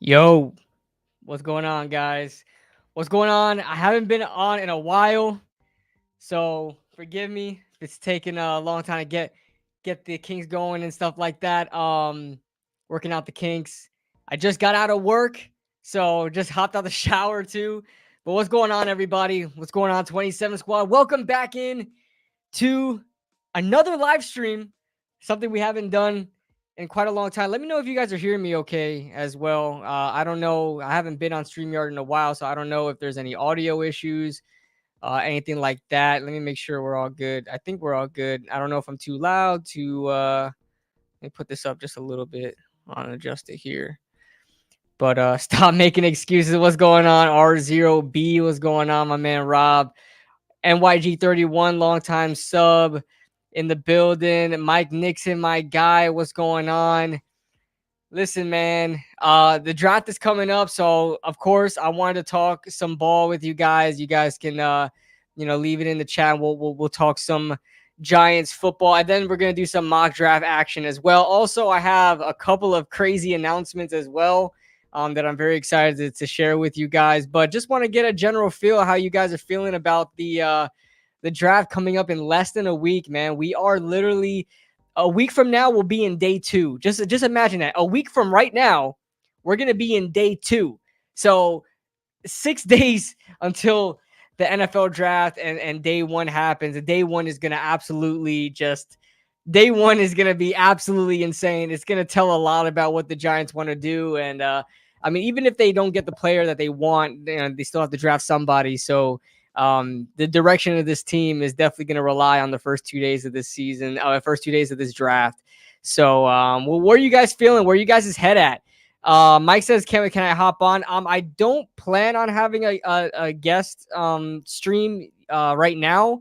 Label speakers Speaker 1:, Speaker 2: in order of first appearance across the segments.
Speaker 1: Yo, what's going on, guys? What's going on? I haven't been on in a while, so forgive me if it's taking a long time to get the kinks going and stuff like that. Working out the kinks. I just got out of work, so just hopped out the shower too. But what's going on, everybody? What's going on, 27 Squad? Welcome back in to another live stream, something we haven't done in quite a long time. Let me know if you guys are hearing me okay as well. I don't know. I haven't been on StreamYard in a while, so I don't know if there's any audio issues, anything like that. Let me make sure we're all good. I think we're all good. I don't know if I'm too loud to let me put this up just a little bit. I'll adjust it here. But stop making excuses. What's going on? R0B, what's going on, my man Rob? NYG31, longtime sub in the building. Mike Nixon, my guy, what's going on? Listen, man, the draft is coming up, so of course I wanted to talk some ball with you guys. You guys can, leave it in the chat. We'll talk some Giants football, and then we're gonna do some mock draft action as well. Also, I have a couple of crazy announcements as well. That I'm very excited to share with you guys. But just want to get a general feel of how you guys are feeling about the draft coming up in less than a week, man. We are literally a week from now. We'll be in day 2. Just imagine that. A week from right now, we're gonna be in day 2. So 6 days until the NFL draft and day 1 happens. And day 1 is gonna absolutely just. Day 1 is going to be absolutely insane. It's going to tell a lot about what the Giants want to do. And, I mean, even if they don't get the player that they want, they still have to draft somebody. So the direction of this team is definitely going to rely on the first 2 days of this season, first 2 days of this draft. So where are you guys feeling? Where are you guys' head at? Mike says, can I hop on? I don't plan on having a guest stream right now.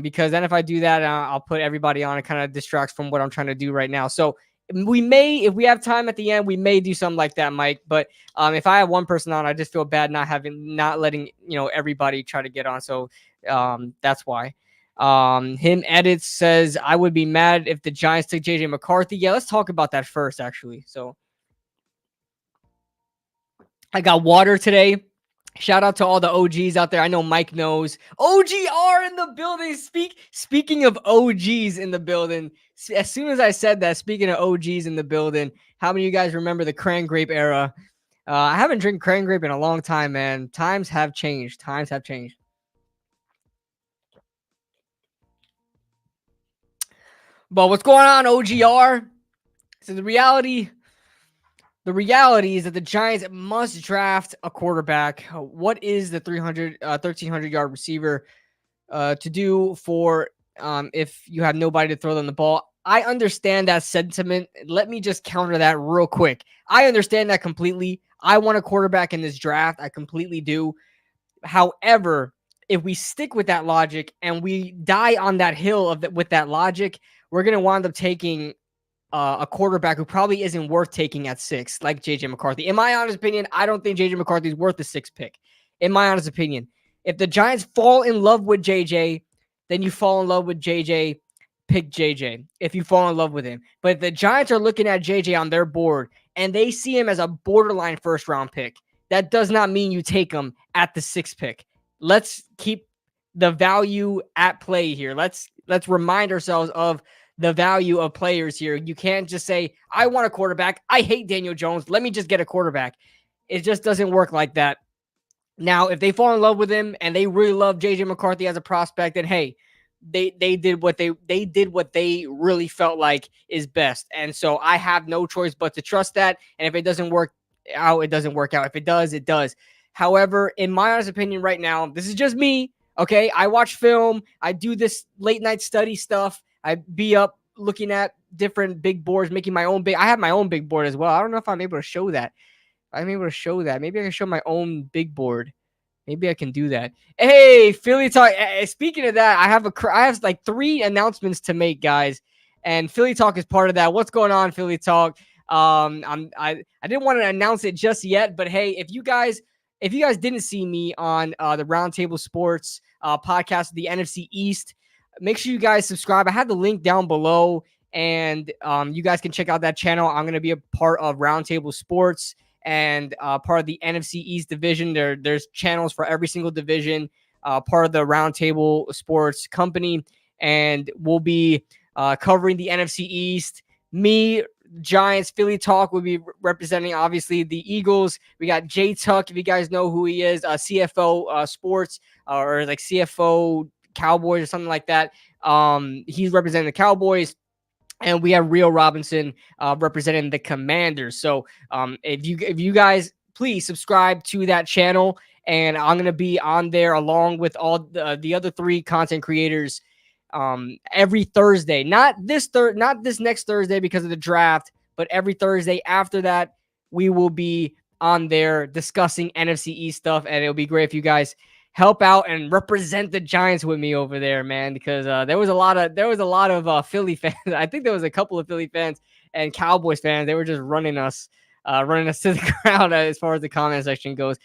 Speaker 1: Because then if I do that, I'll put everybody on. It kind of distracts from what I'm trying to do right now. So we may, if we have time at the end, we may do something like that, Mike. But if I have one person on, I just feel bad not letting everybody try to get on. So that's why. Him edits says I would be mad if the Giants took JJ McCarthy. Yeah, let's talk about that first, actually. So I got water today. Shout out to all the OGs out there. I know Mike knows. OGR in the building. Speaking of OGs in the building, as soon as I said that, speaking of OGs in the building, how many of you guys remember the cran grape era? I haven't drank cran grape in a long time, man. Times have changed. But what's going on, OGR? So the reality is that the Giants must draft a quarterback. What is the 1,300-yard receiver to do for if you have nobody to throw them the ball? I understand that sentiment. Let me just counter that real quick. I understand that completely. I want a quarterback in this draft. I completely do. However, if we stick with that logic and we die on that hill with that logic, we're going to wind up taking a quarterback who probably isn't worth taking at 6, like JJ McCarthy. In my honest opinion, I don't think JJ McCarthy is worth the 6th pick. In my honest opinion, if the Giants fall in love with JJ, then you fall in love with JJ, pick JJ if you fall in love with him. But if the Giants are looking at JJ on their board and they see him as a borderline first round pick, that does not mean you take him at the 6th pick. Let's keep the value at play here. Let's remind ourselves of the value of players here. You can't just say, I want a quarterback. I hate Daniel Jones. Let me just get a quarterback. It just doesn't work like that. Now, if they fall in love with him and they really love JJ McCarthy as a prospect, then hey, they did what they really felt like is best. And so I have no choice but to trust that. And if it doesn't work out, it doesn't work out. If it does, it does. However, in my honest opinion right now, this is just me. Okay. I watch film. I do this late night study stuff. I be up looking at different big boards, making my own I have my own big board as well. I don't know if I'm able to show that. Maybe I can show my own big board. Maybe I can do that. Hey, Philly Talk. Speaking of that, I have like 3 announcements to make, guys. And Philly Talk is part of that. What's going on, Philly Talk? I didn't want to announce it just yet, but hey, if you guys didn't see me on the Roundtable Sports podcast of the NFC East, make sure you guys subscribe. I have the link down below, and you guys can check out that channel. I'm going to be a part of Roundtable Sports, and part of the NFC East division. There's channels for every single division, part of the Roundtable Sports company, and we'll be covering the NFC East. Me, Giants, Philly Talk will be representing obviously the Eagles. We got Jay Tuck, if you guys know who he is, CFO Sports, or like CFO Cowboys or something like that. He's representing the Cowboys. And we have Rio Robinson representing the Commanders. So if you guys please subscribe to that channel, and I'm gonna be on there along with all the other three content creators every Thursday. Not this next Thursday because of the draft, but every Thursday after that, we will be on there discussing NFC East stuff, and it'll be great if you guys help out and represent the Giants with me over there, man, because there was a lot of Philly fans. I think there was a couple of Philly fans and Cowboys fans. They were just running us to the ground as far as the comment section goes.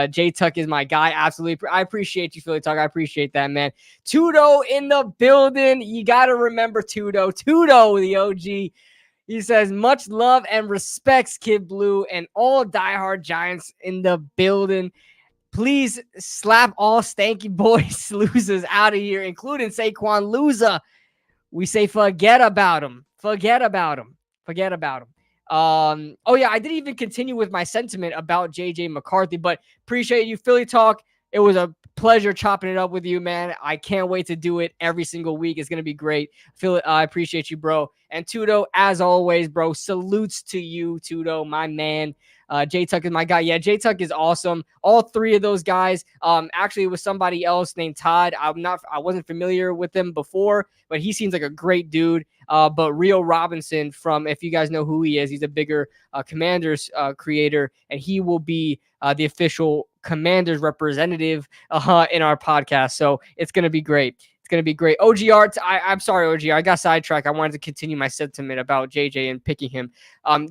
Speaker 1: Jay Tuck is my guy. Absolutely. I appreciate you, Philly Talk. I appreciate that, man. Tudo in the building. You got to remember Tudo. Tudo, the OG. He says, much love and respects, Kid Blue, and all diehard Giants in the building. Please slap all stanky boys losers out of here, including Saquon loser. We say forget about him. Forget about him. Forget about him. Oh yeah, I didn't even continue with my sentiment about JJ McCarthy, but appreciate you, Philly Talk. It was a pleasure chopping it up with you, man. I can't wait to do it every single week. It's gonna be great. Phil, I appreciate you, bro. And Tudo, as always, bro. Salutes to you, Tudo, my man. J Tuck is my guy. Yeah, J Tuck is awesome. All three of those guys. Actually, it was somebody else named Todd. I wasn't familiar with him before, but he seems like a great dude. But Rio Robinson, from, if you guys know who he is, he's a bigger Commanders creator, and he will be the official Commanders representative in our podcast. So it's gonna be great. It's going to be great. OGR, I'm sorry, OGR. I got sidetracked. I wanted to continue my sentiment about JJ and picking him.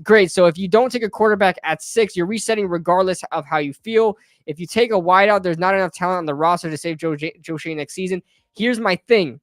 Speaker 1: Great. So if you don't take a quarterback at 6, you're resetting regardless of how you feel. If you take a wideout, there's not enough talent on the roster to save Joe Shea next season. Here's my thing.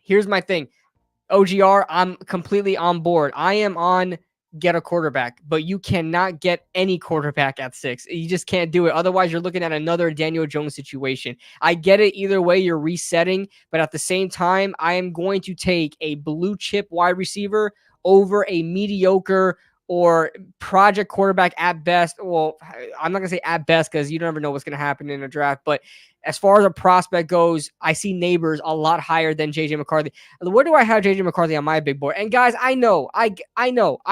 Speaker 1: OGR, I'm completely on board. I am on get a quarterback, but you cannot get any quarterback at 6. You just can't do it. Otherwise, you're looking at another Daniel Jones situation. I get it. Either way, you're resetting, but at the same time, I am going to take a blue chip wide receiver over a mediocre or project quarterback at best. Well, I'm not going to say at best because you never know what's going to happen in a draft, but as far as a prospect goes, I see Neighbors a lot higher than JJ McCarthy. Where do I have JJ McCarthy on my big board? And guys, I know I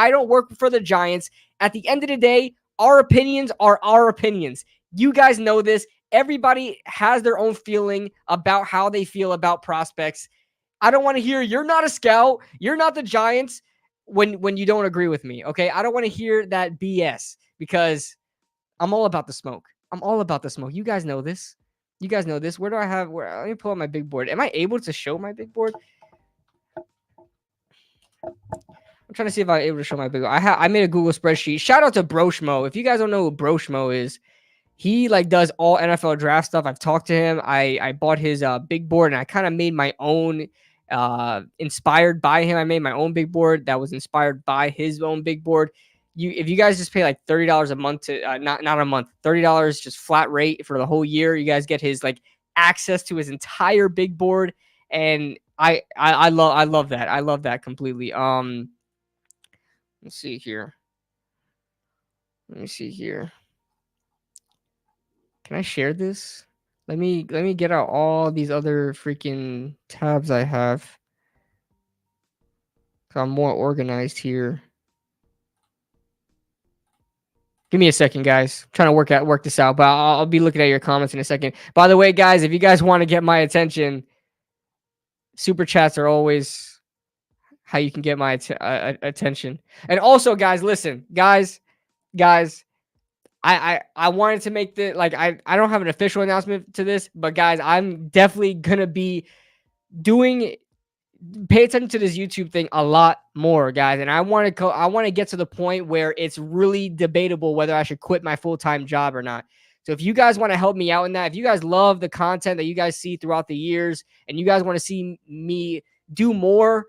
Speaker 1: don't work for the Giants. At the end of the day, our opinions are our opinions. You guys know this. Everybody has their own feeling about how they feel about prospects. I don't want to hear you're not a scout, you're not the Giants when you don't agree with me. Okay, I don't want to hear that BS because I'm all about the smoke. I'm all about the smoke. You guys know this. Where do I have? Let me pull up my big board. Am I able to show my big board? I'm trying to see if I'm able to show my big board. I made a Google spreadsheet. Shout out to Broshmo. If you guys don't know who Broshmo is, he does all NFL draft stuff. I've talked to him. I bought his big board and I kind of made my own inspired by him. I made my own big board that was inspired by his own big board. If you guys just pay like $30 a month to not a month, $30 just flat rate for the whole year, you guys get his access to his entire big board, and I love that. I love that completely. Let's see here. Let me see here. Can I share this? Let me get out all these other freaking tabs I have. So I'm more organized here. Give me a second, guys. I'm trying to work this out, but I'll be looking at your comments in a second. By the way, guys, if you guys want to get my attention, super chats are always how you can get my attention. And also, guys, listen, guys, I wanted to make the I don't have an official announcement to this, but guys, I'm definitely gonna be pay attention to this YouTube thing a lot more, guys. And I want to get to the point where it's really debatable whether I should quit my full-time job or not. So if you guys want to help me out in that, if you guys love the content that you guys see throughout the years and you guys want to see me do more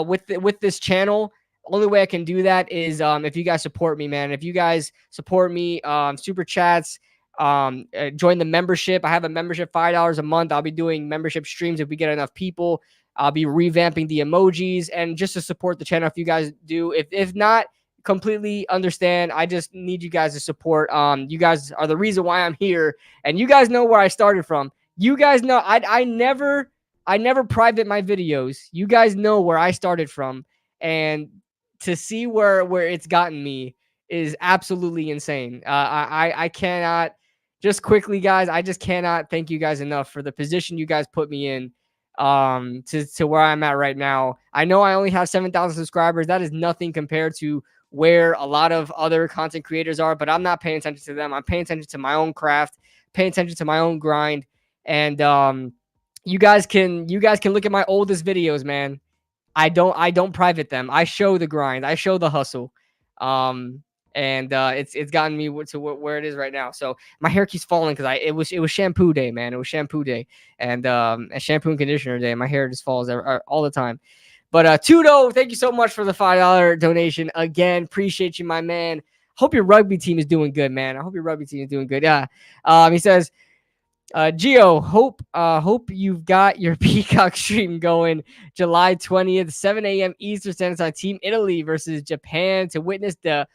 Speaker 1: with this channel, only way I can do that is if you guys support me, man. If you guys support me, super chats, join the membership. I have a membership, $5 a month. I'll be doing membership streams if we get enough people. I'll be revamping the emojis and just to support the channel if you guys do. If not, completely understand. I just need you guys to support. You guys are the reason why I'm here, and you guys know where I started from. You guys know I never private my videos. You guys know where I started from, and to see where it's gotten me is absolutely insane. I cannot, just quickly, guys. I just cannot thank you guys enough for the position you guys put me in, to where I'm at right now. I know I only have 7,000 subscribers. That is nothing compared to where a lot of other content creators are, but I'm not paying attention to them. I'm paying attention to my own craft, paying attention to my own grind, and you guys can look at my oldest videos, man. I don't private them. I show the grind. I show the hustle. Um, and it's gotten me to where it is right now. So my hair keeps falling because it was shampoo day, man. It was shampoo day, and a shampoo and conditioner day. My hair just falls all the time. But Tudo, thank you so much for the $5 donation again. Appreciate you, my man. Hope your rugby team is doing good, man. I hope your rugby team is doing good. Yeah. He says, Gio, hope you've got your Peacock stream going July 20th, 7 a.m. Eastern Standard Time. Team Italy versus Japan to witness the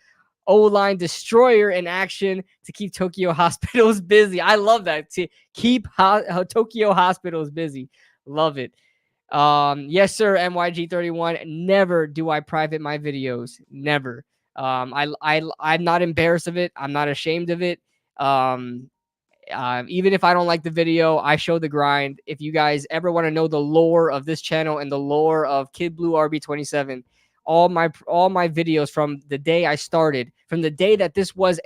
Speaker 1: O-line destroyer in action to keep Tokyo hospitals busy. I love that. To keep Tokyo hospitals busy. Love it. Yes, sir. MYG31. Never do I private my videos. Never. I'm not embarrassed of it. I'm not ashamed of it. Even if I don't like the video, I show the grind. If you guys ever want to know the lore of this channel and the lore of Kid Blue RB27, all my videos from the day I started, from the day that this was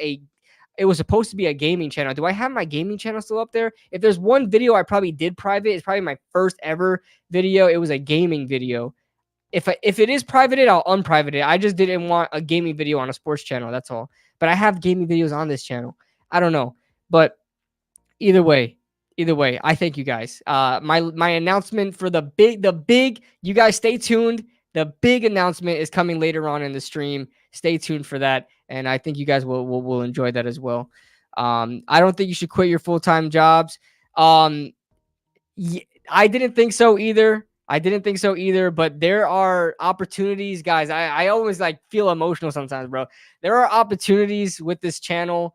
Speaker 1: it was supposed to be a gaming channel. Do I have my gaming channel still up there? If there's one video I probably did private, it's probably my first ever video. It was a gaming video. If it is privated, I'll unprivate it. I just didn't want a gaming video on a sports channel. That's all. But I have gaming videos on this channel. I don't know, but either way, I thank you guys. My announcement for the big, you guys stay tuned. The big announcement is coming later on in the stream. Stay tuned for that, and I think you guys will enjoy that as well. I don't think you should quit your full-time jobs. I didn't think so either. But there are opportunities, guys. I always like feel emotional sometimes, bro. There are opportunities with this channel,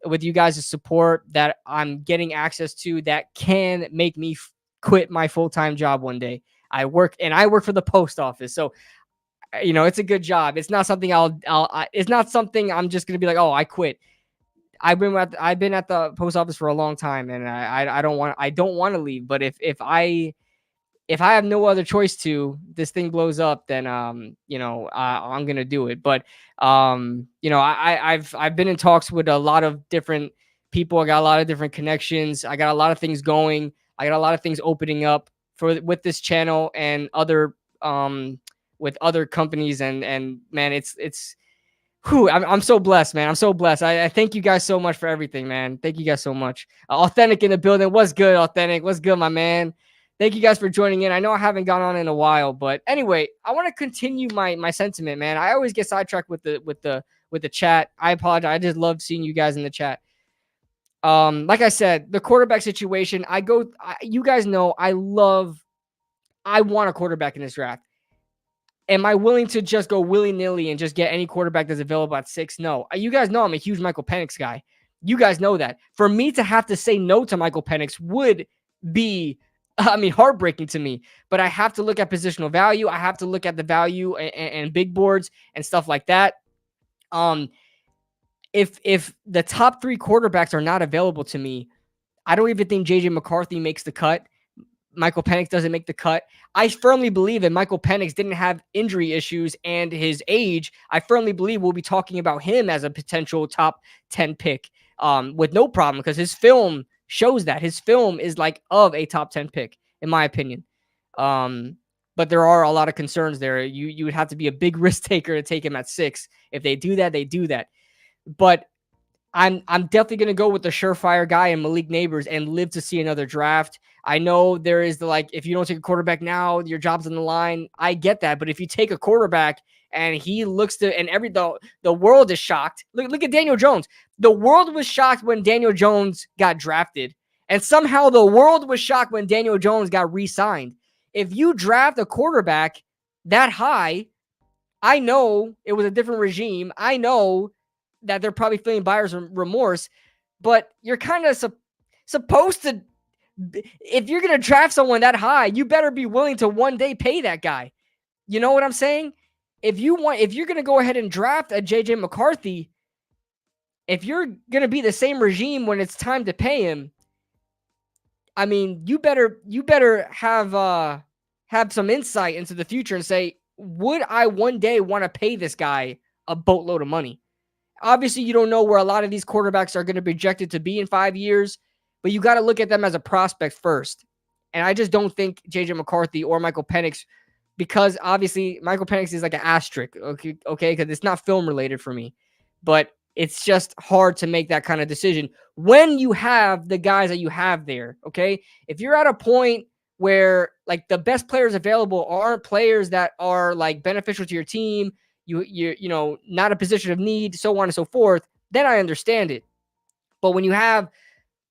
Speaker 1: with you guys' support, that I'm getting access to that can make me quit my full-time job one day. I work for the post office. So, it's a good job. It's not something it's not something I'm just going to be like, "Oh, I quit." I've been at the post office for a long time, and I don't want to leave, but if I have no other choice to, this thing blows up, then I'm gonna do it. But I've been in talks with a lot of different people. I got a lot of different connections. I got a lot of things going. I got a lot of things opening up with this channel and other with other companies. And man, it's I'm so blessed, man. I'm so blessed. I thank you guys so much for everything, man. Thank you guys so much. Authentic in the building. What's good, Authentic? What's good, my man? Thank you guys for joining in. I know I haven't gone on in a while, but anyway, I want to continue my sentiment, man. I always get sidetracked with the chat. I apologize. I just love seeing you guys in the chat. Like I said, the quarterback situation, you guys know I want a quarterback in this draft. Am I willing to just go willy-nilly and just get any quarterback that's available at 6? No. You guys know I'm a huge Michael Penix guy. You guys know that. For me to have to say no to Michael Penix would be, heartbreaking to me. But I have to look at positional value. I have to look at the value and big boards and stuff like that. If the top 3 quarterbacks are not available to me, I don't even think JJ McCarthy makes the cut. Michael Penix doesn't make the cut. I firmly believe that Michael Penix didn't have injury issues and his age. I firmly believe we'll be talking about him as a potential top 10 pick with no problem, because his film shows that. His film is like of a top 10 pick, in my opinion. But there are a lot of concerns there. You would have to be a big risk taker to take him at 6. If they do that, they do that. But I'm definitely going to go with the surefire guy and Malik Neighbors and live to see another draft. I know there is if you don't take a quarterback now, your job's on the line. I get that. But if you take a quarterback and he looks to, and the world is shocked. Look at Daniel Jones. The world was shocked when Daniel Jones got drafted, and somehow the world was shocked when Daniel Jones got re-signed. If you draft a quarterback that high, I know it was a different regime. I know that they're probably feeling buyer's remorse, but you're kind of supposed to, if you're going to draft someone that high, you better be willing to one day pay that guy. You know what I'm saying? If you're going to go ahead and draft a JJ McCarthy, if you're going to be the same regime when it's time to pay him, I mean, you better have some insight into the future and say, would I one day want to pay this guy a boatload of money? Obviously, you don't know where a lot of these quarterbacks are going to be projected to be in 5 years, but you got to look at them as a prospect first. And I just don't think JJ McCarthy or Michael Penix, because obviously Michael Penix is like an asterisk, okay, because it's not film related for me. But it's just hard to make that kind of decision when you have the guys that you have there, okay? If you're at a point where like the best players available aren't players that are like beneficial to your team, you know, not a position of need, so on and so forth, then I understand it. But when you have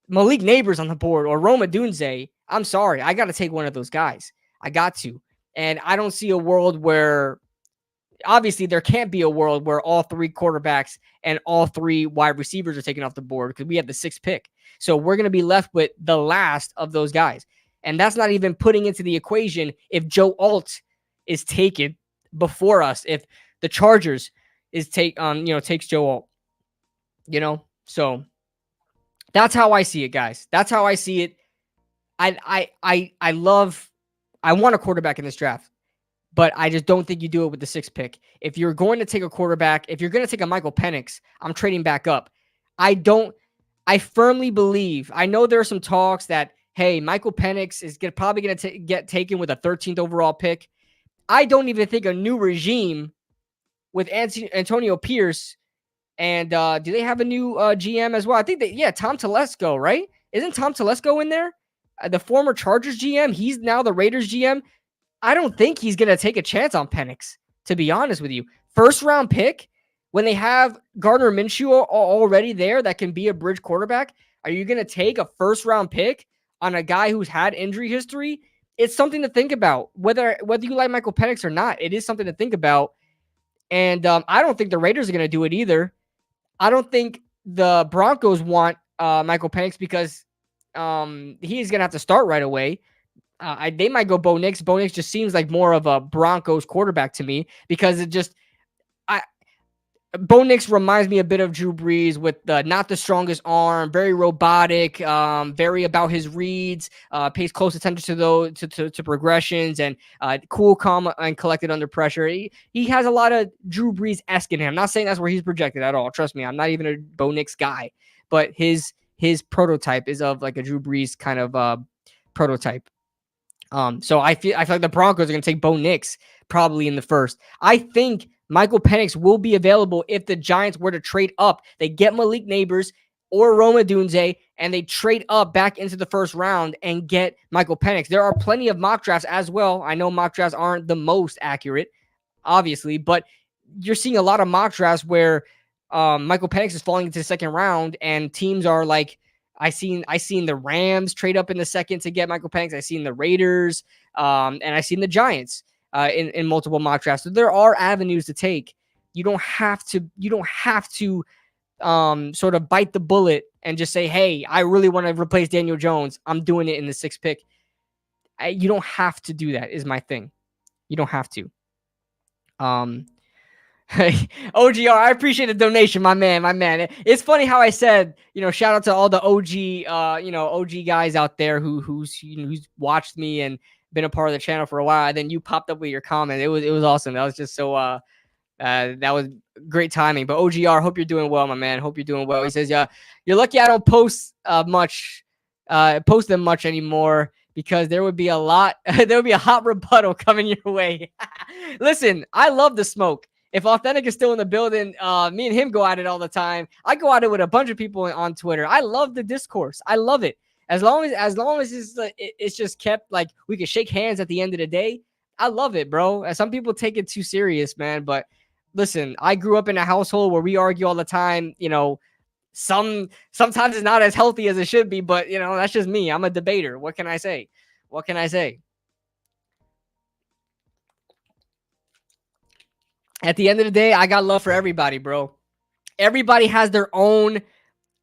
Speaker 1: Malik Neighbors on the board or Roma Dunze, I'm sorry, I got to take one of those guys. I got to. And I don't see a world where, obviously there can't be a world where all three quarterbacks and all three wide receivers are taken off the board because we have the 6th pick. So we're going to be left with the last of those guys. And that's not even putting into the equation if Joe Alt is taken before us, if the Chargers takes Joe Alt, so that's how I see it, guys. That's how I see it. I want a quarterback in this draft, but I just don't think you do it with the 6th pick. If you're going to take a quarterback, if you're going to take a Michael Penix, I'm trading back up. I firmly believe, I know there are some talks that, hey, Michael Penix is probably going to get taken with a 13th overall pick. I don't even think a new regime with Antonio Pierce, and do they have a new GM as well? I think Tom Telesco, right? Isn't Tom Telesco in there? The former Chargers GM, he's now the Raiders GM. I don't think he's going to take a chance on Penix, to be honest with you. 1st round pick, when they have Gardner Minshew already there that can be a bridge quarterback, are you going to take a 1st round pick on a guy who's had injury history? It's something to think about. Whether you like Michael Penix or not, it is something to think about. And I don't think the Raiders are going to do it either. I don't think the Broncos want Michael Penix because he's going to have to start right away. They might go Bo Nix. Bo Nix just seems like more of a Broncos quarterback to me because Bo Nix reminds me a bit of Drew Brees with not the strongest arm, very robotic, very about his reads, pays close attention to progressions, and cool, calm, and collected under pressure. He has a lot of Drew Brees-esque in him. I'm not saying that's where he's projected at all. Trust me, I'm not even a Bo Nix guy, but his prototype is of like a Drew Brees kind of prototype. So I feel like the Broncos are going to take Bo Nix probably in the 1st. I think Michael Penix will be available if the Giants were to trade up. They get Malik Neighbors or Roma Dunze, and they trade up back into the 1st round and get Michael Penix. There are plenty of mock drafts as well. I know mock drafts aren't the most accurate, obviously, but you're seeing a lot of mock drafts where Michael Penix is falling into the 2nd round, and teams are like, I seen the Rams trade up in the 2nd to get Michael Penix. I seen the Raiders, and I seen the Giants in multiple mock drafts. So there are avenues to take. You don't have to sort of bite the bullet and just say, hey, I really want to replace Daniel Jones. I'm doing it in the 6th pick. You don't have to do that is my thing. You don't have to. OGR, I appreciate the donation, my man. It's funny how I said, shout out to all the OG, OG guys out there who's watched me and been a part of the channel for a while. And then you popped up with your comment. It was awesome. That was just so that was great timing. But OGR, hope you're doing well, my man. Hope you're doing well. He says, you're lucky I don't post them much anymore, because there would be a hot rebuttal coming your way. Listen, I love the smoke. If Authentic is still in the building, me and him go at it all the time. I go at it with a bunch of people on Twitter. I love the discourse. I love it. As long as it's just kept like we can shake hands at the end of the day, I love it, bro. Some people take it too serious, man. But listen, I grew up in a household where we argue all the time. Sometimes it's not as healthy as it should be, but that's just me. I'm a debater. What can I say? What can I say? At the end of the day, I got love for everybody, bro. Everybody has their own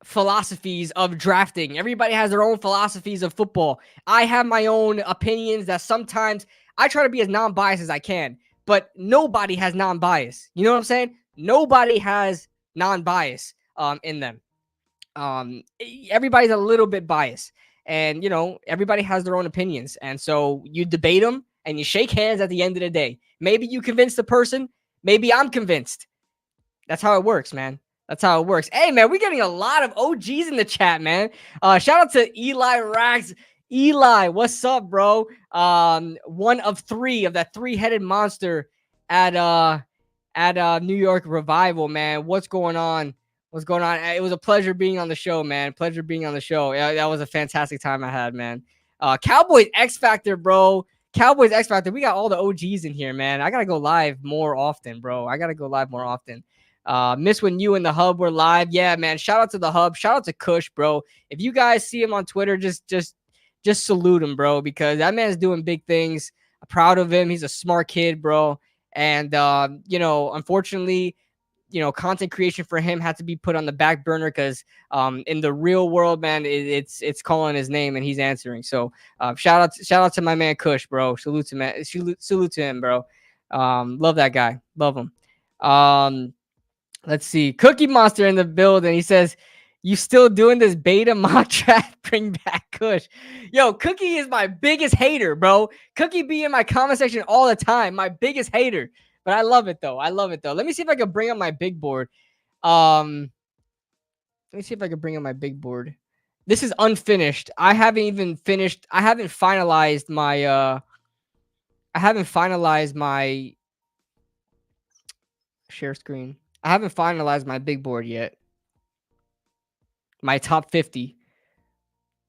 Speaker 1: philosophies of drafting. Everybody has their own philosophies of football. I have my own opinions that sometimes I try to be as non-biased as I can, but nobody has non-bias. You know what I'm saying? Nobody has non-bias in them. Everybody's a little bit biased, and everybody has their own opinions, and so you debate them and you shake hands at the end of the day. Maybe you convince the person, maybe I'm convinced. That's how it works, man. That's how it works. Hey, man, we're getting a lot of OGs in the chat, man. Shout out to Eli Rags. Eli, what's up, bro? One of three of that three-headed monster at New York Revival, man. What's going on? What's going on? It was a pleasure being on the show, man. Pleasure being on the show. Yeah, that was a fantastic time I had, man. Cowboys X Factor, bro. Cowboys X Factor. We got all the OGs in here, man. I gotta go live more often, bro. I gotta go live more often. Miss when you and the Hub were live. Yeah, man. Shout out to the Hub. Shout out to Kush, bro. If you guys see him on Twitter, just salute him, bro, because that man's doing big things. I'm proud of him. He's a smart kid, bro. And unfortunately, content creation for him had to be put on the back burner because in the real world, man, it's calling his name and he's answering. So shout out to my man Kush, bro. Salute to man. Salute to him, bro. Love that guy. Love him. Let's see. Cookie Monster in the building. He says, "You still doing this beta mock draft? Bring back Kush." Yo, Cookie is my biggest hater, bro. Cookie be in my comment section all the time. My biggest hater. But I love it though. I love it though. Let me see if I can bring up my big board. Let me see if I can bring up my big board. This is unfinished. I haven't even finished. I haven't finalized my share screen. I haven't finalized my big board yet. My top 50.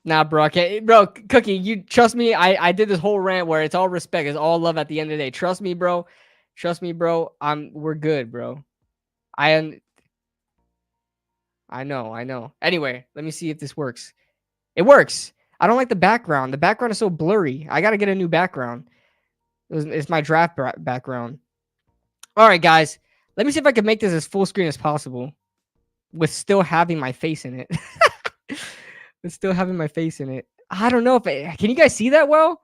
Speaker 1: Nah, bro, bro, Cookie, you trust me. I did this whole rant where it's all respect, it's all love at the end of the day. Trust me, bro. Trust me, bro. We're good, bro. I know. Anyway, let me see if this works. It works. I don't like the background. The background is so blurry. I gotta get a new background. It's my draft background. All right, guys. Let me see if I can make this as full screen as possible with still having my face in it. With still having my face in it. I don't know if can you guys see that well?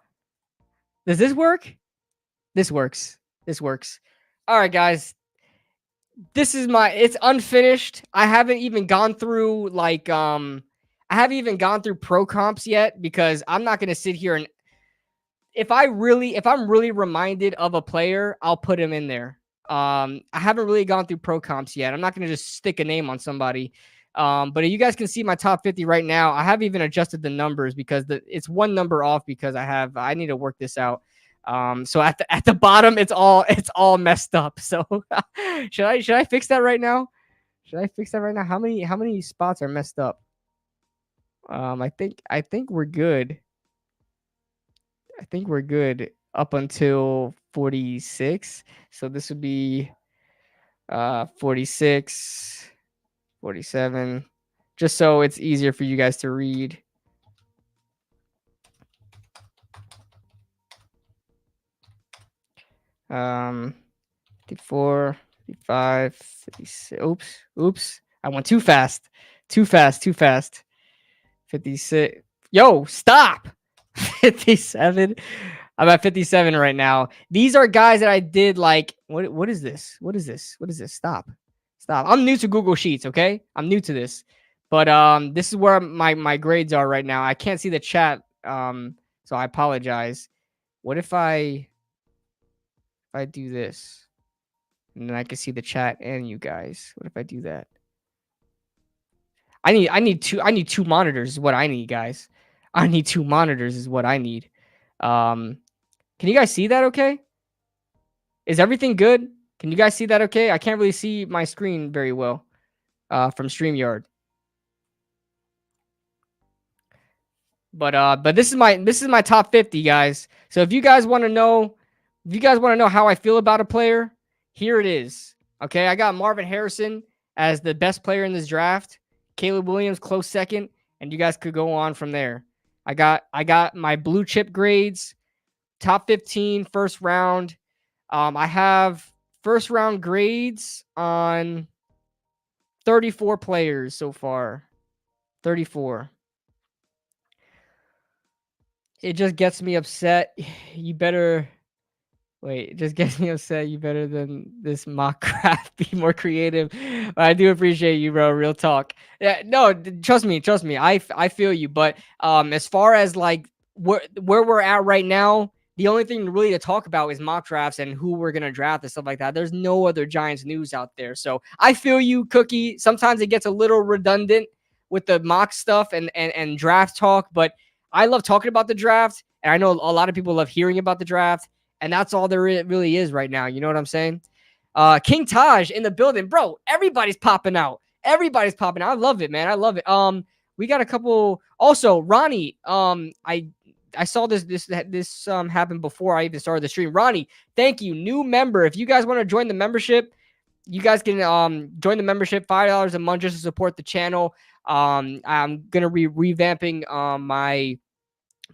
Speaker 1: Does this work? This works. This works. All right, guys. It's unfinished. I haven't even gone through pro comps yet because I'm not going to sit here and if I'm really reminded of a player, I'll put him in there. I haven't really gone through pro comps yet. I'm not going to just stick a name on somebody. But you guys can see my top 50 right now. I haven't even adjusted the numbers because it's one number off because I need to work this out. So at the bottom, it's all messed up. So should I fix that right now? Should I fix that right now? How many spots are messed up? I think we're good. I think we're good up until 46. So this would be 46, 47, just so it's easier for you guys to read. Um, 54, 55, 56. Oops. I went too fast. Too fast. 56. Yo, stop. 57. I'm at 57 right now. These are guys that I did like. What is this? What is this? Stop. I'm new to Google Sheets, okay? I'm new to this. But this is where my grades are right now. I can't see the chat. So I apologize. What if I do this? And then I can see the chat and you guys. What if I do that? I need two monitors is what I need, guys. I need two monitors is what I need. Can you guys see that okay? Is everything good? Can you guys see that okay? I can't really see my screen very well from StreamYard. But this is my top 50, guys. So if you guys want to know if you guys want to know how I feel about a player, here it is. Okay, I got Marvin Harrison as the best player in this draft. Caleb Williams close second, and you guys could go on from there. I got my blue chip grades, top 15, first round. I have first round grades on 34 players so far. 34. It just gets me upset. You better wait, it just gets me upset. You better than this mock craft. Be more creative. But I do appreciate you, bro. Real talk. Yeah, no, trust me, trust me. I feel you. But as far as like where we're at right now, the only thing really to talk about is mock drafts and who we're gonna draft and stuff like that. There's no other Giants news out there. So I feel you, Cookie. Sometimes it gets a little redundant with the mock stuff and draft talk, but I love talking about the draft, and I know a lot of people love hearing about the draft. And that's all there really is right now. You know what I'm saying? King Taj in the building, bro. Everybody's popping out. Everybody's popping out. I love it, man. I love it. We got a couple. Also, Ronnie. I saw this happen before I even started the stream. Ronnie, thank you, new member. If you guys want to join the membership, you guys can join the membership, $5 a month just to support the channel. I'm gonna be revamping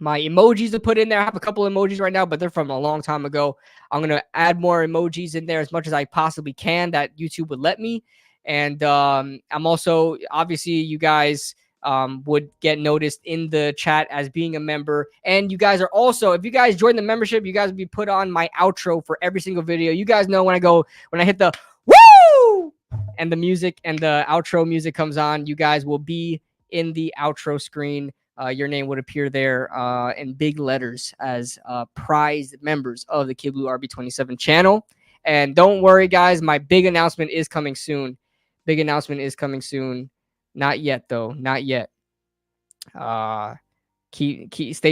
Speaker 1: my emojis to put in there. I have a couple emojis right now, but they're from a long time ago. I'm going to add more emojis in there as much as I possibly can that YouTube would let me. And I'm also, obviously, you guys would get noticed in the chat as being a member. And you guys are also, if you guys join the membership, you guys will be put on my outro for every single video. You guys know when I hit the woo and the music and the outro music comes on, you guys will be in the outro screen. Your name would appear there in big letters as prized members of the Kid Blue RB27 channel. And don't worry, guys, my big announcement is coming soon. Big announcement is coming soon. Not yet, though. Not yet. Stay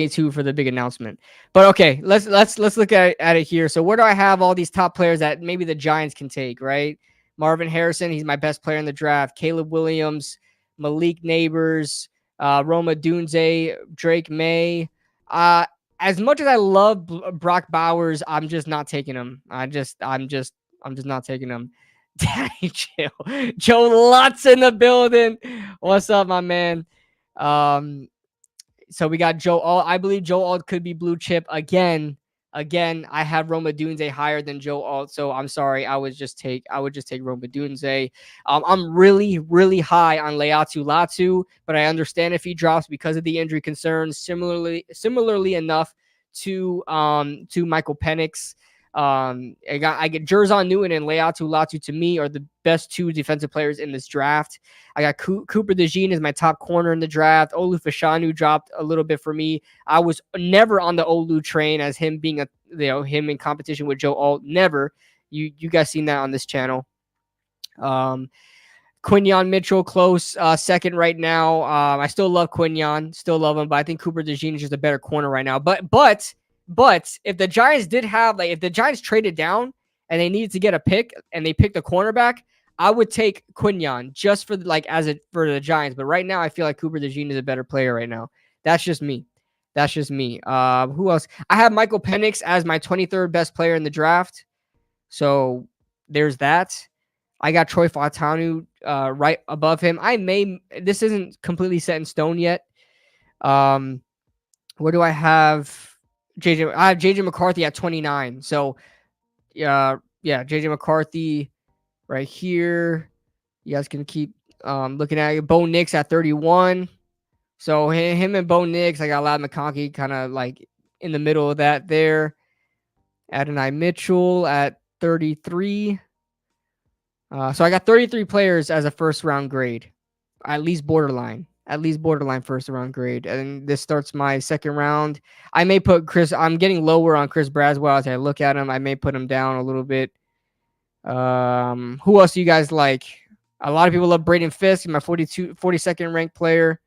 Speaker 1: tuned for the big announcement. But okay, let's look at it here. So where do I have all these top players that maybe the Giants can take, right? Marvin Harrison, he's my best player in the draft. Caleb Williams, Malik Neighbors, Roma Dunze, Drake May. As much as I love Brock Bowers, I'm just not taking him. I'm just not taking him. Daddy chill. Joe Lutz in the building. What's up, my man? So we got Joe Alt. I believe Joe Alt could be blue chip again. Again, I have Roma Dunze higher than Joe Alt, so I'm sorry. I would just take Roma Dunze. I'm really, really high on Leatu Latu, but I understand if he drops because of the injury concerns. Similarly enough to Michael Penix. I get Jerzon Newton and Leatu Latu to me are the best two defensive players in this draft. I got Cooper DeJean as my top corner in the draft. Olu Fashanu dropped a little bit for me. I was never on the Olu train as him being him in competition with Joe Alt. Never. You guys seen that on this channel. Quinyon Mitchell close second right now. I still love Quinyon, still love him, but I think Cooper DeJean is just a better corner right now. But if the Giants if the Giants traded down and they needed to get a pick and they picked a cornerback, I would take Quinyon just for for the Giants. But right now, I feel like Cooper DeJean is a better player right now. That's just me. That's just me. Who else? I have Michael Penix as my 23rd best player in the draft. So there's that. I got Troy Fautanu right above him. This isn't completely set in stone yet. Where do I have JJ? I have JJ McCarthy at 29. So JJ McCarthy right here. You guys can keep looking at it. Bo Nix at 31. So him and Bo Nix, I got Ladd McConkey kind of like in the middle of that there. Adonai Mitchell at 33. So I got 33 players as a first round grade, at least borderline first round grade. And this starts my second round. I may put I'm getting lower on Chris Braswell as I look at him. I may put him down a little bit. Who else do you guys like? A lot of people love Braden Fisk, my 42nd ranked player.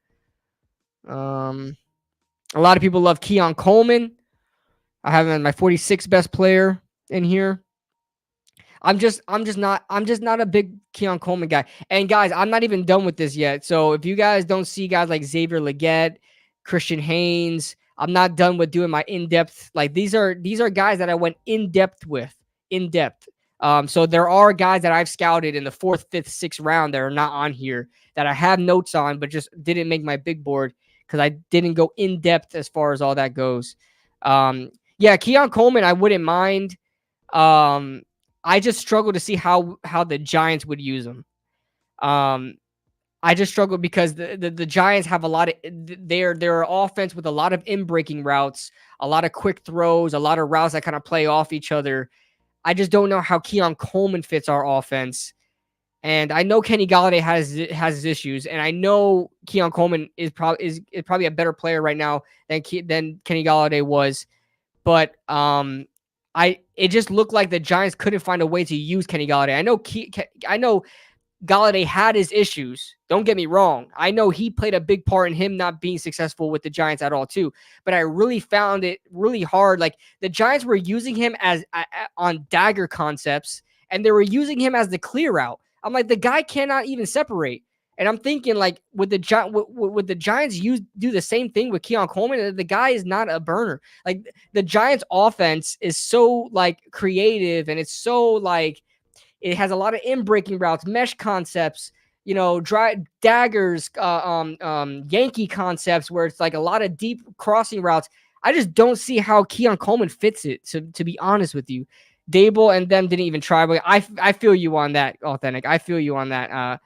Speaker 1: A lot of people love Keon Coleman. I have him as my 46th best player in here. I'm just not a big Keon Coleman guy. And guys, I'm not even done with this yet. So if you guys don't see guys like Xavier Legette, Christian Haynes, I'm not done with doing my in-depth. Like these are guys that I went in-depth with, in-depth. So there are guys that I've scouted in the 4th, 5th, 6th round that are not on here that I have notes on, but just didn't make my big board because I didn't go in depth as far as all that goes. Yeah, Keon Coleman, I wouldn't mind. I just struggle to see how the Giants would use him. Um, I just struggle because the Giants have a lot of their offense with a lot of in breaking routes, a lot of quick throws, a lot of routes that kind of play off each other. I just don't know how Keon Coleman fits our offense. And I know Kenny Golladay has his issues, and I know Keon Coleman is probably a better player right now than Kenny Golladay was. But it just looked like the Giants couldn't find a way to use Kenny Golladay. I know Golladay had his issues. Don't get me wrong. I know he played a big part in him not being successful with the Giants at all too. But I really found it really hard. Like the Giants were using him as on dagger concepts, and they were using him as the clear out. I'm like, the guy cannot even separate. And I'm thinking, like, would the Giants do the same thing with Keon Coleman? The guy is not a burner. Like the Giants' offense is so like creative, and it's so like it has a lot of in-breaking routes, mesh concepts, dry daggers, Yankee concepts where it's like a lot of deep crossing routes. I just don't see how Keon Coleman fits it. To be honest with you, Dable and them didn't even try. But I feel you on that, Authentic. I feel you on that.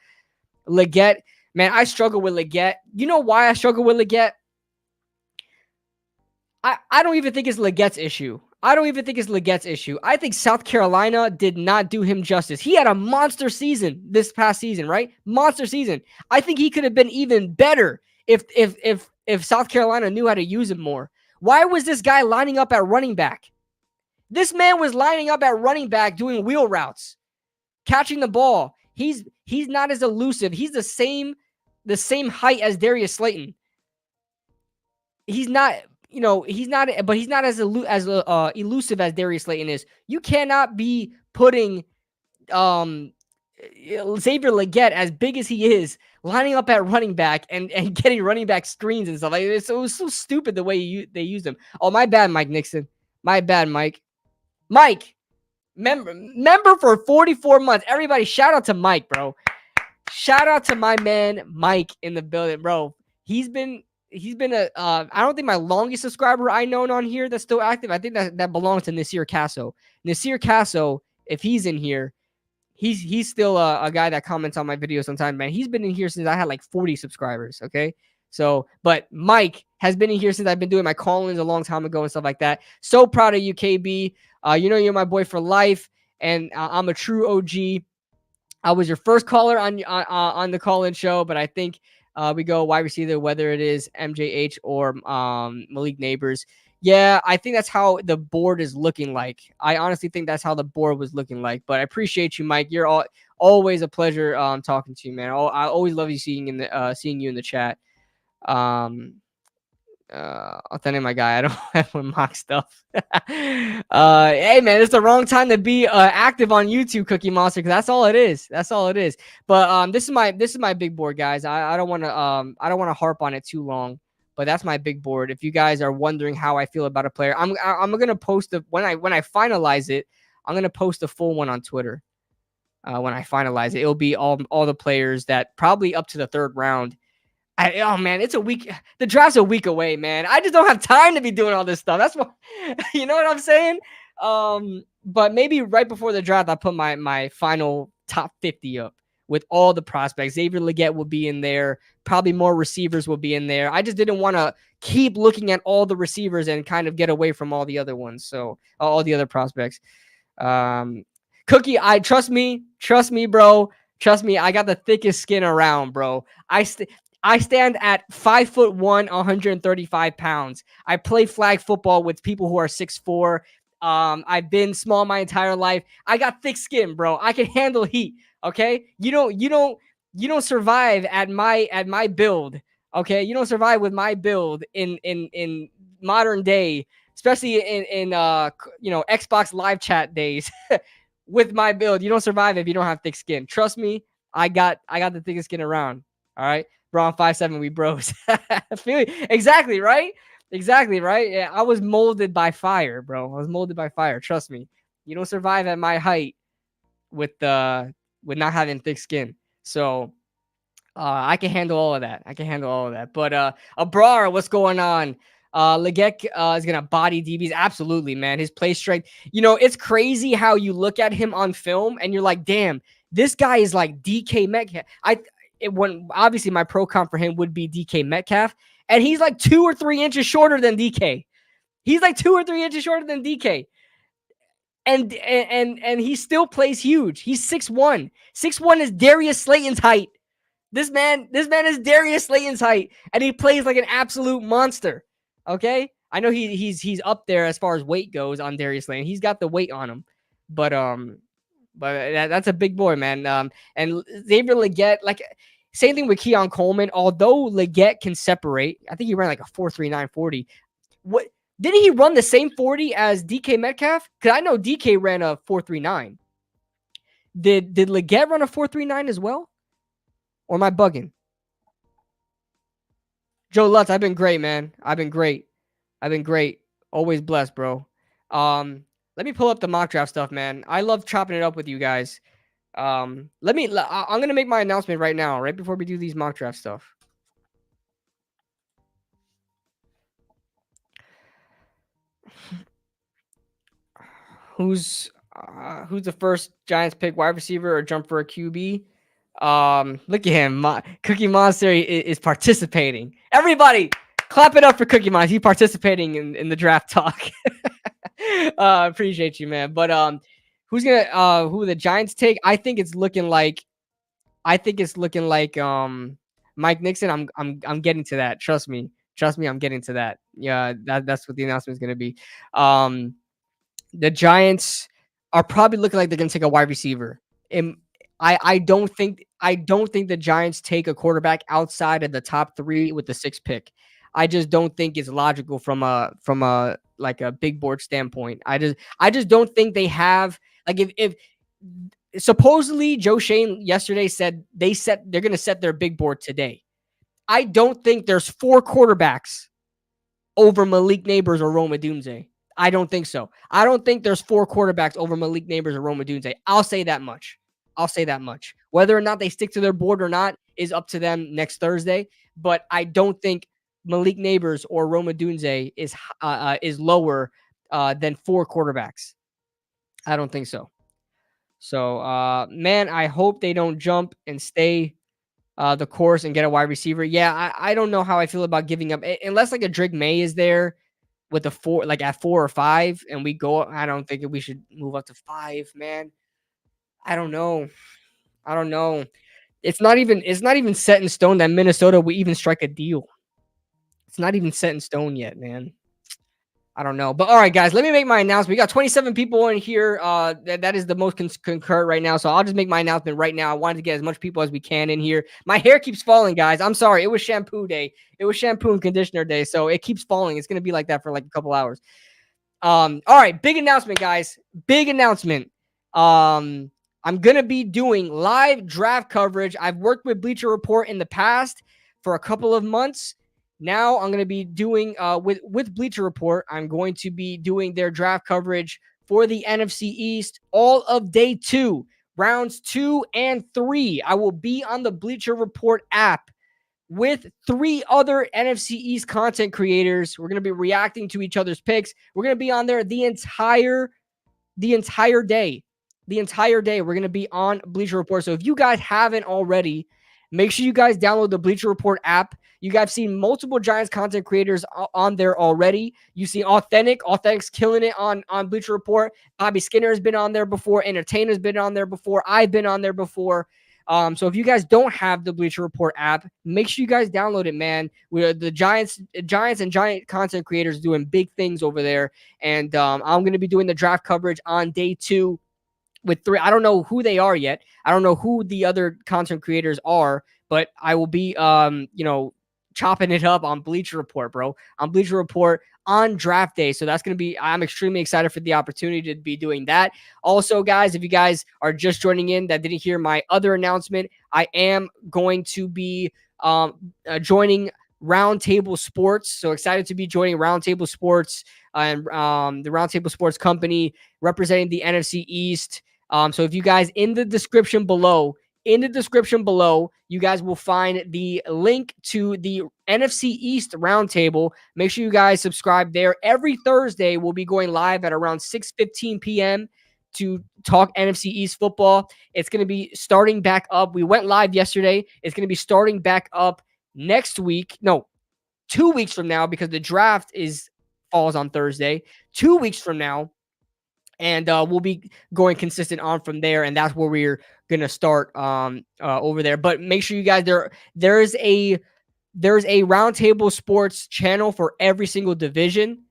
Speaker 1: Leggett, man, I struggle with Leggett. You know why I struggle with Leggett? I don't even think it's Leggett's issue. I think South Carolina did not do him justice. He had a monster season this past season, right? Monster season. I think he could have been even better if South Carolina knew how to use him more. Why was this guy lining up at running back? This man was lining up at running back doing wheel routes, catching the ball. He's not as elusive. He's the same height as Darius Slayton. He's not but he's not as elusive as Darius Slayton is. You cannot be putting Xavier Leggett, as big as he is, lining up at running back and getting running back screens and stuff. Like it was so stupid the way they used him. Oh, my bad, Mike Nixon. My bad, Mike. Mike, member for 44 months. Everybody, shout out to Mike, bro. Shout out to my man Mike in the building, bro. He's been I don't think my longest subscriber I known on here that's still active. I think that belongs to Nasir Casso. Nasir Casso, if he's in here, he's still a guy that comments on my videos sometimes, man. He's been in here since I had like 40 subscribers, okay? So, but Mike has been in here since I've been doing my call-ins a long time ago and stuff like that. So proud of you, KB. You're my boy for life, and I'm a true OG. I was your first caller on the call-in show, but I think we go wide receiver, whether it is MJH or Malik Neighbors. Yeah, I think that's how the board is looking like. I honestly think that's how the board was looking like. But I appreciate you, Mike. You're always a pleasure talking to you, man. I always love you seeing you in the chat. Authentic, my guy. I don't have mock stuff. Hey man, it's the wrong time to be active on YouTube, Cookie Monster, because that's all it is. But this is my big board, guys. I don't want to harp on it too long, but that's my big board. If you guys are wondering how I feel about a player, I'm gonna post when I finalize it. I'm gonna post a full one on Twitter. When I finalize it, it'll be all the players that probably up to the 3rd round. Oh man, it's a week. The draft's a week away, man. I just don't have time to be doing all this stuff. That's what, you know what I'm saying? But maybe right before the draft, I put my final top 50 up with all the prospects. Xavier Leggett will be in there. Probably more receivers will be in there. I just didn't want to keep looking at all the receivers and kind of get away from all the other ones. So all the other prospects. Cookie, trust me, bro. Trust me, I got the thickest skin around, bro. I stand at 5'1", 135 pounds. I play flag football with people who are 6'4". I've been small my entire life. I got thick skin, bro. I can handle heat. Okay, you don't survive at my build. Okay, you don't survive with my build in modern day, especially in Xbox live chat days. With my build, you don't survive if you don't have thick skin. Trust me, I got the thickest skin around. All right. Bro, I'm 5'7", we bros. Exactly, right? Exactly, right? Yeah, I was molded by fire, bro. I was molded by fire. Trust me. You don't survive at my height with not having thick skin. So I can handle all of that. I can handle all of that. But Abrar, what's going on? Legek is gonna body DBs. Absolutely, man. His play strength. You know, it's crazy how you look at him on film and you're like, damn, this guy is like DK Metcalf. When obviously my pro comp for him would be DK Metcalf, and he's like 2 or 3 inches shorter than DK. He's like 2 or 3 inches shorter than DK. And he still plays huge. He's 6'1". 6'1" is Darius Slayton's height. This man is Darius Slayton's height, and he plays like an absolute monster. Okay, I know he's up there as far as weight goes on Darius Slayton. He's got the weight on him, but that's a big boy, man. And Xavier Legette, like same thing with Keon Coleman. Although Legette can separate, I think he ran like a 4.39 40. What didn't he run the same 40 as DK Metcalf? Because I know DK ran a 4.39. Did Legette run a 4.39 as well? Or am I bugging? Joe Lutz, I've been great, man. I've been great. I've been great. Always blessed, bro. Let me pull up the mock draft stuff, man. I love chopping it up with you guys. I'm gonna make my announcement right now, right before we do these mock draft stuff. Who's the first Giants pick, wide receiver or jump for a QB? Look at him. Cookie Monster is participating. Everybody, clap it up for Cookie Monster. He's participating in the draft talk. Appreciate you, man. But who the Giants take? I think it's looking like Mike Nixon. I'm getting to that. Trust me. I'm getting to that. Yeah, that's what the announcement is gonna be. The Giants are probably looking like they're gonna take a wide receiver. And I don't think the Giants take a quarterback outside of the top 3 with the 6th pick. I just don't think it's logical from a like a big board standpoint. I just don't think they have like if supposedly Joe Shane yesterday said they're gonna set their big board today. I don't think there's 4 quarterbacks over Malik Neighbors or Roma Dunze. I don't think so. I don't think there's 4 quarterbacks over Malik Neighbors or Roma Dunze. I'll say that much. I'll say that much. Whether or not they stick to their board or not is up to them next Thursday. But I don't think Malik Neighbors or Roma Dunze is lower than 4 quarterbacks. I don't think so. So, man, I hope they don't jump and stay the course and get a wide receiver. Yeah, I don't know how I feel about giving up unless like a Drake May is there with a 4, like at 4 or 5, and we go. I don't think we should move up to 5, man. I don't know. I don't know. It's not even set in stone that Minnesota will even strike a deal. It's not even set in stone yet, man. I don't know. But all right, guys, let me make my announcement. We got 27 people in here. That is the most concurrent right now. So I'll just make my announcement right now. I wanted to get as much people as we can in here. My hair keeps falling, guys. I'm sorry. It was shampoo day. It was shampoo and conditioner day. So it keeps falling. It's going to be like that for like a couple hours. All right, big announcement, guys. Big announcement. I'm gonna be doing live draft coverage. I've worked with Bleacher Report in the past for a couple of months. Now I'm gonna be doing with Bleacher Report. I'm going to be doing their draft coverage for the NFC East all of day 2, rounds 2 and 3. I will be on the Bleacher Report app with 3 other NFC East content creators. We're going to be reacting to each other's picks. We're going to be on there the entire day. The entire day we're going to be on Bleacher Report. So if you guys haven't already, make sure you guys download the Bleacher Report app. You guys have seen multiple Giants content creators on there already. You see Authentic's killing it on Bleacher Report. Bobby Skinner has been on there before. Entertainer's been on there before. I've been on there before. So if you guys don't have the Bleacher Report app, make sure you guys download it, man. We're the Giants and Giant content creators doing big things over there. And I'm going to be doing the draft coverage on day 2 with 3. I don't know who they are yet. I don't know who the other content creators are, but I will be, chopping it up on Bleacher Report, bro. On Bleacher Report on draft day. So that's going to be, I'm extremely excited for the opportunity to be doing that. Also, guys, if you guys are just joining in that didn't hear my other announcement, I am going to be joining Roundtable Sports. So excited to be joining Roundtable Sports and the Roundtable Sports company representing the NFC East. So if you guys in the description below, you guys will find the link to the NFC East Roundtable. Make sure you guys subscribe there. Every Thursday, we'll be going live at around 6:15 p.m. to talk NFC East football. It's going to be starting back up. We went live yesterday. It's going to be starting back up next week. No, 2 weeks from now, because the draft is falls on Thursday. 2 weeks from now, and we'll be going consistent on from there, and that's where we're gonna start over there. But make sure you guys there's a Roundtable Sports channel for every single division.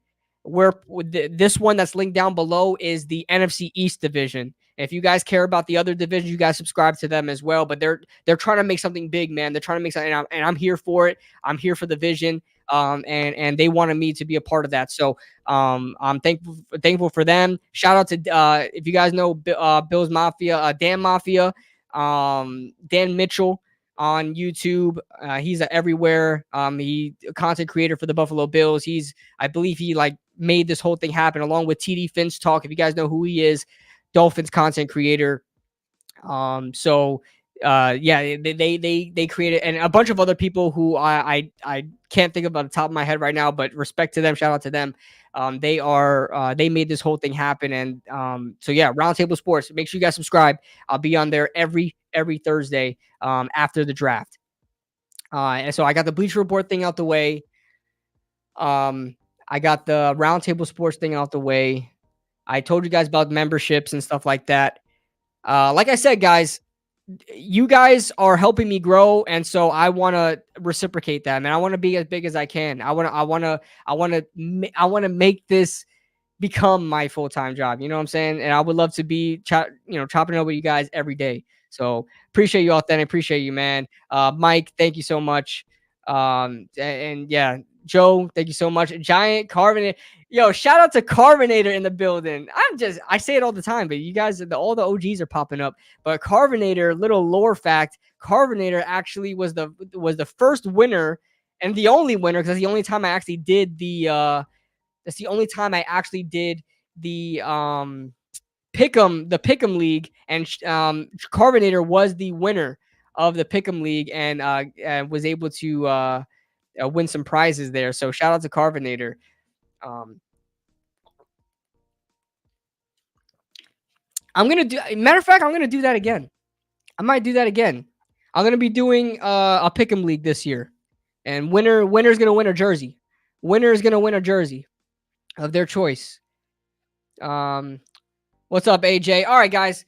Speaker 1: Where this one that's linked down below is the NFC East division. If you guys care about the other divisions, you guys subscribe to them as well. But they're trying to make something big, man. They're trying to make something, and I'm here for it. I'm here for the vision, and they wanted me to be a part of that. So I'm thankful for them. Shout out to if you guys know Bill's Mafia, Dan Mafia, Dan Mitchell on YouTube. He's everywhere. He a content creator for the Buffalo Bills. I believe he like made this whole thing happen along with TD Finch Talk. If you guys know who he is, Dolphins content creator. So yeah, they created, and a bunch of other people who I can't think of on the top of my head right now, but respect to them, shout out to them. They made this whole thing happen, and so yeah, Roundtable Sports. Make sure you guys subscribe. I'll be on there every Thursday after the draft. And so I got the Bleacher Report thing out the way. I got the Roundtable Sports thing out the way. I told you guys about memberships and stuff like that. Like I said, guys, you guys are helping me grow, and so I want to reciprocate that, man. I want to be as big as I can. I want to make this become my full-time job. You know what I'm saying? And I would love to be, chopping it up with you guys every day. So appreciate you all, then. Appreciate you, man. Mike, thank you so much. And yeah, Joe, thank you so much. Giant Carbonator. Yo, shout out to Carbonator in the building. I say it all the time, but you guys, all the OGs are popping up. But Carbonator, little lore fact, Carbonator actually was the first winner and the only winner, because that's the only time I actually did the Pick'em League, and Carbonator was the winner of the Pick'em League, and was able to win some prizes there. So shout out to Carbonator. Um, matter of fact, I'm gonna do that again. I might do that again. I'm gonna be doing a Pick'em League this year, and winner's gonna win a jersey. Winner is gonna win a jersey of their choice. What's up, AJ? All right, guys,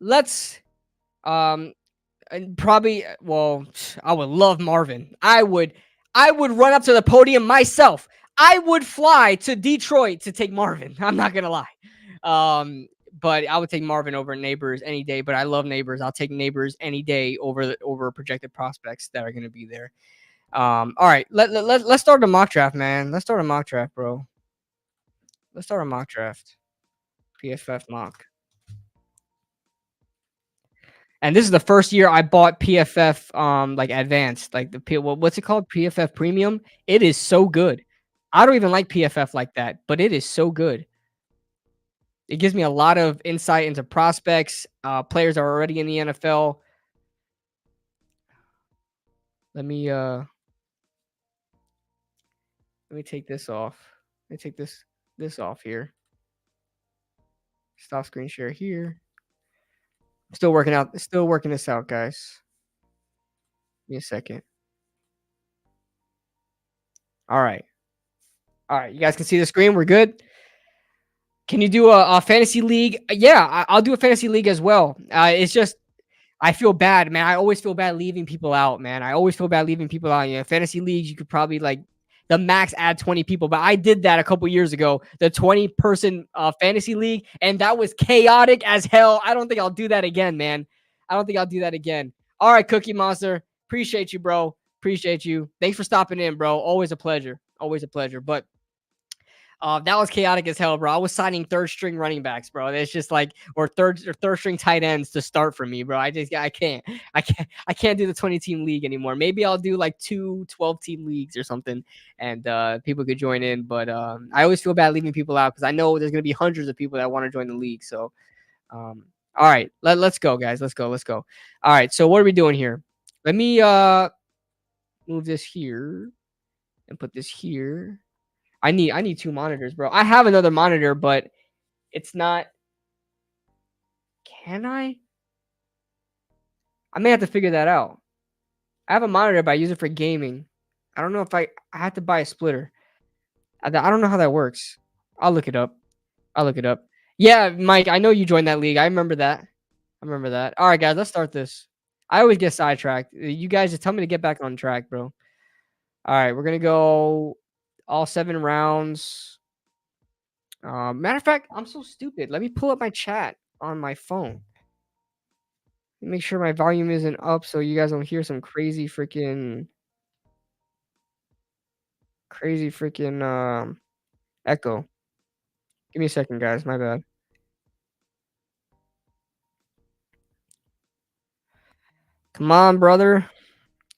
Speaker 1: let's and probably, well, I would love Marvin. I would run up to the podium myself. I would fly to Detroit to take Marvin. I'm not gonna lie. But I would take Marvin over Neighbors any day. But I love Neighbors. I'll take Neighbors any day over projected prospects that are gonna be there. All right, let's start a mock draft, man. Let's start a mock draft, bro. Let's start a mock draft. PFF mock. And this is the first year I bought PFF like advanced, like what's it called? PFF premium. It is so good. I don't even like PFF like that, but it is so good. It gives me a lot of insight into prospects. Players are already in the NFL. Let me take this off. Let me take this off here. Stop screen share here. Still working this out, guys. Give me a second. All right. All right. You guys can see the screen. We're good. Can you do a fantasy league? Yeah, I'll do a fantasy league as well. It's just I feel bad, man. I always feel bad leaving people out, man. I always feel bad leaving people out. Fantasy leagues, you could probably like the max add 20 people, but I did that a couple years ago, the 20-person fantasy league, and that was chaotic as hell. I don't think I'll do that again, man. I don't think I'll do that again. All right, Cookie Monster. Appreciate you, bro. Appreciate you. Thanks for stopping in, bro. Always a pleasure. Always a pleasure. But That was chaotic as hell, bro. I was signing third string running backs, bro. It's just like or third string tight ends to start for me, bro. I can't do the 20 team league anymore. Maybe I'll do like 2 team leagues or something, and people could join in. But I always feel bad leaving people out because I know there's gonna be hundreds of people that want to join the league. So all right, let's go, guys. Let's go. All right, so what are we doing here? Let me move this here and put this here. I need 2 monitors, bro. I have another monitor, but it's not. Can I? I may have to figure that out. I have a monitor, but I use it for gaming. I don't know if I have to buy a splitter. I don't know how that works. I'll look it up. I'll look it up. Yeah, Mike, I know you joined that league. I remember that. I remember that. All right, guys, let's start this. I always get sidetracked. You guys just tell me to get back on track, bro. All right, we're gonna go all 7 rounds. Matter of fact, I'm so stupid. Let me pull up my chat on my phone. Make sure my volume isn't up so you guys don't hear some crazy freaking echo. Give me a second, guys. My bad. Come on, brother.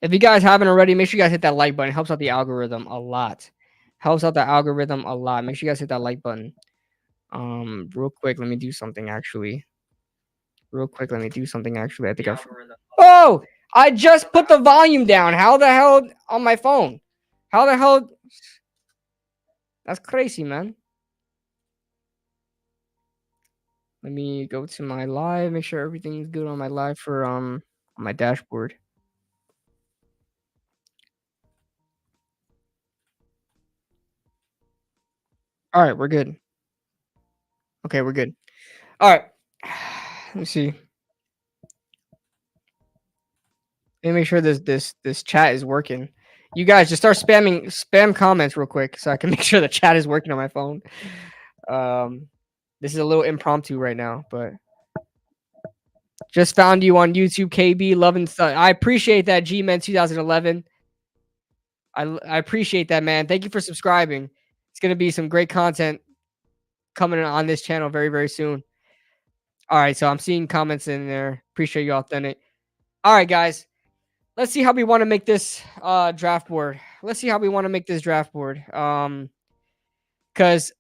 Speaker 1: If you guys haven't already, make sure you guys hit that like button. It helps out the algorithm a lot. Helps out the algorithm a lot. Make sure you guys hit that like button. Real quick, let me do something actually. I think I've. Oh, I just put the volume down. How the hell on my phone? How the hell? That's crazy, man. Let me go to my live. Make sure everything's good on my live for on my dashboard. All right, we're good. Okay, we're good. All right. Let me see. Let me make sure this chat is working. You guys just start spam comments real quick so I can make sure the chat is working on my phone. This is a little impromptu right now, but just found you on YouTube, KB. Loving stuff. I appreciate that, G-Man 2011. I appreciate that, man. Thank you for subscribing. It's gonna be some great content coming on this channel very, very soon. All right, so I'm seeing comments in there. Appreciate you, authentic. All right, guys. Let's see how we want to make this draft board. Because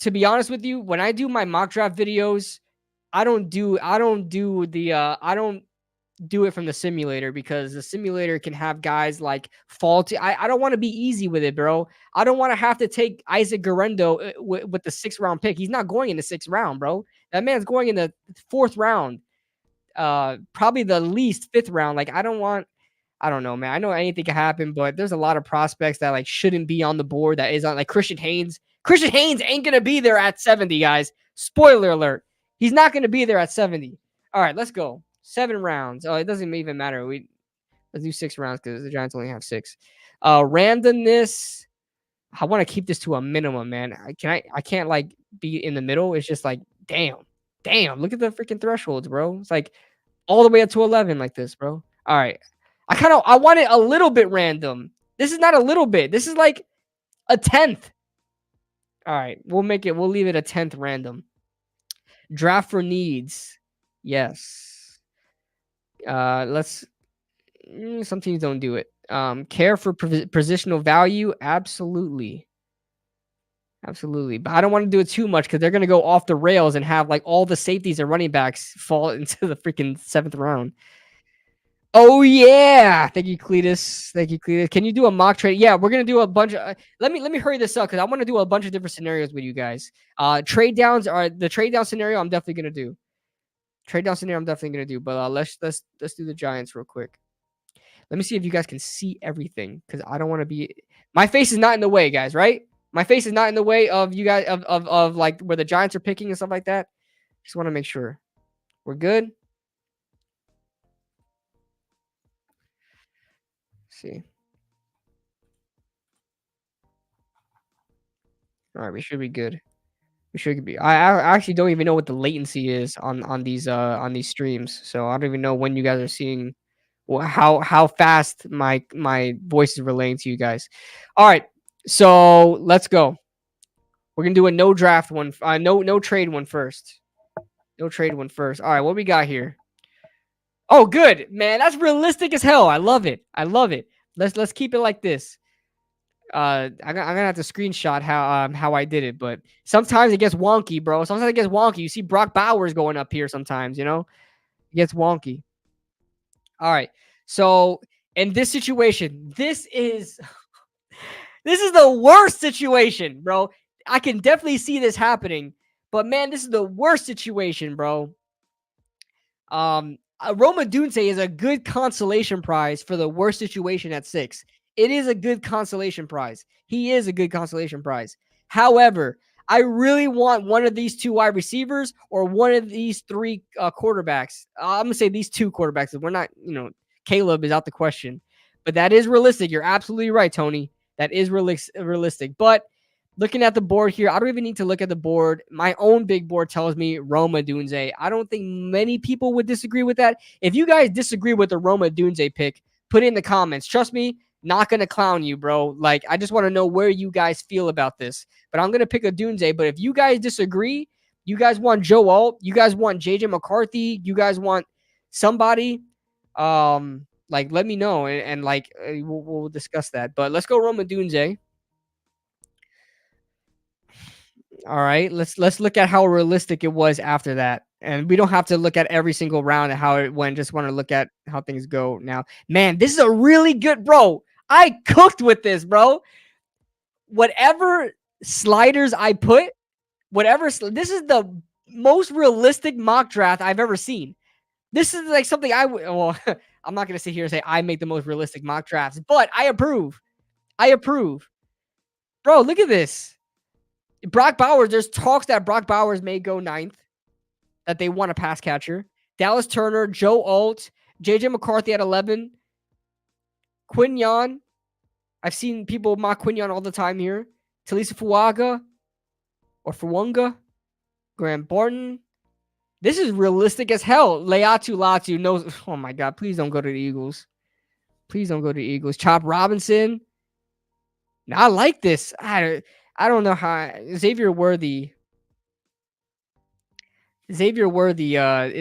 Speaker 1: to be honest with you, when I do my mock draft videos, I don't do it from the simulator because the simulator can have guys like faulty. I don't want to be easy with it, bro. I don't want to have to take Isaac Guerrero with the 6th round pick. He's not going in the 6th round, bro. That man's going in the 4th round. Probably the least 5th round. Like I don't know, man. I know anything can happen, but there's a lot of prospects that like shouldn't be on the board that is on like Christian Haynes. Christian Haynes ain't gonna be there at 70, guys. Spoiler alert. He's not gonna be there at 70. All right, let's go. 7 rounds. Oh, it doesn't even matter. Let's do 6 rounds because the Giants only have 6. Randomness. I want to keep this to a minimum, man. I can't like be in the middle. It's just like, damn. Look at the freaking thresholds, bro. It's like all the way up to 11 like this, bro. All right. I want it a little bit random. This is not a little bit. This is like a 10th. All right. We'll leave it a 10th random. Draft for needs. Yes. Let's some teams don't do it. Care for positional value. Absolutely. But I don't want to do it too much because they're going to go off the rails and have like all the safeties and running backs fall into the freaking 7th round. Oh yeah, thank you, Cletus. Can you do a mock trade? Yeah, we're gonna do a bunch of. Let me hurry this up because I want to do a bunch of different scenarios with you guys. Trade downs are the trade down scenario. I'm definitely gonna do. But let's do the Giants real quick. Let me see if you guys can see everything because I don't want to be. My face is not in the way, guys. Right? My face is not in the way of you guys of like where the Giants are picking and stuff like that. Just want to make sure we're good. See. All right, we should be good. We should be. I actually don't even know what the latency is on these streams, so I don't even know when you guys are seeing how fast my voice is relaying to you guys. All right, so let's go. We're gonna do a no draft one. No trade one first. No trade one first. All right, what we got here? Oh, good man. That's realistic as hell. I love it. I love it. Let's keep it like this. I'm gonna have to screenshot how I did it, but sometimes it gets wonky, bro. Sometimes it gets wonky. You see Brock Bowers going up here sometimes, it gets wonky. All right. So in this situation, this is the worst situation, bro. I can definitely see this happening, but man, this is the worst situation, bro. Roma Dunce is a good consolation prize for the worst situation at 6. It is a good consolation prize. He is a good consolation prize. However, I really want one of these two wide receivers or one of these three quarterbacks. I'm gonna say these two quarterbacks. We're not, Caleb is out the question, but that is realistic. You're absolutely right, Tony. That is realistic. But looking at the board here, I don't even need to look at the board. My own big board tells me Roma Dunze. I don't think many people would disagree with that. If you guys disagree with the Roma Dunze pick, put it in the comments. Trust me, not gonna clown you, bro. Like, I just want to know where you guys feel about this. But I'm gonna pick a Dunze. But if you guys disagree, you guys want Joe Alt, you guys want JJ McCarthy, you guys want somebody, like let me know and like we'll discuss that. But let's go Roma Dunze. All right, let's look at how realistic it was after that. And we don't have to look at every single round and how it went. Just want to look at how things go now. Man, this is a really good, bro. I cooked with this, bro. Whatever sliders I put, this is the most realistic mock draft I've ever seen. This is like something well, I'm not going to sit here and say I make the most realistic mock drafts, but I approve. I approve. Bro, look at this. Brock Bowers, there's talks that Brock Bowers may go ninth, that they want a pass catcher. Dallas Turner, Joe Alt, JJ McCarthy at 11. Quinyon. I've seen people mock Quinyon all the time here. Talisa Fuaga or Fuanga. Graham Barton. This is realistic as hell. Leatu Latu knows. Oh my God, please don't go to the Eagles. Please don't go to the Eagles. Chop Robinson. Now, I like this. I don't know how. Xavier Worthy is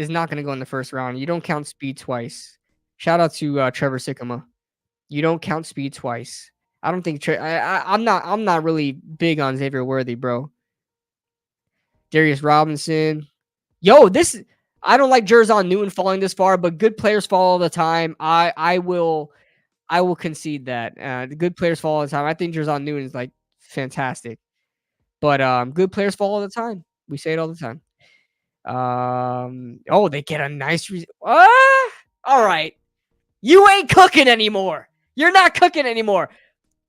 Speaker 1: not going to go in the first round. You don't count speed twice. Shout out to Trevor Sikkema. You don't count speed twice. I don't think I'm not really big on Xavier Worthy, bro. Darius Robinson. Yo, I don't like Jerzon Newton falling this far, but good players fall all the time. I will concede that. The good players fall all the time. I think Jerzon Newton is like fantastic. But good players fall all the time. We say it all the time. Oh, they get a nice all right. You ain't cooking anymore. You're not cooking anymore.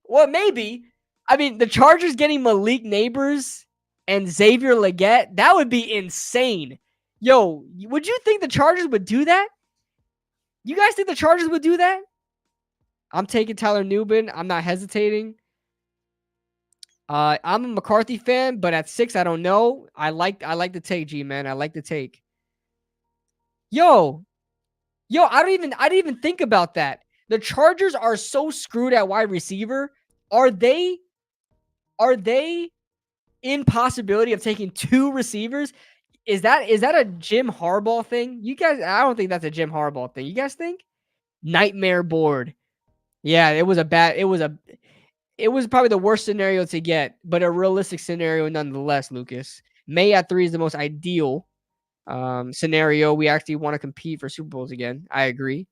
Speaker 1: Well, maybe. I mean, the Chargers getting Malik Neighbors and Xavier Legette, that would be insane. Yo, would you think the Chargers would do that? You guys think the Chargers would do that? I'm taking Tyler Nubin. I'm not hesitating. I'm a McCarthy fan, but at 6, I don't know. I like the take, G man. I like the take. Yo, I didn't even think about that. The Chargers are so screwed at wide receiver. Are they in possibility of taking 2 receivers? Is that a Jim Harbaugh thing? You guys, I don't think that's a Jim Harbaugh thing. You guys think? Nightmare board. Yeah, it was probably the worst scenario to get, but a realistic scenario nonetheless, Lucas. May at 3 is the most ideal scenario. We actually want to compete for Super Bowls again. I agree.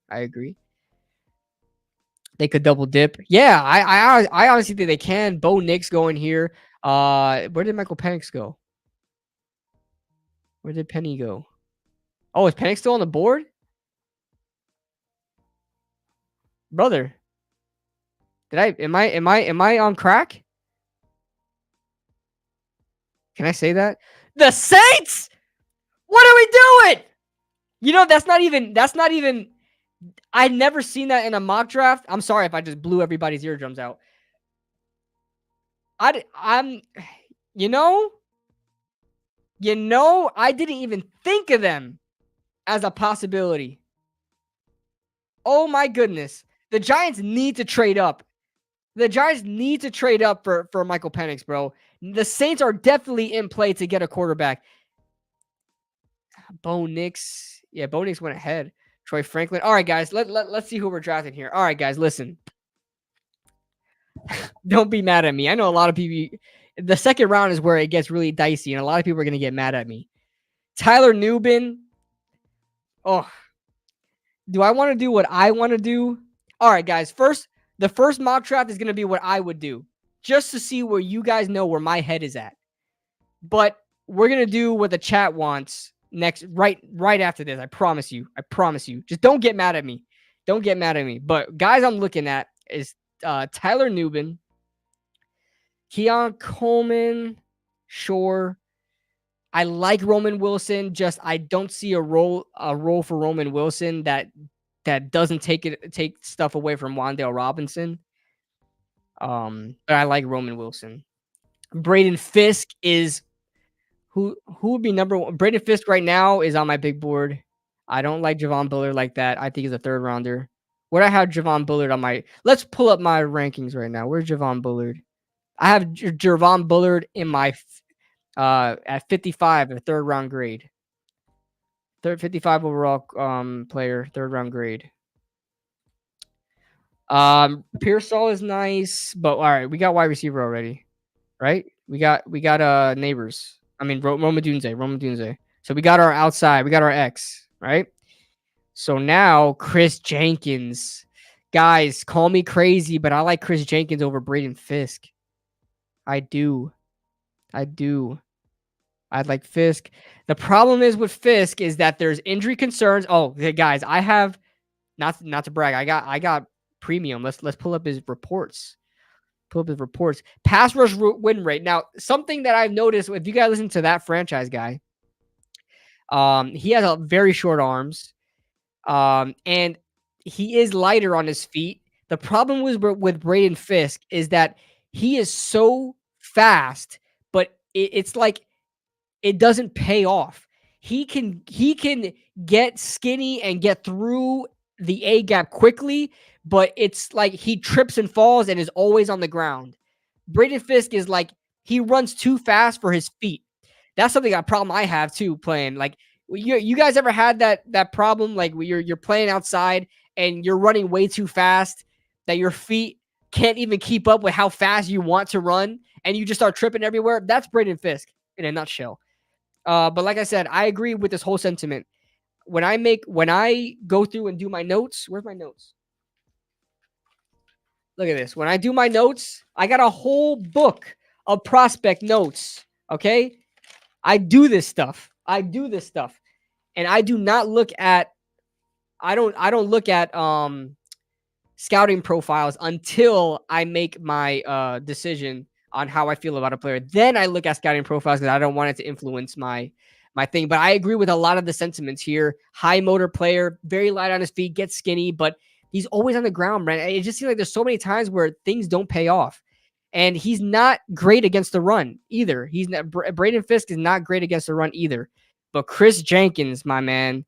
Speaker 1: They could double dip. Yeah, I honestly think they can. Bo Nix going here. Where did Michael Penix go? Where did Penny go? Oh, is Penix still on the board? Brother. Am I on crack? Can I say that? The Saints? What are we doing? That's not even I've never seen that in a mock draft. I'm sorry if I just blew everybody's eardrums out. I'm I didn't even think of them as a possibility. Oh my goodness. The Giants need to trade up. The Giants need to trade up for Michael Penix, bro. The Saints are definitely in play to get a quarterback. Bo Nix. Yeah, Bo Nix went ahead. Troy Franklin. All right, guys. Let's see who we're drafting here. All right, guys, listen. Don't be mad at me. I know a lot of people. The second round is where it gets really dicey, and a lot of people are going to get mad at me. Tyler Nubin. Oh, do I want to do what I want to do? All right, guys. The first mock draft is going to be what I would do, just to see where you guys know where my head is at. But we're gonna do what the chat wants next, right after this. I promise you. I promise you. Just don't get mad at me. Don't get mad at me. But guys, I'm looking at is Tyler Nubin, Keon Coleman. Sure, I like Roman Wilson. Just I don't see a role for Roman Wilson that doesn't take stuff away from Wan'Dale Robinson. But I like Roman Wilson. Braden Fisk is who would be number one? Braden Fisk right now is on my big board. I don't like Javon Bullard like that. I think he's a third rounder. Would I have Javon Bullard on my? Let's pull up my rankings right now. Where's Javon Bullard? I have Javon Bullard in my at 55, a third round grade. 55 overall player, third round grade. Pearsall is nice, but all right, we got wide receiver already, right? We got neighbors. I mean, Roma Dunze. So we got our outside. We got our X, right? So now Chris Jenkins. Guys, call me crazy, but I like Chris Jenkins over Braden Fisk. I do. I'd like Fisk. The problem is with Fisk is that there's injury concerns. Oh, guys, I have not to brag. I got premium. Let's pull up his reports. Pass rush win rate. Now, something that I've noticed, if you guys listen to that franchise guy, he has a very short arms, and he is lighter on his feet. The problem with Braden Fisk is that he is so fast, but it's like it doesn't pay off. He can get skinny and get through the A gap quickly, but it's like he trips and falls and is always on the ground. Braden Fisk is like he runs too fast for his feet. That's something a problem I have too playing. Like you guys ever had that problem? Like you're playing outside and you're running way too fast that your feet can't even keep up with how fast you want to run, and you just start tripping everywhere. That's Braden Fisk in a nutshell. But like I said, I agree with this whole sentiment. When I go through and do my notes, where's my notes? Look at this. When I do my notes, I got a whole book of prospect notes. Okay. I do this stuff. And I do not look at, I don't look at, scouting profiles until I make my, decision on how I feel about a player. Then I look at scouting profiles because I don't want it to influence my thing. But I agree with a lot of the sentiments here. High motor player, very light on his feet, gets skinny, but he's always on the ground, right? It just seems like there's so many times where things don't pay off. And he's not great against the run either. Braden Fisk is not great against the run either. But Chris Jenkins, my man,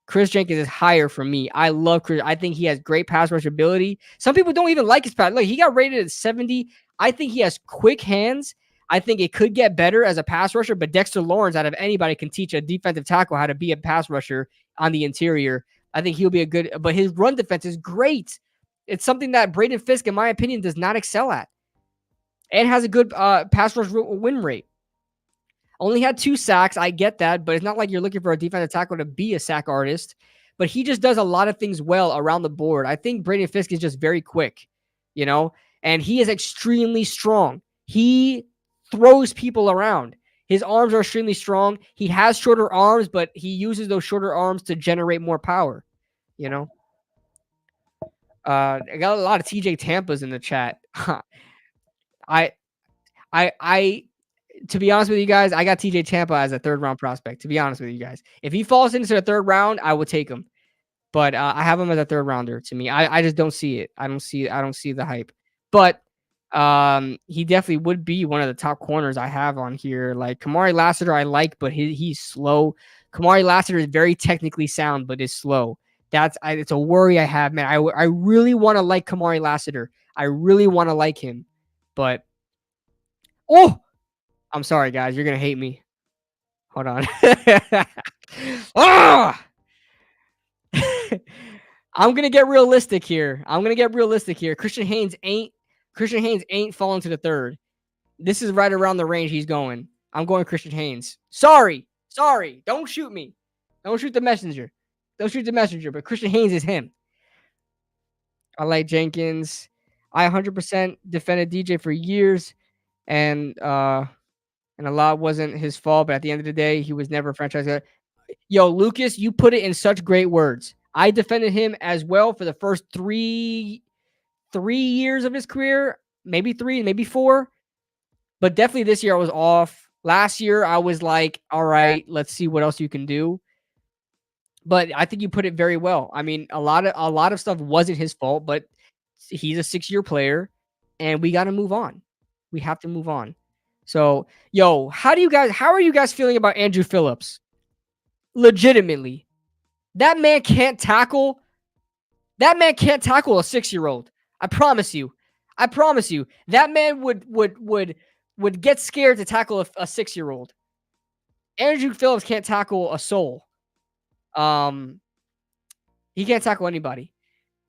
Speaker 1: Chris Jenkins is higher for me. I love Chris. I think he has great pass rush ability. Some people don't even like his pass. Look, he got rated at 70. I think he has quick hands. I think it could get better as a pass rusher, but Dexter Lawrence, out of anybody, can teach a defensive tackle how to be a pass rusher on the interior. I think he'll be a good, but his run defense is great. It's something that Braden Fisk, in my opinion, does not excel at. And has a good pass rush win rate. Only had 2 sacks. I get that, but it's not like you're looking for a defensive tackle to be a sack artist. But he just does a lot of things well around the board. I think Braden Fisk is just very quick, and he is extremely strong. He throws people around. His arms are extremely strong. He has shorter arms, but he uses those shorter arms to generate more power, I got a lot of TJ Tampas in the chat. I to be honest with you guys, I got TJ Tampa as a third round prospect. To be honest with you guys, if he falls into the third round, I would take him. But I have him as a third rounder. To me, I just don't see it. I don't see the hype. But he definitely would be one of the top corners I have on here. Like Kamari Lassiter, I like, but he's slow. Kamari Lassiter is very technically sound, but is slow. It's a worry I have, man. I really want to like Kamari Lassiter. I really want to like him, but oh, I'm sorry, guys. You're gonna hate me. Hold on. Ah! I'm gonna get realistic here. Christian Haynes ain't falling to the third. This is right around the range he's going. I'm going Christian Haynes. Sorry. Sorry. Don't shoot me. Don't shoot the messenger. Don't shoot the messenger, but Christian Haynes is him. I like Jenkins. I 100% defended DJ for years, and a lot wasn't his fault, but at the end of the day, he was never a franchise guy. Yo, Lucas, you put it in such great words. I defended him as well for the first three years of his career, maybe three, maybe four. But definitely this year I was off. Last year I was like, all right, let's see what else you can do. But I think you put it very well. I mean, a lot of stuff wasn't his fault, but he's a 6-year player and we got to move on. We have to move on. So, yo, how are you guys feeling about Andrew Phillips? Legitimately. That man can't tackle. That man can't tackle a 6-year-old. I promise you. I promise you. That man would get scared to tackle a 6-year-old. Andrew Phillips can't tackle a soul. Um, he can't tackle anybody.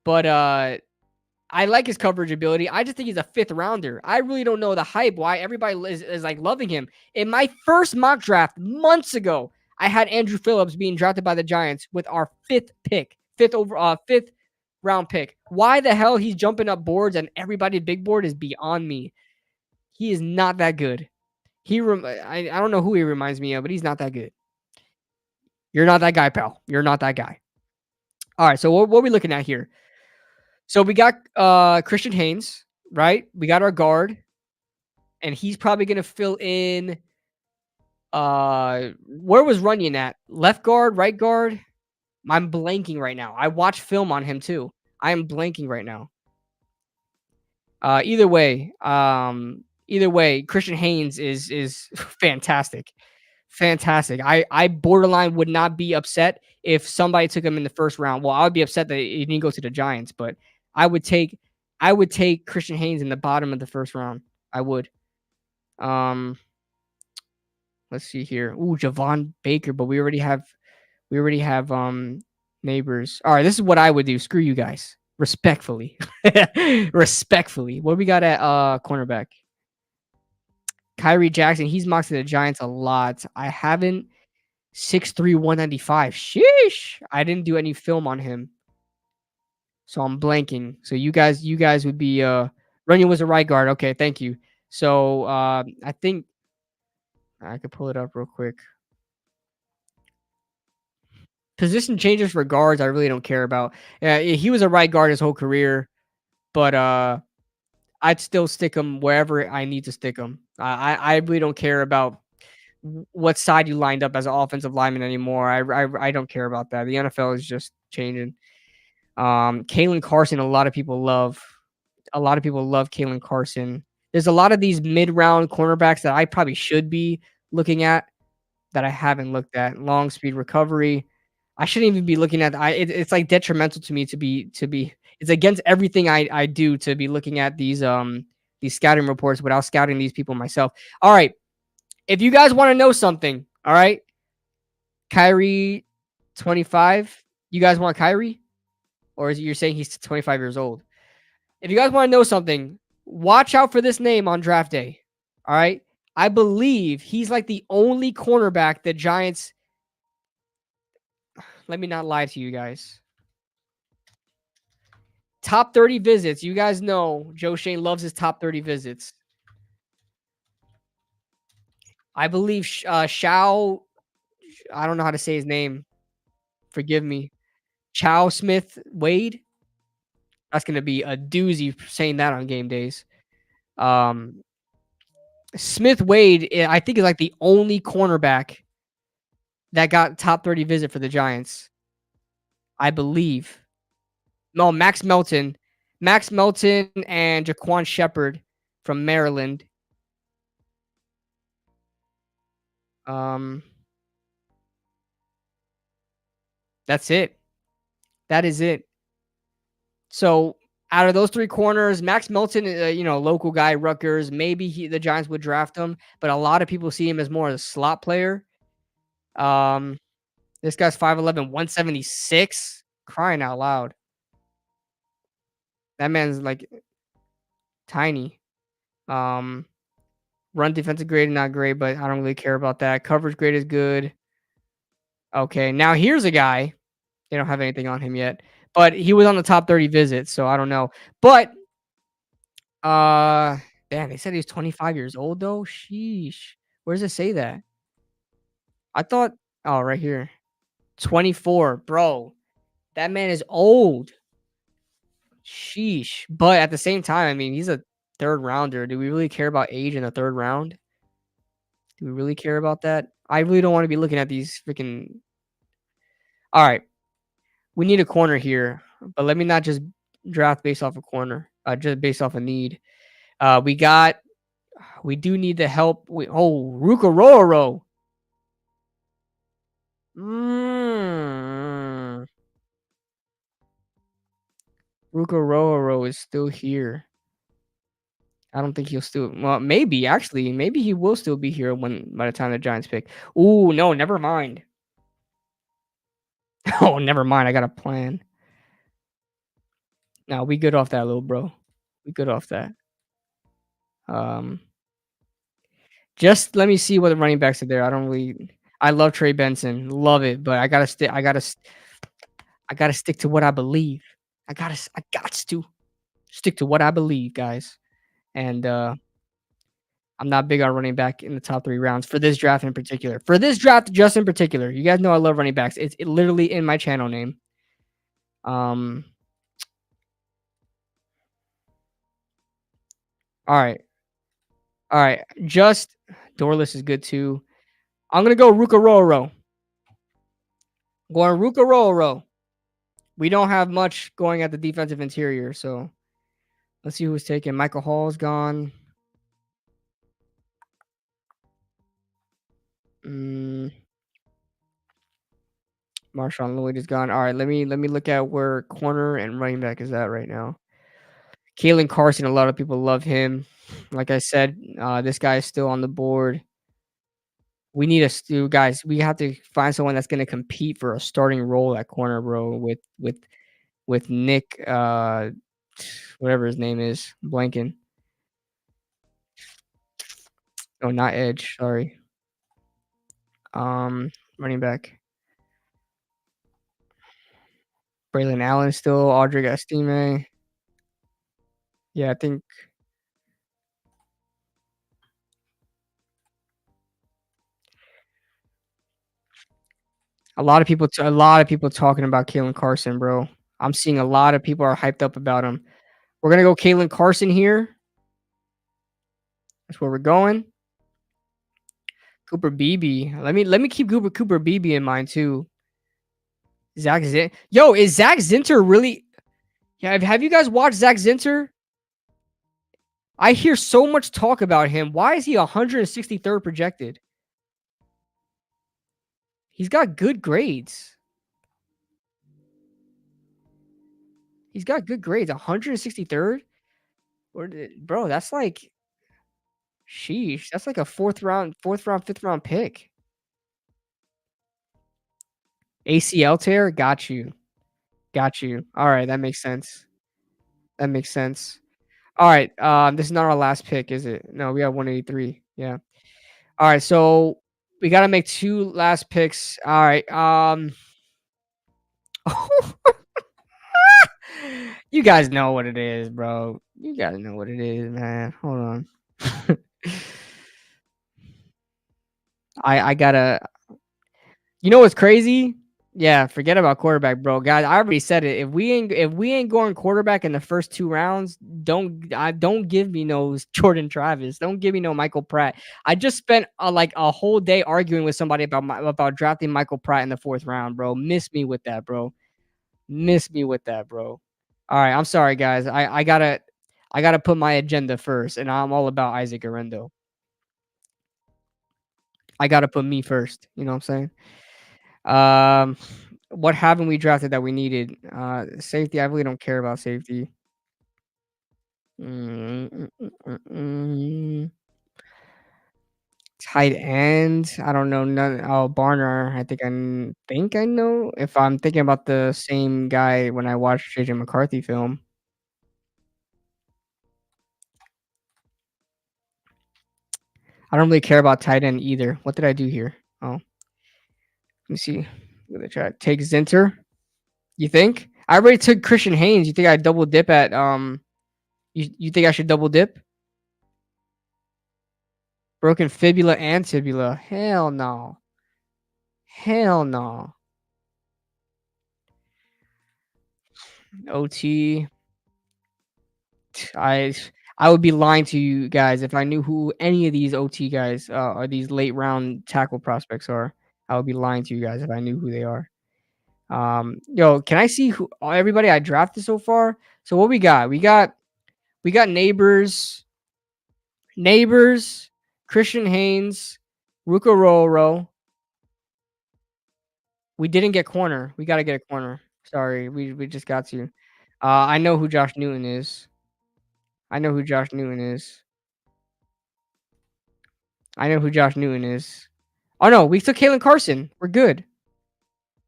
Speaker 1: But I like his coverage ability. I just think he's a 5th rounder. I really don't know the hype why everybody is like loving him. In my first mock draft months ago, I had Andrew Phillips being drafted by the Giants with our 5th pick, 5th round pick. Why the hell he's jumping up boards and everybody big board is beyond me. He is not that good. I don't know who he reminds me of, but he's not that good. You're not that guy, pal. You're not that guy. All right, so what are we looking at here? So we got Christian Haynes, right? We got our guard, and he's probably gonna fill in. Where was Runyon at? Left guard, right guard? I'm blanking right now. I watched film on him too. I am blanking right now. Either way, Christian Haynes is fantastic. Fantastic. I borderline would not be upset if somebody took him in the first round. Well, I would be upset that he didn't go to the Giants, but I would take I would take Christian Haynes in the bottom of the first round. I would. Um, let's see here. Ooh, Javon Baker, but we already have neighbors. All right, this is what I would do. Screw you guys. Respectfully. Respectfully. What we got at cornerback? Kyrie Jackson, he's mocked to the Giants a lot. I haven't 6'3", 195. Sheesh. I didn't do any film on him. So I'm blanking. So you guys would be Runyon was a right guard. Okay, thank you. So I think I could pull it up real quick. Position changes for guards, I really don't care about. He was a right guard his whole career, but I'd still stick him wherever I need to stick him. I really don't care about what side you lined up as an offensive lineman anymore. I don't care about that. The NFL is just changing. Kalen Carson, a lot of people love. A lot of people love Kalen Carson. There's a lot of these mid-round cornerbacks that I probably should be looking at that I haven't looked at. Long speed recovery. I shouldn't even be looking at. It's like detrimental to me to be. It's against everything I do to be looking at these scouting reports without scouting these people myself. All right, if you guys want to know something, all right, Kyrie, 25. You guys want Kyrie, or is it you're saying he's 25 years old? If you guys want to know something, watch out for this name on draft day. All right. I believe he's like the only cornerback the Giants. Let me not lie to you guys. Top 30 visits. You guys know Joe Shane loves his top 30 visits. I believe Shao. I don't know how to say his name. Forgive me. Chow Smith Wade. That's going to be a doozy saying that on game days. Um, Smith Wade, I think, is like the only cornerback that got top 30 visit for the Giants. I believe. No, Max Melton and Jaquan Shepard from Maryland. Um, that's it. That is it. So Out of those 3 corners, Max Melton, local guy, Rutgers, maybe the Giants would draft him, but a lot of people see him as more of a slot player. Um, this guy's 5'11", 176, crying out loud. That man's, like, tiny. Um, run defensive grade, not great, but I don't really care about that. Coverage grade is good. Okay, now here's a guy, they don't have anything on him yet, but he was on the top 30 visits, so I don't know. But, uh, damn, they said he was 25 years old, though? Sheesh. Where does it say that? I thought oh, right here. 24, bro. That man is old. Sheesh. But at the same time, I mean, he's a 3rd rounder. Do we really care about age in the 3rd round? Do we really care about that? I really don't wanna be looking at these freaking alright. We need a corner here, but let me not just draft based off a corner, just based off a need. We got we do need the help. Ruka. Mm. Ruka is still here. I don't think he'll still well, maybe actually, maybe he will still be here when by the time the Giants pick. Ooh, no, never mind. Oh, never mind. I got a plan. No, we good off that, little bro. We good off that. Um, just let me see what the running backs are there. I don't really. I love Trey Benson, love it, but I gotta stick to what I believe. I got to stick to what I believe, guys. And I'm not big on running back in the top 3 rounds for this draft in particular. For this draft, just in particular, you guys know I love running backs. It's literally in my channel name. Um, all right, all right. Just Dorless is good too. I'm gonna go Ruka. Going Ruka. We don't have much going at the defensive interior, so let's see who's taken. Michael Hall's gone. Mm, Marshawn Lloyd is gone. All right, let me look at where corner and running back is at right now. Kalen Carson, a lot of people love him. Like I said, this guy is still on the board. We need a stew, guys. We have to find someone that's going to compete for a starting role at corner, bro. With Nick, whatever his name is, blanking. Oh, not Edge. Sorry. Running back. Braylon Allen still. Audric Estime. Yeah, I think a lot of people talking about Kalen Carson, bro. I'm seeing a lot of people are hyped up about him. We're gonna go Kalen Carson here. That's where we're going. Cooper Beebe. Let me keep Cooper Beebe in mind too. Yo, is Zach Zinter really? Yeah, have you guys watched Zach Zinter? I hear so much talk about him. Why is he 163rd projected? He's got good grades. He's got good grades. 163rd? Bro, that's like sheesh. That's like a fourth round, fifth round pick. ACL tear? Got you. Got you. All right, that makes sense. That makes sense. All right, this is not our last pick, is it? No, we have 183. Yeah. All right, so we got to make 2 last picks. All right. You guys know what it is, bro. You guys know what it is, man. Hold on. I gotta. You know what's crazy? Yeah, forget about quarterback, bro. Guys, I already said it. If we ain't going quarterback in the first 2 rounds, don't give me no Jordan Travis. Don't give me no Michael Pratt. I just spent like a whole day arguing with somebody about drafting Michael Pratt in the 4th round, bro. Miss me with that, bro. Miss me with that, bro. All right, I'm sorry, guys. I gotta put my agenda first, and I'm all about Isaac Arendo. I gotta put me first. You know what I'm saying? Um, what haven't we drafted that we needed? Safety. I really don't care about safety. Mm, mm, mm, mm, mm. Tight end? I don't know none. Oh, Barner. I think I know if I'm thinking about the same guy when I watched JJ McCarthy film. I don't really care about tight end either. What did I do here? Oh, let me see. Look at the chat. Take Zinter. You think? I already took Christian Haynes. You think I double dip at you think I should double dip? Broken fibula and tibula. Hell no. Hell no. OT. I I would be lying to you guys if I knew who any of these OT guys or these late round tackle prospects are. I would be lying to you guys if I knew who they are. Yo, can I see who everybody I drafted so far? So what we got? We got neighbors, Christian Haynes, Ruka Roro. We didn't get corner. We gotta get a corner. Sorry, we just got to. I know who Josh Newton is. I know who Josh Newton is. I know who Josh Newton is. Oh no, we took Kalen Carson. We're good.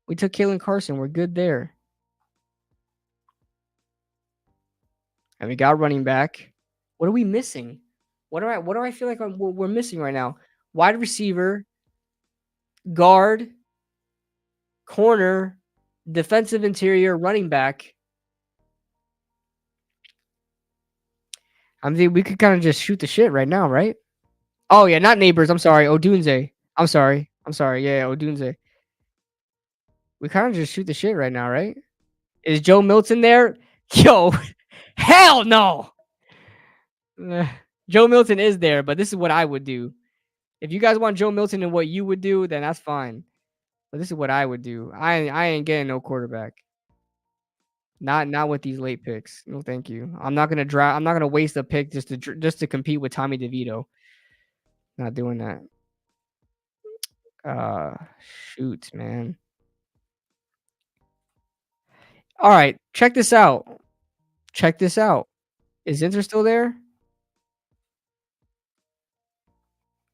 Speaker 1: We took Kalen Carson. We're good there. And we got running back. What are we missing? What do I feel like we're missing right now? Wide receiver, guard, corner, defensive interior, running back. I mean, we could kind of just shoot the shit right now, right? Oh yeah, not neighbors. I'm sorry, Odunze. I'm sorry. I'm sorry. Yeah, Odunze. We kind of just shoot the shit right now, right? Is Joe Milton there? Yo, hell no. Eh, Joe Milton is there, but this is what I would do. If you guys want Joe Milton and what you would do, then that's fine. But this is what I would do. I ain't getting no quarterback. Not with these late picks. No, thank you. I'm not gonna draft. I'm not gonna waste a pick just to compete with Tommy DeVito. Not doing that. Uh, shoot, man. All right, check this out. Check this out. Is Inter still there?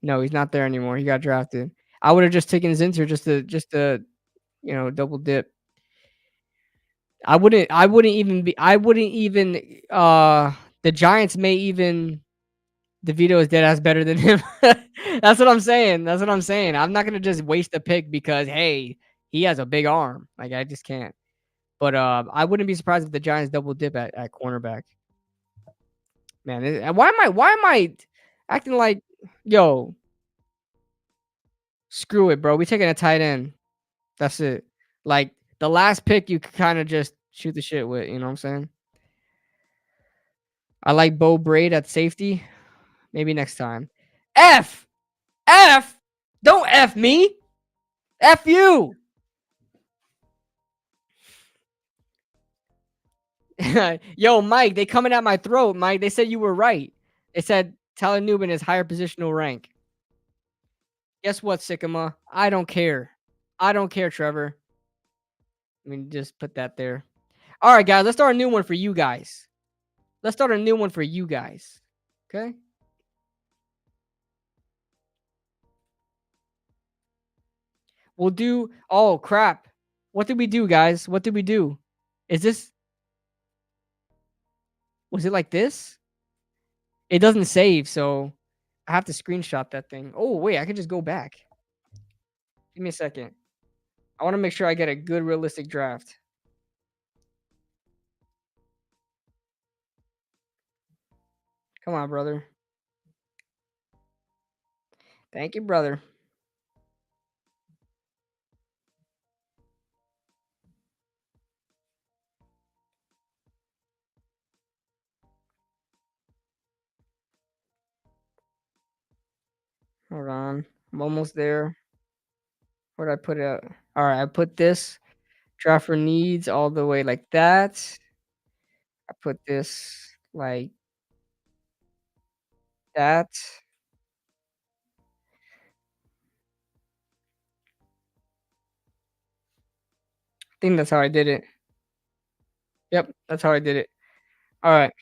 Speaker 1: No, he's not there anymore. He got drafted. I would have just taken Zinter just to double dip. I wouldn't even the Giants may even DeVito is dead ass better than him. That's what I'm saying. That's what I'm saying. I'm not gonna just waste a pick because hey, he has a big arm. Like I just can't. But I wouldn't be surprised if the Giants double dip at cornerback. Man, and why am I acting like yo, screw it, bro. We taking a tight end. That's it. Like the last pick you could kind of just shoot the shit with, you know what I'm saying? I like Bo Braid at safety. Maybe next time. F F don't F me. F you. Yo, Mike, they coming at my throat, Mike. They said you were right. They said Tyler Newman is higher positional rank. Guess what, Sycamore? I don't care. I don't care, Trevor. I mean, just put that there. All right, guys, let's start a new one for you guys. Let's start a new one for you guys. Okay? We'll do. Oh, crap. What did we do, guys? What did we do? Is this. Was it like this? It doesn't save, so I have to screenshot that thing. Oh, wait, I can just go back. Give me a second. I want to make sure I get a good, realistic draft. Come on, brother. Thank you, brother. Hold on. I'm almost there. Where'd I put it? All right, I put this draft for needs all the way like that. I put this like that. I think that's how I did it. Yep, that's how I did it. All right.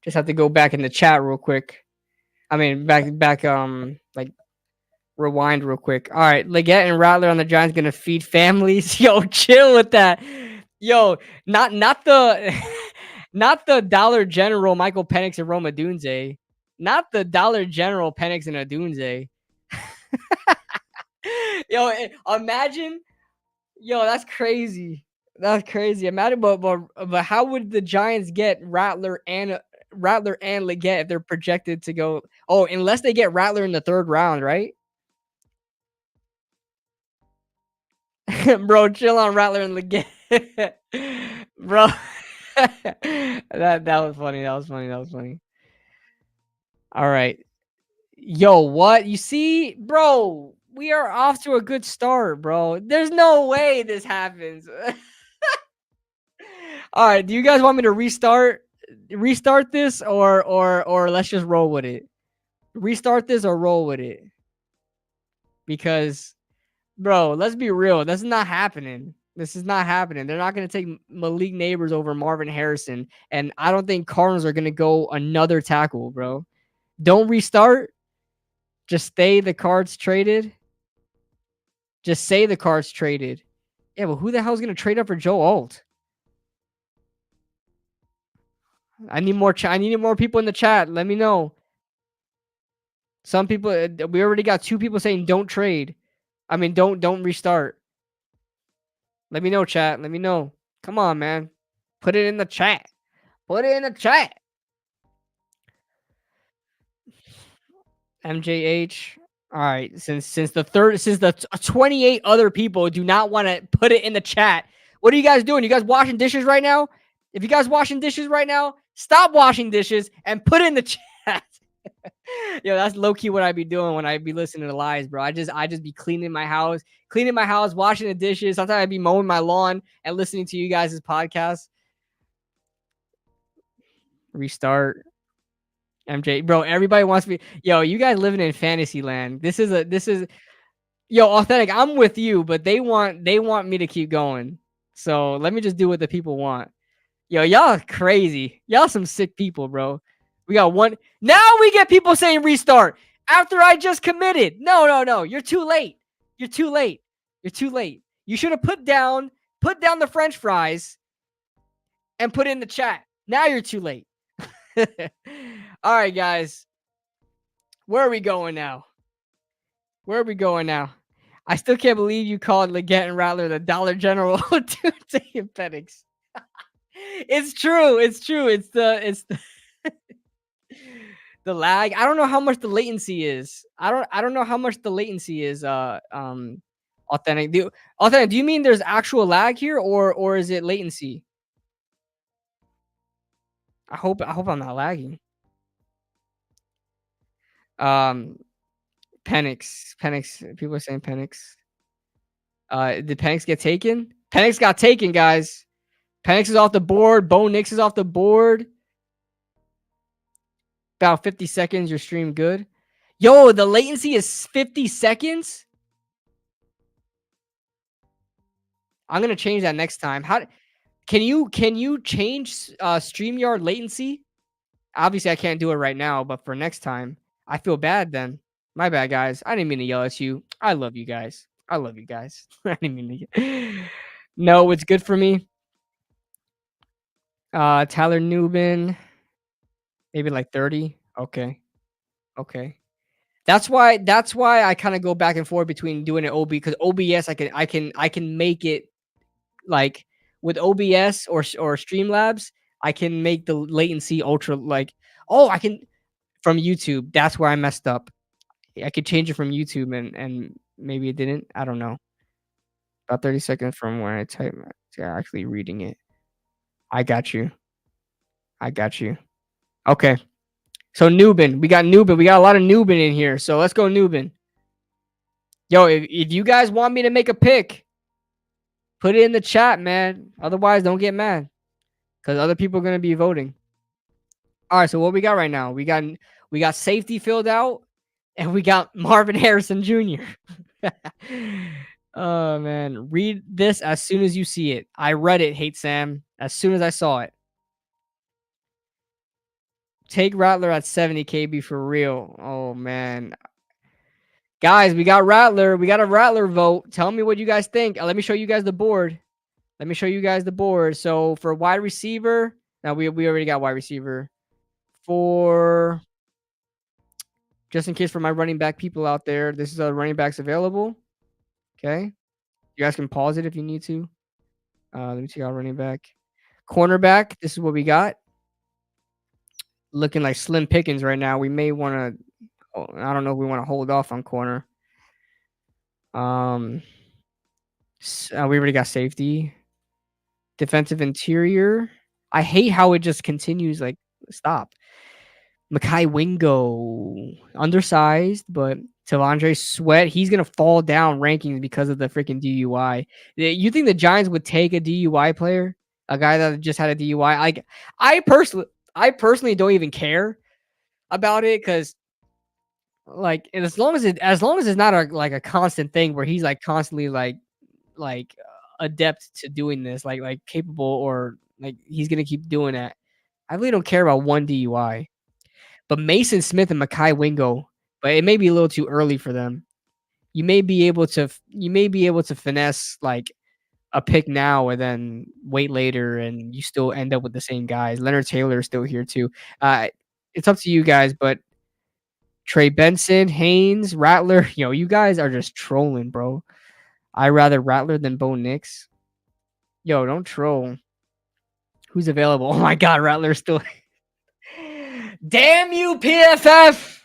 Speaker 1: Just have to go back in the chat real quick. I mean, back, like rewind real quick. All right, Leggett and Rattler on the Giants gonna feed families. Yo, chill with that. Yo, not the not the Dollar General Michael Penix and Roma Dunze. Not the Dollar General Penix and Adunze. Yo, imagine. Yo, that's crazy. That's crazy. Imagine, but how would the Giants get Rattler and Leggett if they're projected to go? Oh, unless they get Rattler in the third round, right? Bro, chill on Rattler and Leggett. Bro. That was funny. That was funny. That was funny. All right. Yo, what? You see, bro, we are off to a good start, bro. There's no way this happens. All right, do you guys want me to restart this or let's just roll with it? Restart this or roll with it? Because bro, let's be real. This is not happening. This is not happening. They're not going to take Malik Neighbors over Marvin Harrison. And I don't think Cardinals are going to go another tackle, bro. Don't restart. Just stay the cards traded. Just say the cards traded. Yeah, but who the hell is going to trade up for Joe Alt? I need more. I need more people in the chat. Let me know. Some people. We already got 2 people saying don't trade. I mean, don't restart. Let me know, chat. Let me know. Come on, man. Put it in the chat. Put it in the chat. MJH. All right. Since the 28 other people do not want to put it in the chat, what are you guys doing? You guys washing dishes right now? If you guys washing dishes right now, stop washing dishes and put it in the chat. Yo, that's low key what I be doing when I be listening to lies, bro. I just be cleaning my house, washing the dishes. Sometimes I be mowing my lawn and listening to you guys' podcast. Restart. MJ, bro, everybody wants me. Yo, you guys living in fantasy land. This is yo, authentic. I'm with you, but they want me to keep going. So let me just do what the people want. Yo, y'all crazy. Y'all some sick people, bro. We got one. Now we get people saying restart after I just committed. No, no, no. You're too late. You're too late. You're too late. You should have put down the French fries and put it in the chat. Now you're too late. All right, guys. Where are we going now? Where are we going now? I still can't believe you called Leggett and Rattler the Dollar General Tuesday and Penix. It's true. It's true. The lag. I don't know how much the latency is. I don't know how much the latency is. Authentic. Authentic. Do you mean there's actual lag here, or is it latency? I hope I'm not lagging. Um, Penix. People are saying Penix. Did Penix get taken? Penix got taken, guys. Penix is off the board. Bo Nix is off the board. About 50 seconds. Your stream good. Yo, the latency is 50 seconds. I'm gonna change that next time. How can you change StreamYard latency? Obviously, I can't do it right now, but for next time, I feel bad then. My bad, guys. I didn't mean to yell at you. I love you guys. I love you guys. I didn't mean to. No, it's good for me. Tyler Newbin, maybe like 30. Okay. Okay. That's why I kind of go back and forth between doing it OB because OBS I can make it like with OBS or Streamlabs, I can make the latency ultra like I can from YouTube. That's where I messed up. I could change it from YouTube and maybe it didn't. I don't know. About 30 seconds from when I type to actually reading it. I got you. I got you. Okay. So Newbin, we got Newbin. We got a lot of Newbin in here. So let's go Newbin. Yo, if you guys want me to make a pick, put it in the chat, man. Otherwise, don't get mad because other people are gonna be voting. All right, so what we got right now? We got safety filled out, and we got Marvin Harrison Jr. Oh man, read this as soon as you see it. I read it, Hate Sam, as soon as I saw it. Take Rattler at 70 KB for real. Oh man. Guys, we got Rattler. We got a Rattler vote. Tell me what you guys think. Let me show you guys the board. Let me show you guys the board. So for wide receiver, now we already got wide receiver. For just in case for my running back people out there, this is a running backs available. Okay. You guys can pause it if you need to. Let me check out running back. Cornerback, this is what we got. Looking like slim pickings right now. We may want to. Oh, I don't know if we want to hold off on corner. We already got safety. Defensive interior. I hate how it just continues. Like, stop. Makai Wingo, undersized, but Tavondre Sweat, he's gonna fall down rankings because of the freaking DUI. You think the Giants would take a DUI player, a guy that just had a DUI? Like, I personally don't even care about it because, like, and as long as it's not a constant thing where he's like constantly like adept to doing this, like capable or like he's gonna keep doing that. I really don't care about one DUI. But Mason Smith and Makai Wingo, but it may be a little too early for them. You may be able to finesse like a pick now and then wait later, and you still end up with the same guys. Leonard Taylor is still here too. It's up to you guys, but Trey Benson, Haynes, Rattler, you guys are just trolling, bro. I rather Rattler than Bo Nix. Yo, don't troll. Who's available? Oh my God, Rattler's still. Damn you, PFF!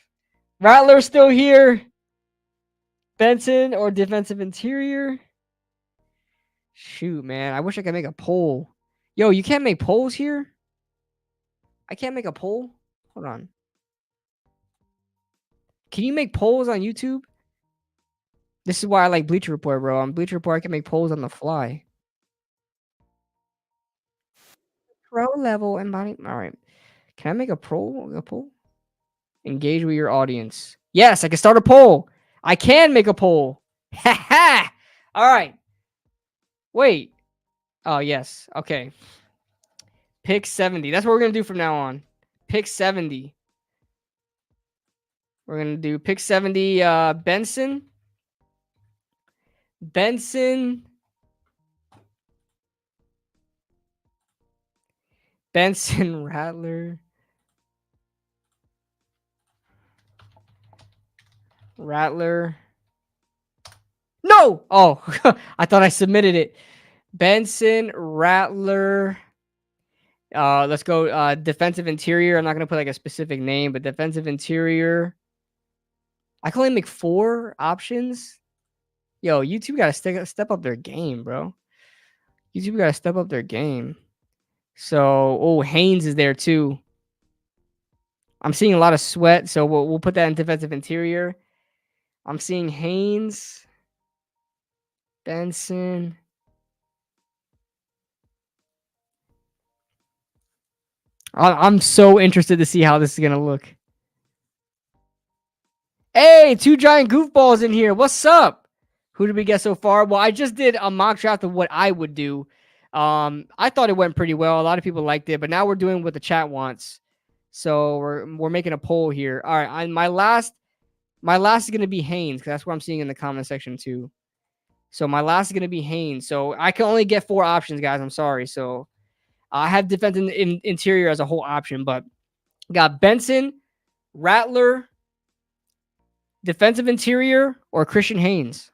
Speaker 1: Rattler's still here. Benson or defensive interior? Shoot, man. I wish I could make a poll. Yo, you can't make polls here? I can't make a poll? Hold on. Can you make polls on YouTube? This is why I like Bleacher Report, bro. On Bleacher Report, I can make polls on the fly. Pro level and body. All right. Can I make a poll? Engage with your audience. Yes, I can start a poll. I can make a poll. Ha ha! All right. Wait. Oh, yes. Okay. Pick 70. That's what we're going to do from now on. Pick 70. We're going to do pick 70 Benson. Benson, Rattler. No! Oh, I thought I submitted it. Benson, Rattler. Let's go defensive interior. I'm not going to put like a specific name, but defensive interior. I can only make 4 options. Yo, YouTube got to step up their game, bro. YouTube got to step up their game. So, Haynes is there too. I'm seeing a lot of Sweat, so we'll put that in defensive interior. I'm seeing Haynes, Benson. I'm so interested to see how this is going to look. Hey, 2 giant goofballs in here. What's up? Who did we get so far? Well, I just did a mock draft of what I would do. I thought it went pretty well. A lot of people liked it, but now we're doing what the chat wants. So we're making a poll here. All right, my last is going to be Haynes because that's what I'm seeing in the comment section too. So my last is going to be Haynes. So I can only get 4 options, guys. I'm sorry. So I have defensive interior as a whole option, but got Benson, Rattler, defensive interior, or Christian Haynes.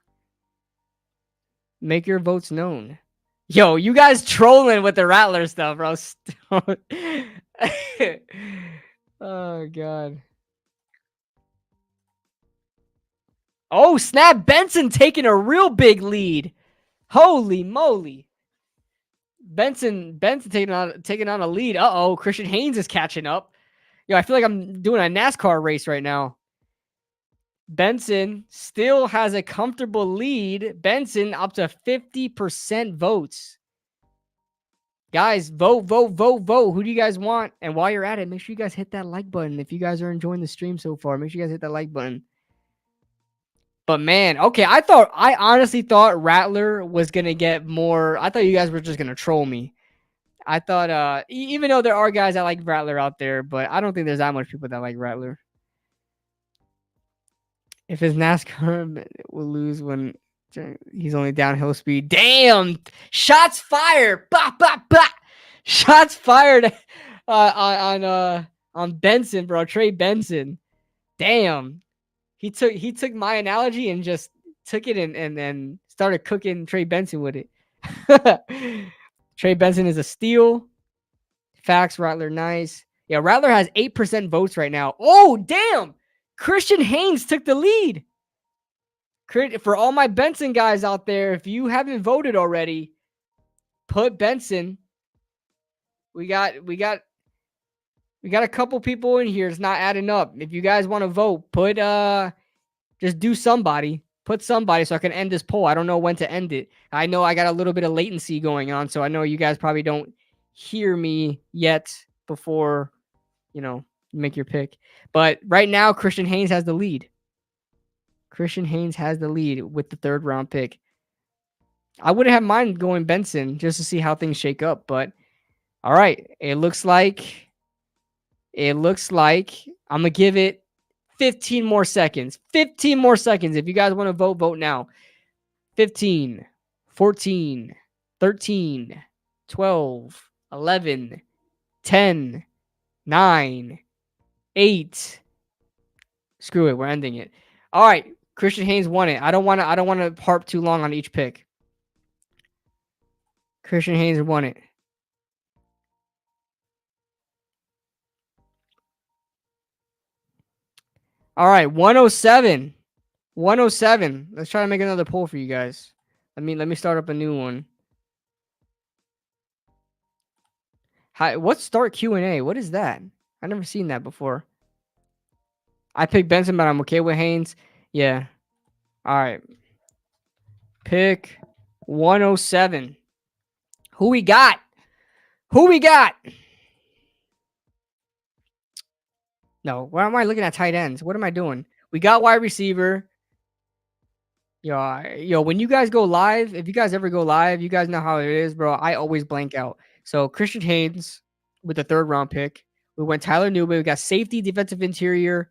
Speaker 1: Make your votes known. Yo, you guys trolling with the Rattler stuff, bro. Oh, God. Oh, snap. Benson taking a real big lead. Holy moly. Benson taking on a lead. Uh-oh. Christian Haynes is catching up. Yo, I feel like I'm doing a NASCAR race right now. Benson still has a comfortable lead. Benson up to 50% votes. Guys, vote. Who do you guys want? And while you're at it, make sure you guys hit that like button. If you guys are enjoying the stream so far, make sure you guys hit that like button. But man, okay, I honestly thought Rattler was going to get more. I thought you guys were just going to troll me. I thought, even though there are guys that like Rattler out there, but I don't think there's that much people that like Rattler. If his NASCAR will lose when he's only downhill speed. Damn! Shots fired! Bah, bah, bah! Shots fired on Benson, bro. Trey Benson. Damn. He took my analogy and just took it and started cooking Trey Benson with it. Trey Benson is a steal. Facts, Rattler, nice. Yeah, Rattler has 8% votes right now. Oh, damn! Christian Haynes took the lead. For all my Benson guys out there, if you haven't voted already, put Benson. We got a couple people in here. It's not adding up. If you guys want to vote, put just do somebody. Put somebody so I can end this poll. I don't know when to end it. I know I got a little bit of latency going on, so I know you guys probably don't hear me yet before, you make your pick. But right now, Christian Haynes has the lead. Christian Haynes has the lead with the third round pick. I wouldn't have mind going Benson just to see how things shake up, but all right. It looks like I'm gonna give it 15 more seconds. 15 more seconds. If you guys want to vote, vote now. 15, 14, 13, 12, 11, 10, 9, 8. Screw it. We're ending it. All right. Christian Haynes won it. I don't want to harp too long on each pick. Christian Haynes won it. All right, 107. 107. Let's try to make another poll for you guys. Let me start up a new one. Hi, what's start Q&A? What is that? I've never seen that before. I picked Benson, but I'm okay with Haynes. Yeah. All right. Pick 107. Who we got? Who we got? No, why am I looking at tight ends? What am I doing? We got wide receiver. Yo, when you guys go live, if you guys ever go live, you guys know how it is, bro. I always blank out. So Christian Haynes with the third round pick. We went Tyler Newby. We got safety, defensive interior,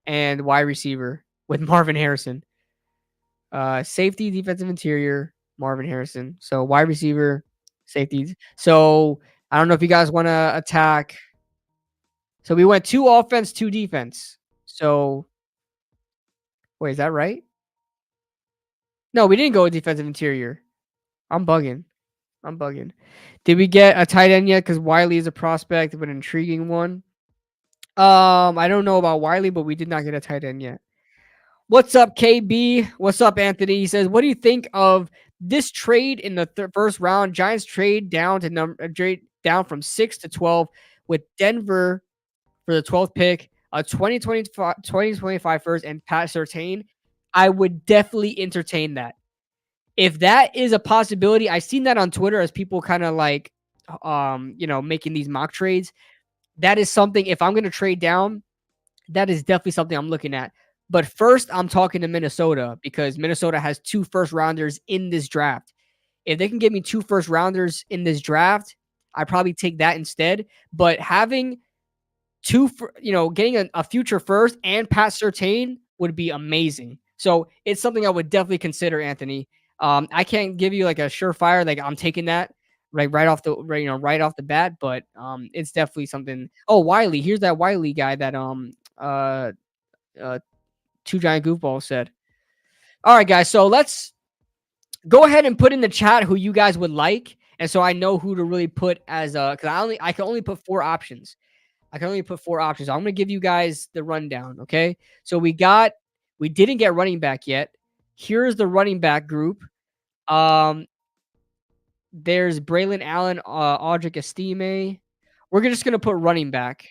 Speaker 1: and wide receiver with Marvin Harrison. Safety, defensive interior, Marvin Harrison. So wide receiver, safeties. So I don't know if you guys want to attack. So we went 2 offense, 2 defense. So wait, is that right? No, we didn't go with defensive interior. I'm bugging. Did we get a tight end yet? Because Wiley is a prospect of an intriguing one. I don't know about Wiley, but we did not get a tight end yet. What's up, KB? What's up, Anthony? He says, "What do you think of this trade in the first round? Giants trade down to trade down from 6 to 12 with Denver for the 12th pick, a 2025 first, and Pat Surtain. I would definitely entertain that. If that is a possibility, I've seen that on Twitter as people kind of like, making these mock trades. That is something. If I'm going to trade down, that is definitely something I'm looking at. But first, I'm talking to Minnesota because Minnesota has 2 first rounders in this draft. If they can give me 2 first rounders in this draft, I probably take that instead. But having getting a future first and Pat Surtain would be amazing. So it's something I would definitely consider, Anthony. I can't give you like a surefire, like I'm taking that right off the bat, but it's definitely something. Oh, Wiley, here's that Wiley guy that uh, uh, Two Giant Goofballs said. All right, guys, so let's go ahead and put in the chat who you guys would like, and so I know who to really put as because I can only put 4 options. I'm gonna give you guys the rundown. Okay, so we didn't get running back yet. Here's the running back group. There's Braylon Allen, Audric Estime. We're just gonna put running back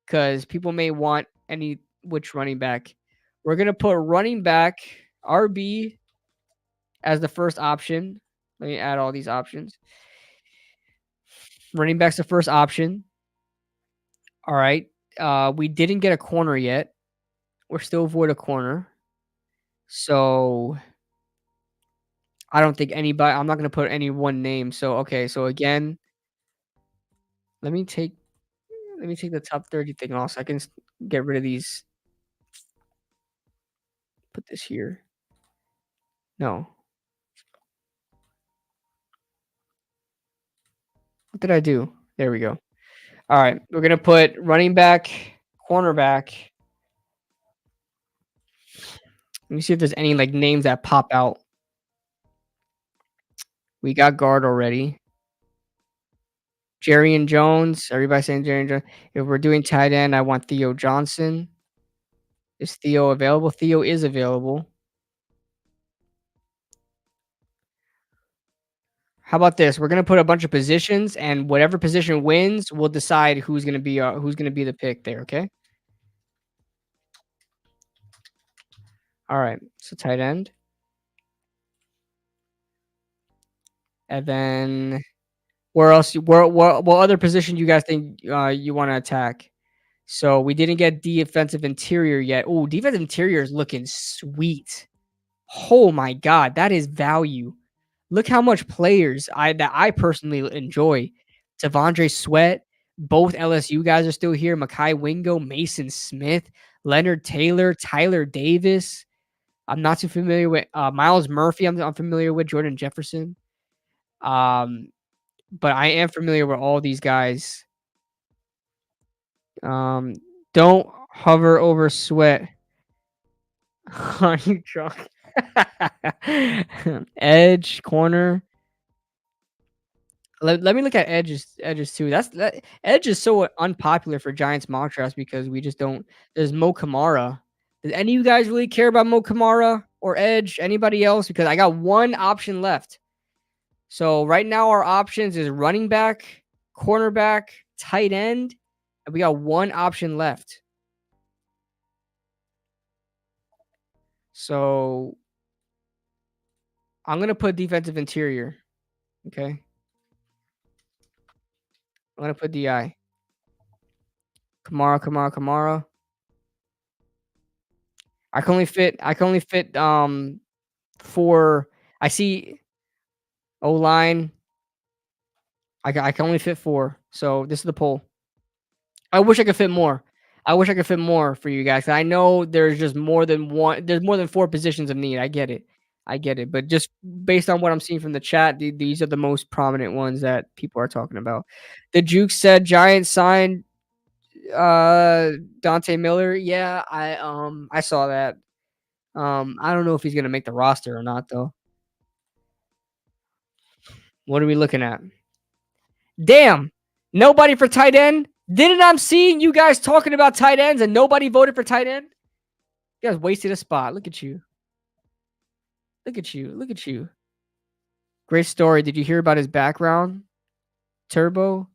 Speaker 1: because people may want which running back. We're gonna put running back RB as the first option. Let me add all these options. Running back's the first option. All right. We didn't get a corner yet. We're still void a corner. So I don't think anybody. I'm not gonna put any one name. So okay. So again, Let me take let me take the top 30 thing off so I can get rid of these. Put this here. No. What did I do? There we go. All right. We're going to put running back, cornerback. Let me see if there's any like names that pop out. We got guard already. Jerry and Jones. Everybody saying Jerry and Jones. If we're doing tight end, I want Theo Johnson. Is Theo available? Theo is available. How about this? We're gonna put a bunch of positions, and whatever position wins, we'll decide who's gonna be the pick there. Okay. All right. So tight end, and then where else? What other position do you guys think you want to attack? So we didn't get defensive interior yet. Oh, defensive interior is looking sweet. Oh my god, that is value. Look how much players I personally enjoy. Tavondre Sweat, both LSU guys are still here. Makai Wingo, Mason Smith, Leonard Taylor, Tyler Davis. I'm not too familiar with Miles Murphy. I'm familiar with Jordan Jefferson. Um, but I am familiar with all these guys. Um, don't hover over Sweat. Are you drunk? Edge corner. Let me look at edges too. That edge is so unpopular for Giants mock drafts because we just don't. There's Mo Kamara. Does any of you guys really care about Mo Kamara or edge? Anybody else? Because I got one option left. So right now our options is running back, cornerback, tight end, and we got one option left. So I'm gonna put defensive interior. Okay, I'm gonna put DI. Kamara. I can only fit 4. I see O-line. I can only fit 4. So this is the poll. I wish I could fit more. I wish I could fit more for you guys. I know there's just more than one. There's more than 4 positions of need. I get it. I get it. But just based on what I'm seeing from the chat, these are the most prominent ones that people are talking about. The Juke said Giants signed Dante Miller. Yeah, I saw that. I don't know if he's gonna make the roster or not though. What are we looking at? Damn, nobody for tight end. Didn't I'm seeing you guys talking about tight ends and nobody voted for tight end? You guys wasted a spot. Look at you. Look at you. Look at you. Great story. Did you hear about his background? Turbo.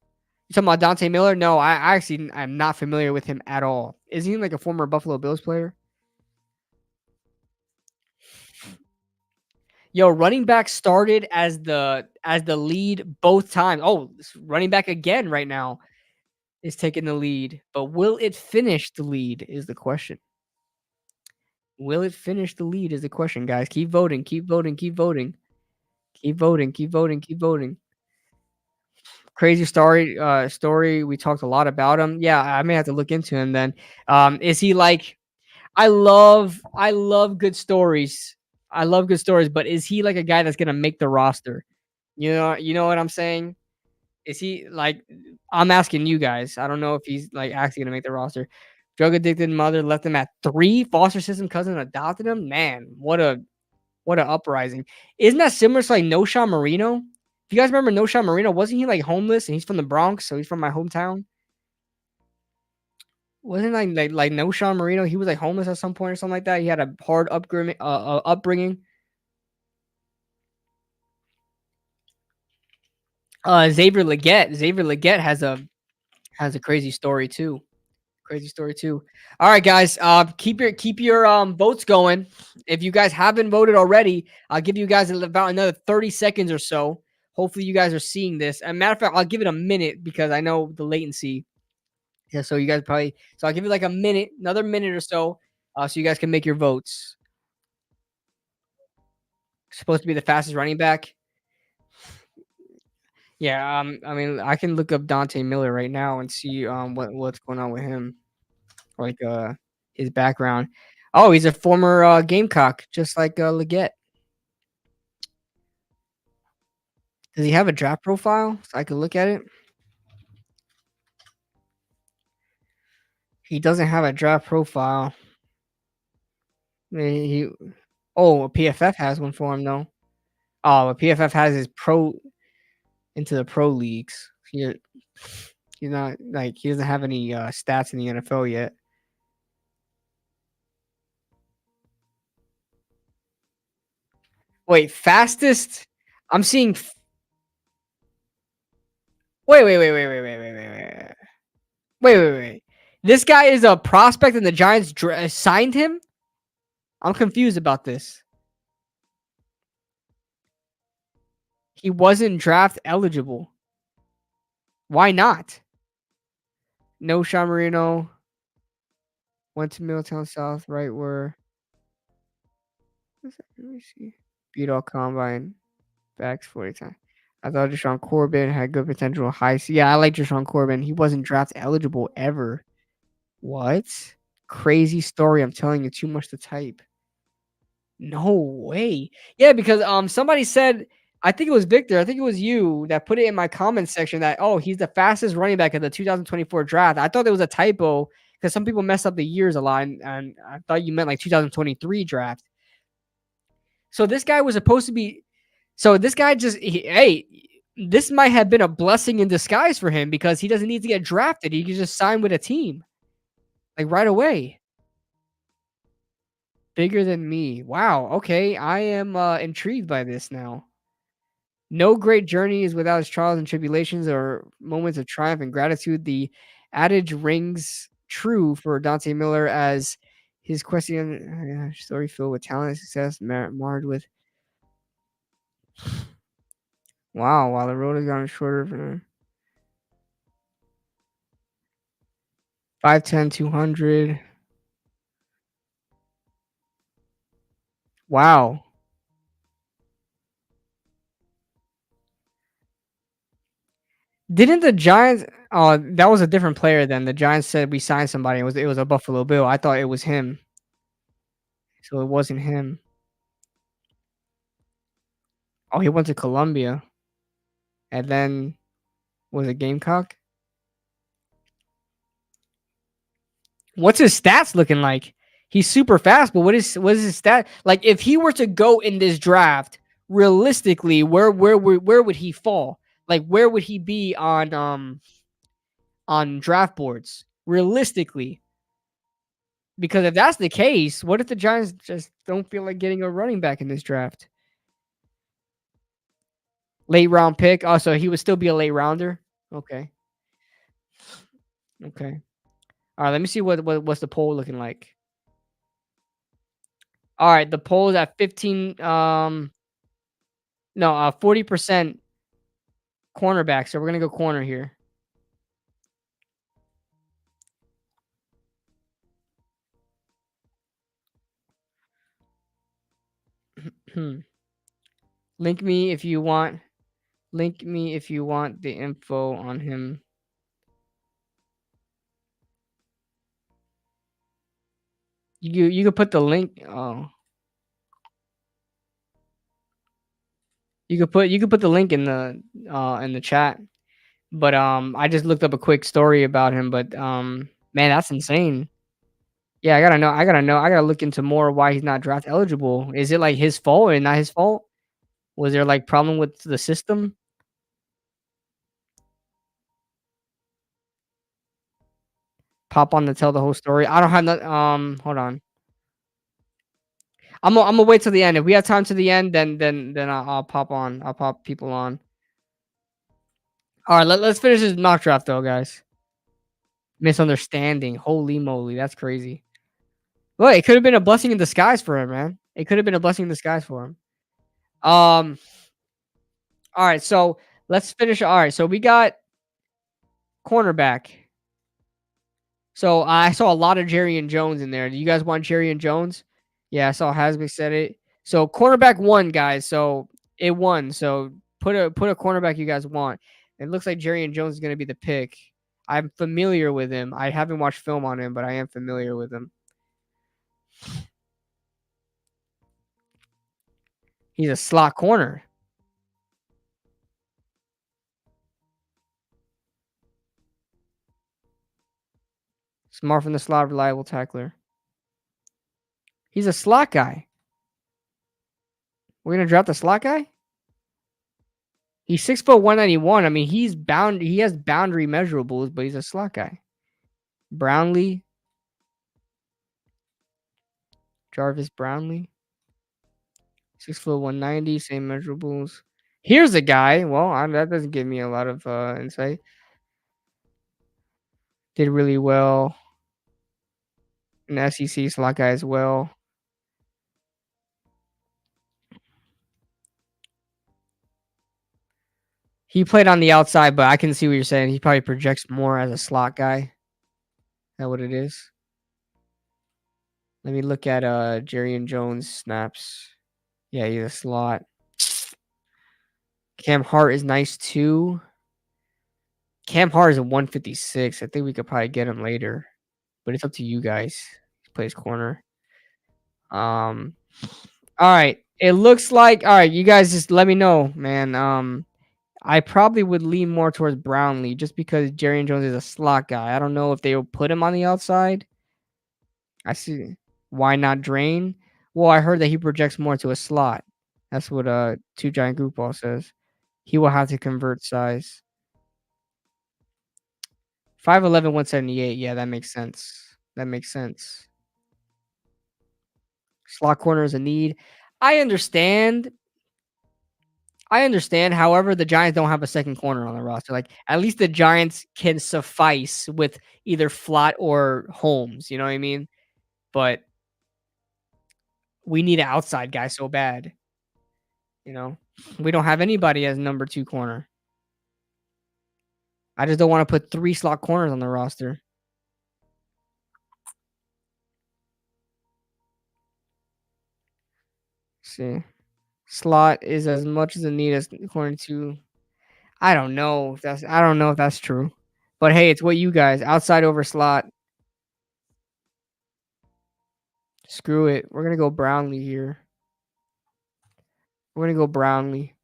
Speaker 1: You talking about Dante Miller? No, I actually I'm not familiar with him at all. Is he like a former Buffalo Bills player? Yo, running back started as the lead both times. Oh, running back again right now is taking the lead. But will it finish the lead is the question. Will it finish the lead is the question, guys. Keep voting, keep voting, keep voting. Keep voting, keep voting, keep voting. Crazy story. We talked a lot about him. Yeah, I may have to look into him then. Is he like I love good stories. I love good stories, but is he like a guy that's gonna make the roster? You know what I'm saying? Is he like I'm asking you guys. I don't know if he's like actually gonna make the roster. Drug addicted mother left him at 3. Foster system cousin adopted him. Man, what a uprising. Isn't that similar to like No Sean Marino? If you guys remember No Sean Marino, wasn't he like homeless and he's from the Bronx, so he's from my hometown? Wasn't like No Sean Marino? He was like homeless at some point or something like that. He had a hard upbringing. Xavier Leggett has a crazy story too. Crazy story too. All right, guys. Keep your votes going. If you guys haven't voted already, I'll give you guys about another 30 seconds or so. Hopefully, you guys are seeing this. As a matter of fact, I'll give it a minute because I know the latency. Yeah, so you guys probably. So I'll give it like a minute, another minute or so, so you guys can make your votes. Supposed to be the fastest running back. Yeah, I mean, I can look up Dante Miller right now and see what's going on with him, like his background. Oh, he's a former Gamecock, just like Leggett. Does he have a draft profile so I could look at it? He doesn't have a draft profile. He oh, PFF has one for him though. Oh, but PFF has his pro into the pro leagues. He's not like he doesn't have any stats in the NFL yet. Wait, fastest? I'm seeing. Wait. Wait. This guy is a prospect, and the Giants signed him. I'm confused about this. He wasn't draft eligible. Why not? No, Sean Marino went to Middletown South, right where. Let me see. Beat all combine backs 40 times. I thought Deshaun Corbin had good potential. High. Yeah, I like Deshaun Corbin. He wasn't draft eligible ever. What? Crazy story. I'm telling you, too much to type. No way. Yeah, because somebody said, I think it was Victor, I think it was you that put it in my comments section that, oh, he's the fastest running back of the 2024 draft. I thought it was a typo because some people mess up the years a lot, and I thought you meant like 2023 draft. So this guy was supposed to be. So this guy hey, this might have been a blessing in disguise for him because he doesn't need to get drafted. He can just sign with a team like right away. Bigger than me. Wow. Okay, I am intrigued by this now. No great journey is without its trials and tribulations or moments of triumph and gratitude. The adage rings true for Dante Miller as his question story filled with talent and success, marred with wow. While the road has gotten shorter for 5'10", 200. Wow. Didn't the Giants? Oh, that was a different player. Then the Giants said we signed somebody. It was a Buffalo Bill. I thought it was him, so it wasn't him. Oh, he went to Columbia, and then was it Gamecock? What's his stats looking like? He's super fast, but what is his stat? Like if he were to go in this draft, realistically, where would he fall? Like where would he be on draft boards? Realistically. Because if that's the case, what if the Giants just don't feel like getting a running back in this draft? Late round pick. Oh, so he would still be a late rounder. Okay. Okay. All right. Let me see what's the poll looking like. All right, the poll is at 15. No, 40% cornerback. So we're gonna go corner here. Link me if you want. Link me if you want the info on him. You could put the link. Oh, you could put the link in the chat. But I just looked up a quick story about him. But man, that's insane. Yeah, I gotta know. I gotta know. I gotta look into more why he's not draft eligible. Is it like his fault and not his fault? Was there like problem with the system? Pop on to tell the whole story. I don't have no. Hold on. I'm gonna wait till the end. If we have time to the end, then I'll pop on. I'll pop people on. All right, let's finish this mock draft though, guys. Misunderstanding. Holy moly, that's crazy. Well, it could have been a blessing in disguise for him, man. It could have been a blessing in disguise for him. Um. All right, so let's finish. All right, so we got cornerback. So I saw a lot of Jerry and Jones in there. Do you guys want Jerry and Jones? Yeah, I saw Hasby said it. So cornerback won, guys. So it won. So Put a cornerback you guys want. It looks like Jerry and Jones is gonna be the pick. I'm familiar with him. I haven't watched film on him, but I am familiar with him. He's a slot corner. Smart from the slot, reliable tackler. He's a slot guy. We're gonna draft the slot guy? He's 6 foot 191. I mean, he has boundary measurables, but he's a slot guy. Brownlee, Jarvis Brownlee. 6 foot 190, same measurables. Here's a guy. Well, that doesn't give me a lot of insight. Did really well in the SEC slot guy as well. He played on the outside, but I can see what you're saying. He probably projects more as a slot guy. Is that what it is? Let me look at Jerry and Jones snaps. Yeah, he's a slot. Cam Hart is nice too. Cam Hart is a 156. I think we could probably get him later, but it's up to you guys. He plays corner. Um, all right. It looks like all right. You guys just let me know, man. I probably would lean more towards Brownlee just because Jerry and Jones is a slot guy. I don't know if they will put him on the outside. I see. Why not Drain? Well, I heard that he projects more to a slot. That's what Two Giant Goofball says. He will have to convert size. 5'11", 178. Yeah, that makes sense. That makes sense. Slot corner is a need. I understand. I understand. However, the Giants don't have a second corner on the roster. Like, at least the Giants can suffice with either Flat or Holmes. You know what I mean? But we need an outside guy so bad. You know, we don't have anybody as number 2 corner. I just don't want to put 3 slot corners on the roster. Let's see, slot is as much as a need as according to. I don't know if that's true, but hey, it's what you guys outside over slot. Screw it. We're gonna go Brownlee here. We're gonna go Brownlee.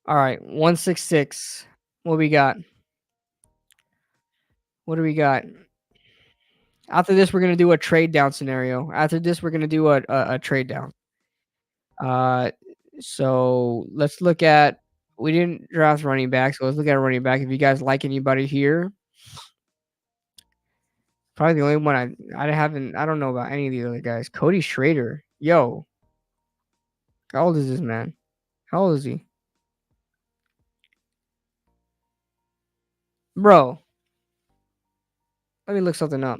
Speaker 1: All right, 166. What we got? What do we got? After this, we're gonna do a trade down scenario. After this, we're gonna do a trade down. Uh, so let's look at. We didn't draft running back, so let's look at a running back. If you guys like anybody here, probably the only one I don't know about any of the other guys. Cody Schrader, yo, how old is this man? How old is he, bro? Let me look something up.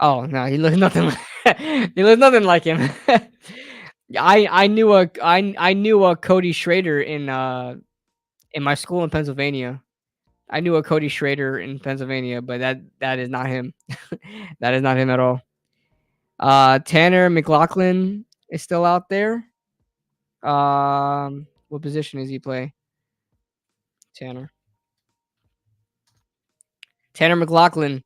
Speaker 1: Oh no, he looks nothing. He looks nothing like him. I knew a Cody Schrader in my school in Pennsylvania. I knew a Cody Schrader in Pennsylvania, but that is not him. That is not him at all. Tanner McLaughlin is still out there. What position does he play? Tanner. Tanner McLaughlin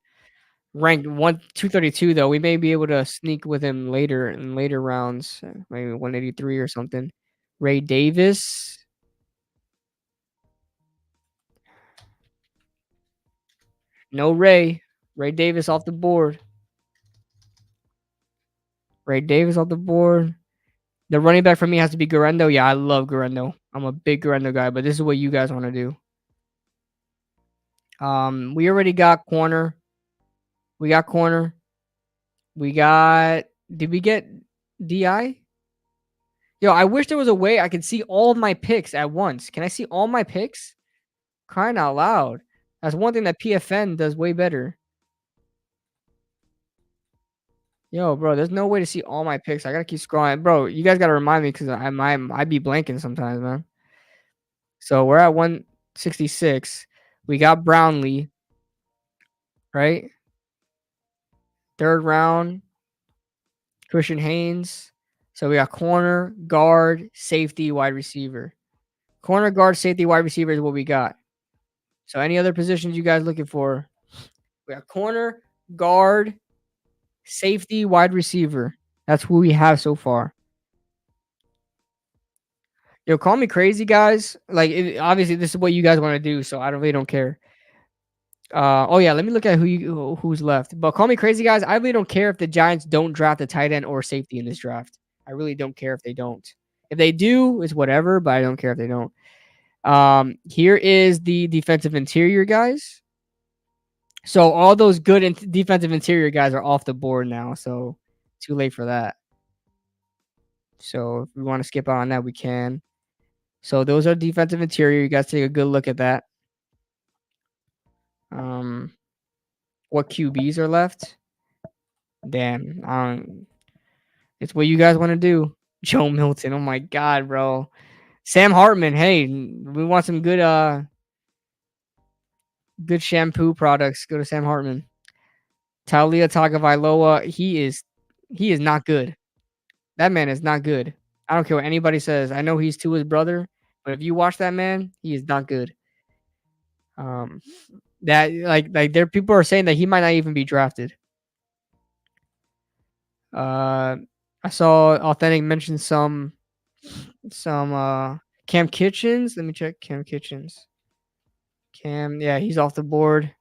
Speaker 1: ranked 232 though. We may be able to sneak with him later in later rounds, maybe 183 or something. Ray Davis. No Ray. Ray Davis off the board. Ray Davis off the board. The running back for me has to be Garendo. Yeah, I love Garendo. I'm a big Garendo guy, but this is what you guys want to do. We already got corner. We got corner. We got. Did we get DI? Yo, I wish there was a way I could see all of my picks at once. Can I see all my picks? Crying out loud. That's one thing that PFN does way better. Yo, bro, there's no way to see all my picks. I gotta keep scrolling, bro. You guys gotta remind me because I be blanking sometimes, man. So we're at one. 66. We got Brownlee, right? Third round, Christian Haynes. So we got corner, guard, safety, wide receiver. Corner, guard, safety, wide receiver is what we got. So any other positions you guys looking for? We got corner, guard, safety, wide receiver. That's who we have so far. Yo, call me crazy, guys. Like, obviously, this is what you guys want to do, so I don't really don't care. Oh yeah, let me look at who's left. But call me crazy, guys. I really don't care if the Giants don't draft a tight end or safety in this draft. I really don't care if they don't. If they do, it's whatever. But I don't care if they don't. Here is the defensive interior guys. So all those good defensive interior guys are off the board now. So too late for that. So if we want to skip out on that, we can. So those are defensive interior. You guys take a good look at that. Um, what QBs are left? Damn, it's what you guys want to do. Joe Milton. Oh my god, bro. Sam Hartman. Hey, we want some good shampoo products. Go to Sam Hartman. Talia Tagovailoa. He is not good. That man is not good. I don't care what anybody says. I know he's to his brother, but if you watch that man, he is not good. Um, that like there people are saying that he might not even be drafted. Uh, I saw Authentic mention some Cam Kitchens. Let me check Cam Kitchens. Yeah, he's off the board.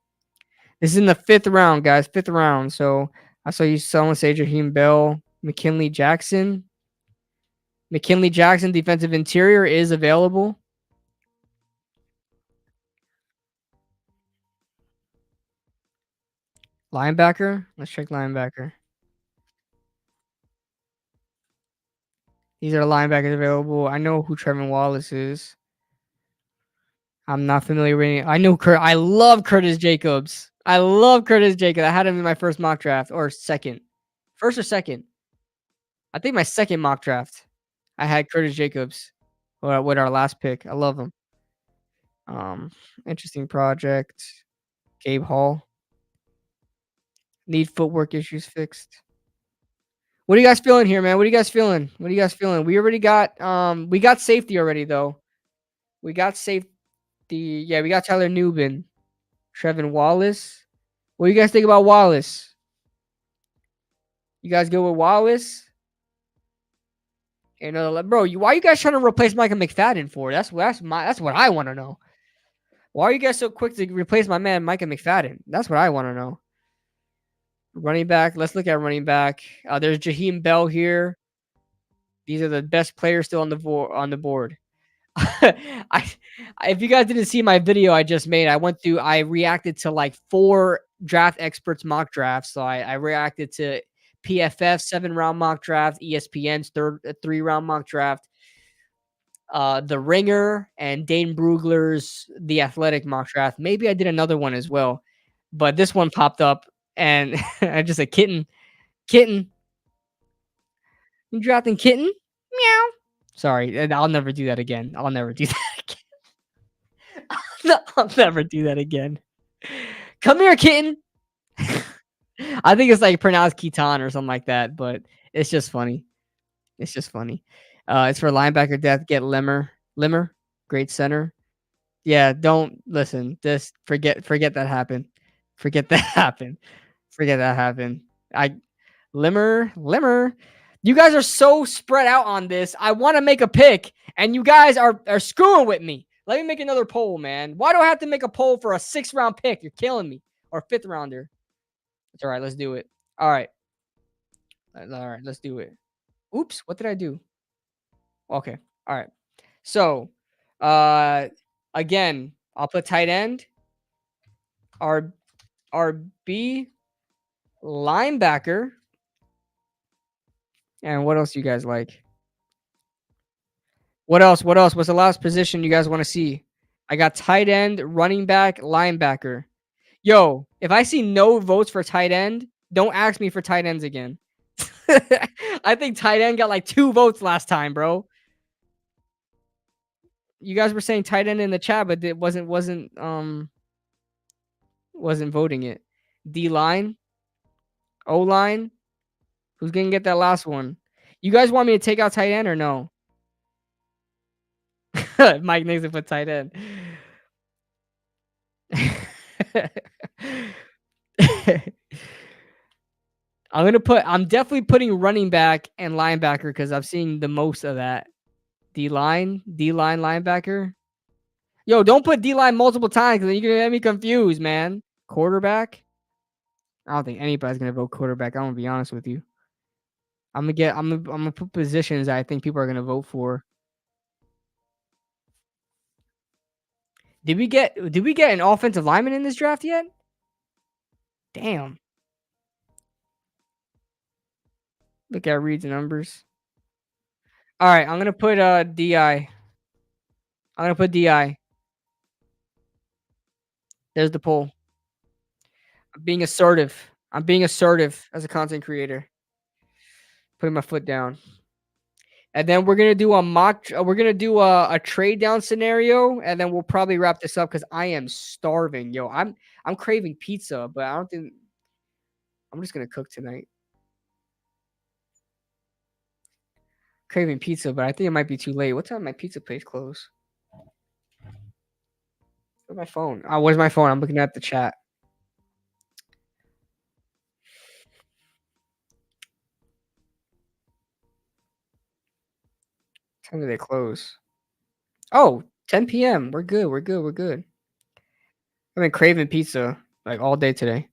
Speaker 1: This is in the fifth round, guys. Fifth round. So I saw you someone say Jaheim Bell, McKinley Jackson. McKinley Jackson, defensive interior, is available. Linebacker. Let's check linebacker. These are linebackers available. I know who Trevin Wallace is. I'm not familiar with any. I know I love Curtis Jacobs. I love Curtis Jacobs. I had him in my first mock draft or second. First or second. I think my second mock draft. I had Curtis Jacobs with our last pick. I love him. Um, Interesting project. Gabe Hall. Need footwork issues fixed. What are you guys feeling here, man? What are you guys feeling? What are you guys feeling? We got safety already though. We got safety. Yeah, we got Tyler Newbin. Trevin Wallace. What do you guys think about Wallace? You guys go with Wallace? You know, bro, why are you guys trying to replace Micah McFadden for? That's what I want to know. Why are you guys so quick to replace my man Micah McFadden? That's what I want to know. Running back. Let's look at running back. There's Jaheim Bell here. These are the best players still on the board. I if you guys didn't see my video I just made, I reacted to like 4 draft experts mock drafts. So I reacted to PFF 7-round mock draft, ESPN's 3-round mock draft, The Ringer, and Dane Brugler's The Athletic mock draft. Maybe I did another one as well, but this one popped up and I just a kitten. You drafting kitten? Meow. Sorry, I'll never do that again. I'll never do that again. I'll never do that again. Come here, kitten. I think it's like pronounced Keaton or something like that, but it's just funny. It's just funny. It's for linebacker depth. Get Limmer, great center. Yeah, don't listen. Just forget that happened. Forget that happened. Forget that happened. I Limmer. You guys are so spread out on this. I want to make a pick, and you guys are screwing with me. Let me make another poll, man. Why do I have to make a poll for a 6th-round pick? You're killing me. Or 5th rounder. It's all right. Let's do it. All right. All right. Let's do it. Oops. What did I do? Okay. All right. So, again, I'll put tight end. RB, linebacker. And what else you guys like? What else? What's the last position you guys want to see? I got tight end, running back, linebacker. Yo, if I see no votes for tight end, don't ask me for tight ends again. I think tight end got like 2 votes last time, bro. You guys were saying tight end in the chat, but it wasn't voting it. D line, O line. Who's gonna get that last one? You guys want me to take out tight end or no? Mike needs to put tight end. I'm definitely putting running back and linebacker because I'm seeing the most of that. D line linebacker. Yo, don't put D line multiple times because you're gonna get me confused, man. Quarterback. I don't think anybody's gonna vote quarterback. I'm gonna be honest with you. I'm gonna put positions that I think people are gonna vote for. Did we get an offensive lineman in this draft yet? Damn. Look at Reed's numbers. All right, I'm gonna put DI. I'm gonna put DI. There's the poll. I'm being assertive. I'm being assertive as a content creator. Putting my foot down. And then we're gonna do a mock. We're gonna do a trade down scenario, and then we'll probably wrap this up because I am starving, yo. I'm craving pizza, but I don't think I'm just gonna cook tonight. Craving pizza, but I think it might be too late. What time my pizza place close? Where's my phone? Oh, where's my phone? I'm looking at the chat. What time do they close? Oh, 10 p.m. We're good. We're good. We're good. I've been craving pizza like all day today.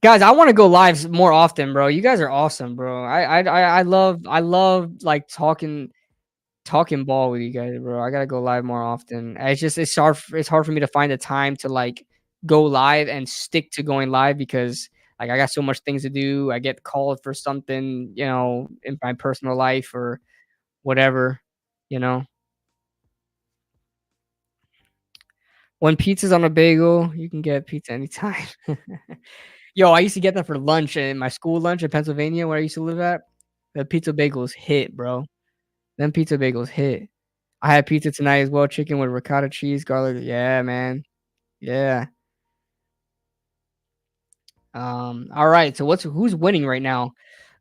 Speaker 1: Guys, I want to go live more often, bro. You guys are awesome, bro. I love like talking ball with you guys, bro. I gotta go live more often. It's hard for me to find the time to like go live and stick to going live because like I got so much things to do. I get called for something, in my personal life or whatever, you know. When pizza's on a bagel, you can get pizza anytime. Yo, I used to get that for lunch in my school lunch in Pennsylvania where I used to live at. The pizza bagels hit, bro. Them pizza bagels hit. I had pizza tonight as well, chicken with ricotta cheese, garlic. Yeah, man. Yeah. All right. So who's winning right now?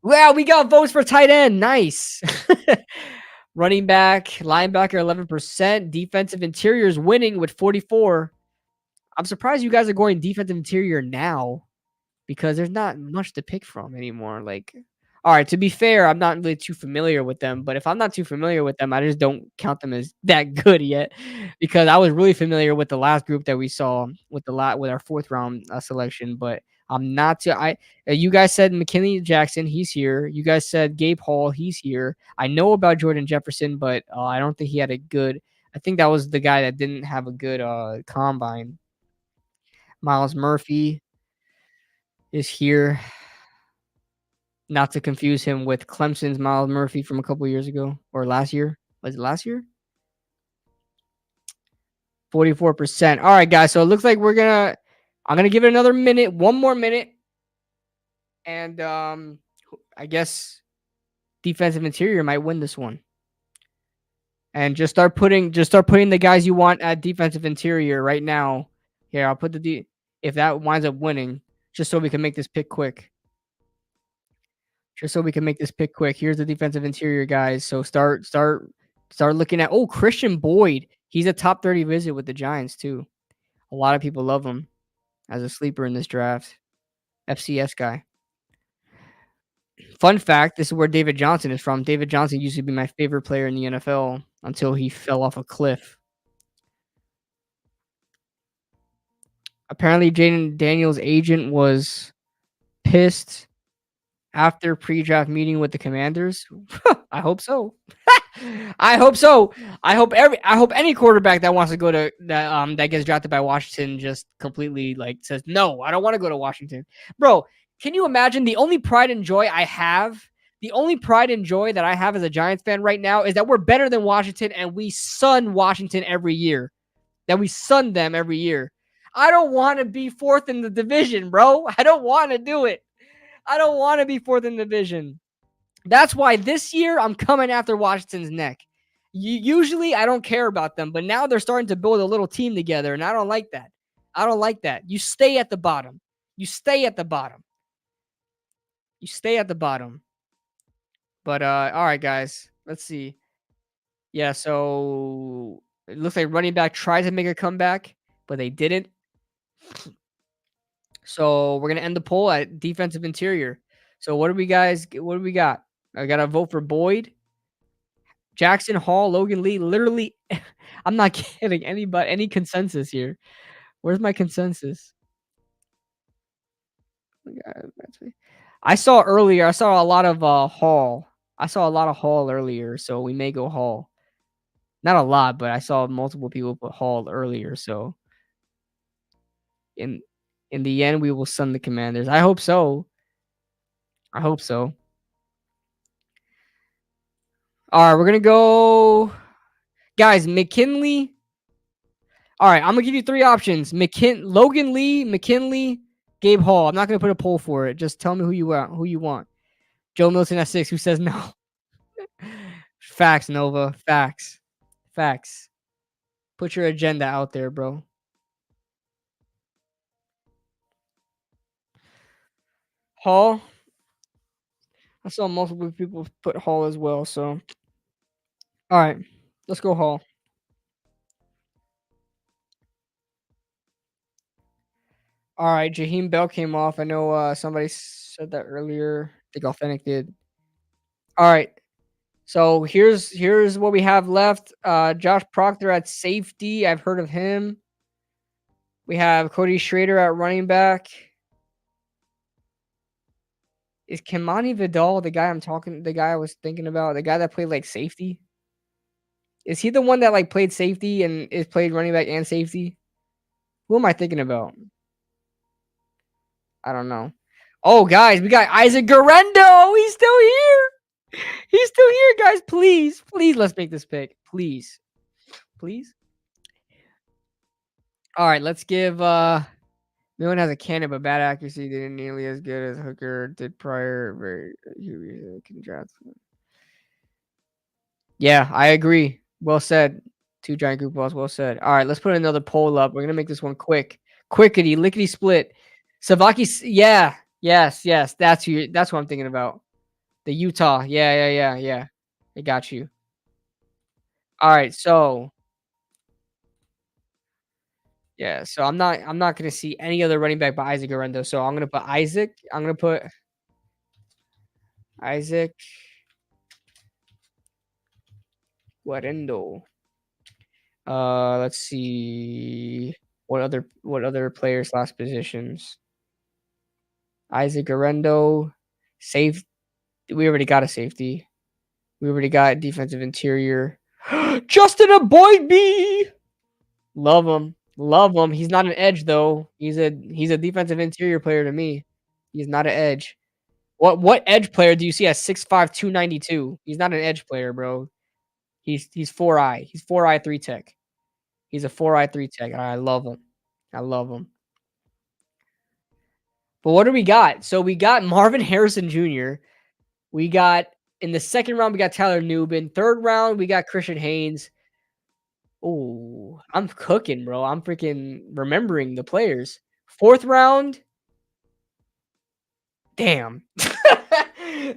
Speaker 1: Wow, we got votes for tight end. Nice. Running back, linebacker 11%, defensive interiors winning with 44. I'm surprised you guys are going defensive interior now. Because there's not much to pick from anymore. Like, all right, to be fair, I'm not really too familiar with them, but if I'm not too familiar with them, I just don't count them as that good yet. Because I was really familiar with the last group that we saw with with our fourth round selection, but I'm not too. You guys said McKinley Jackson, he's here. You guys said Gabe Hall, he's here. I know about Jordan Jefferson, but I don't think he had a good. I think that was the guy that didn't have a good combine. Miles Murphy is here. Not to confuse him with Clemson's Miles Murphy from a couple years ago or last year. Was it last year? 44%. All right, guys. So it looks like I'm gonna give it another minute, one more minute, and I guess defensive interior might win this one. And just start putting the guys you want at defensive interior right now. Here, I'll put if that winds up winning, just so we can make this pick quick. Just so we can make this pick quick. Here's the defensive interior guys. So start looking at Christian Boyd. He's a top 30 visit with the Giants too. A lot of people love him as a sleeper in this draft. FCS guy. Fun fact, this is where David Johnson is from. David Johnson used to be my favorite player in the NFL until he fell off a cliff. Apparently Jaden Daniels' agent was pissed after pre-draft meeting with the Commanders. I hope so. I hope so. I hope any quarterback that wants to go to that gets drafted by Washington just completely like says no, I don't want to go to Washington. Bro, can you imagine the only pride and joy I have? The only pride and joy that I have as a Giants fan right now is that we're better than Washington and we sun Washington every year. That we sun them every year. I don't want to be fourth in the division, bro. I don't want to do it. I don't want to be fourth in the division. That's why this year I'm coming after Washington's neck. Usually I don't care about them, but now they're starting to build a little team together, and I don't like that. I don't like that. You stay at the bottom. You stay at the bottom. You stay at the bottom. But all right, guys. Let's see. Yeah, so it looks like running back tried to make a comeback, but they didn't. So we're gonna end the poll at defensive interior. So what do we got? I gotta vote for Boyd, Jackson Hall, Logan Lee. Literally, I'm not kidding. Any consensus here? Where's my consensus? I saw earlier. I saw a lot of Hall. I saw a lot of Hall earlier, so we may go Hall. Not a lot, but I saw multiple people put Hall earlier. So in in the end, we will send the Commanders. I hope so. I hope so. All right, we're gonna go, guys. McKinley. All right, I'm gonna give you three options: Logan Lee, McKinley, Gabe Hall. I'm not gonna put a poll for it. Just tell me who you want. Who you want? Joe Milton at 6. Who says no? Facts, Nova. Facts. Facts. Put your agenda out there, bro. Hall. I saw multiple people put Hall as well. So, all right, let's go Hall. All right, Jaheim Bell came off. I know somebody said that earlier. I think Authentic did. All right. So here's what we have left. Josh Proctor at safety. I've heard of him. We have Cody Schrader at running back. Is Kimani Vidal the guy I was thinking about, the guy that played like safety? Is he the one that like played safety and is played running back and safety? Who am I thinking about? I don't know. Oh, guys, we got Isaac Garendo. He's still here. He's still here, guys. Please, please, let's make this pick. Please, please. All right, let's give. No one has a cannon, but bad accuracy. Didn't nearly as good as Hooker did prior. Very, congrats. Yeah, I agree. Well said. Two giant group balls. Well said. All right, let's put another poll up. We're gonna make this one quick, quickity, lickety split. Savaki. Yeah. Yes. Yes. That's what I'm thinking about. The Utah. Yeah. Yeah. Yeah. Yeah. I got you. All right. So yeah. So I'm not gonna see any other running back but Isaac Arendo. So I'm gonna put Isaac. I'm gonna put Isaac Guarendo. Let's see what other players last positions. Isaac Arendo, safe. We already got a safety. We already got defensive interior. Justin Aboybe. Love him. Love him. He's not an edge though. He's a defensive interior player to me. He's not an edge. What edge player do you see at 6'5", 292? He's not an edge player, bro. He's 4-eye. He's 4-eye 3 tech. He's a 4-eye 3 tech. I love him. I love him. But what do we got? So we got Marvin Harrison Jr. We got in the second round, we got Tyler Nubin. Third round, we got Christian Haynes. Oh, I'm cooking, bro. I'm freaking remembering the players. Fourth round, damn.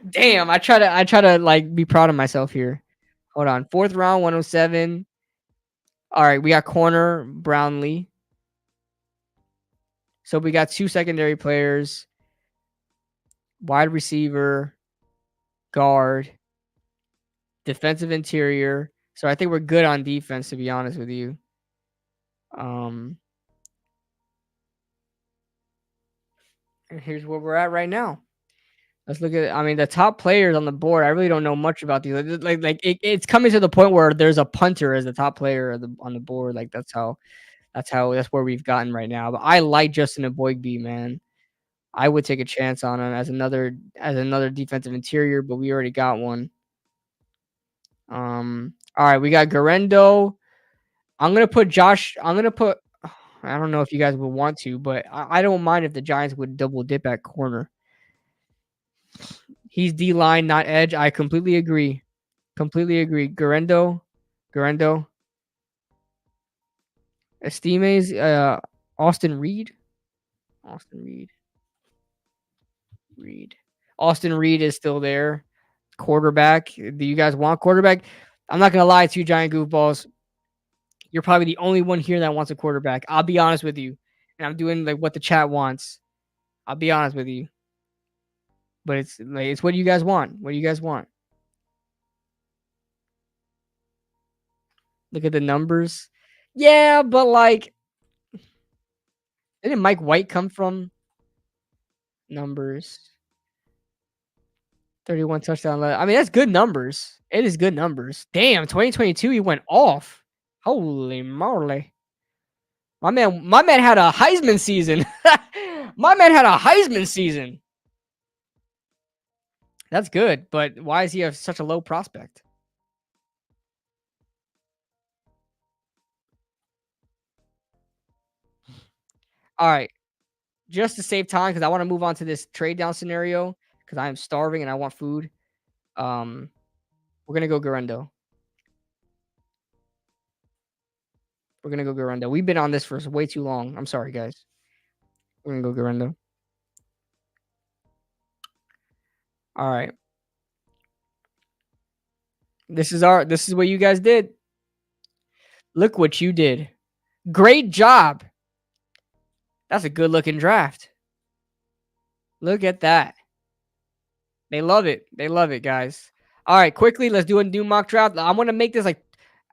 Speaker 1: Damn. I try to like be proud of myself here. Hold on. Fourth round, 107. All right, we got corner Brownlee. So we got two secondary players, wide receiver, guard, defensive interior. So I think we're good on defense, to be honest with you. Um, and here's where we're at right now. Let's look at. I mean, the top players on the board. I really don't know much about these. It's coming to the point where there's a punter as the top player on the board. Like that's where we've gotten right now. But I like Justin Aboybe, man. I would take a chance on him as another defensive interior, but we already got one. All right, we got Garendo. I'm gonna put Josh. I'm gonna put. I don't know if you guys would want to, but I don't mind if the Giants would double dip at corner. He's D line, not edge. I completely agree. Completely agree. Garendo, Estime's Austin Reed. Austin Reed. Reed. Austin Reed is still there. Quarterback. Do you guys want quarterback? I'm not gonna lie to you, giant goofballs. You're probably the only one here that wants a quarterback. I'll be honest with you. And I'm doing like what the chat wants. I'll be honest with you. But it's like it's what you guys want. What do you guys want? Look at the numbers. Yeah, but like didn't Mike White come from numbers? 31 touchdown. I mean, that's good numbers. It is good numbers. Damn, 2022 he went off. Holy moly. My man had a Heisman season. My man had a Heisman season. That's good, but why is he such a low prospect? All right, just to save time, because I want to move on to this trade down scenario, because I am starving and I want food. Um, we're gonna go Garendo. We're gonna go Garendo. We've been on this for way too long. I'm sorry, guys. We're gonna go Garendo. All right. This is what you guys did. Look what you did. Great job. That's a good looking draft. Look at that. They love it. They love it, guys. All right, quickly, let's do a new mock draft. I want to make this like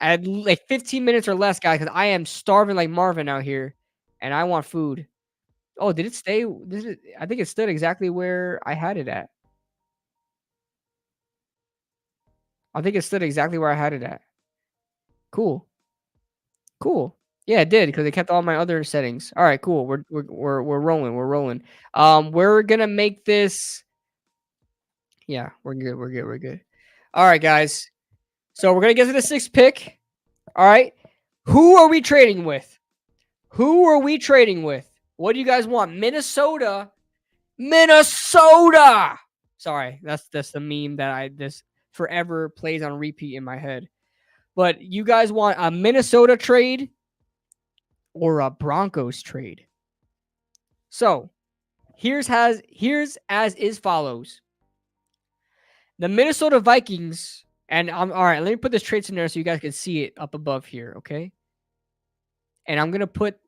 Speaker 1: at like 15 minutes or less, guys, because I am starving like Marvin out here, and I want food. Oh, did it stay? I think it stood exactly where I had it at. I think it stood exactly where I had it at. Cool. Cool. Yeah, it did because it kept all my other settings. All right, cool. We're rolling. We're rolling. We're gonna make this. Yeah, we're good. We're good. We're good. All right, guys. So we're gonna get to the sixth pick. All right. Who are we trading with? Who are we trading with? What do you guys want? Minnesota. Minnesota. Sorry, that's the meme that I this forever plays on repeat in my head. But you guys want a Minnesota trade or a Broncos trade? So here's as is follows. The Minnesota Vikings, and I'm all right. Let me put this trade scenario so you guys can see it up above here, okay? And I'm gonna put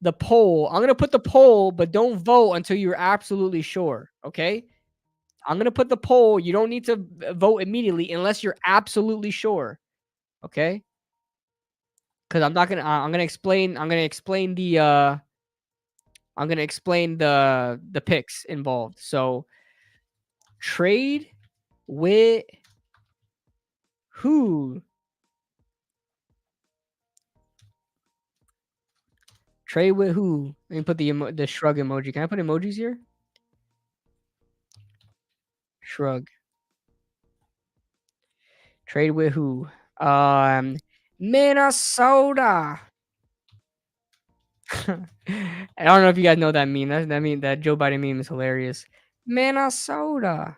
Speaker 1: the poll. I'm gonna put the poll, but don't vote until you're absolutely sure, okay? I'm gonna put the poll. You don't need to vote immediately unless you're absolutely sure, okay? Because I'm not gonna. I'm gonna explain. I'm gonna explain the. I'm gonna explain the picks involved. So trade with who? Trade with who? Let me put the shrug emoji. Can I put emojis here? Shrug. Trade with who? Minnesota. I don't know if you guys know that meme. That Joe Biden meme is hilarious. Minnesota.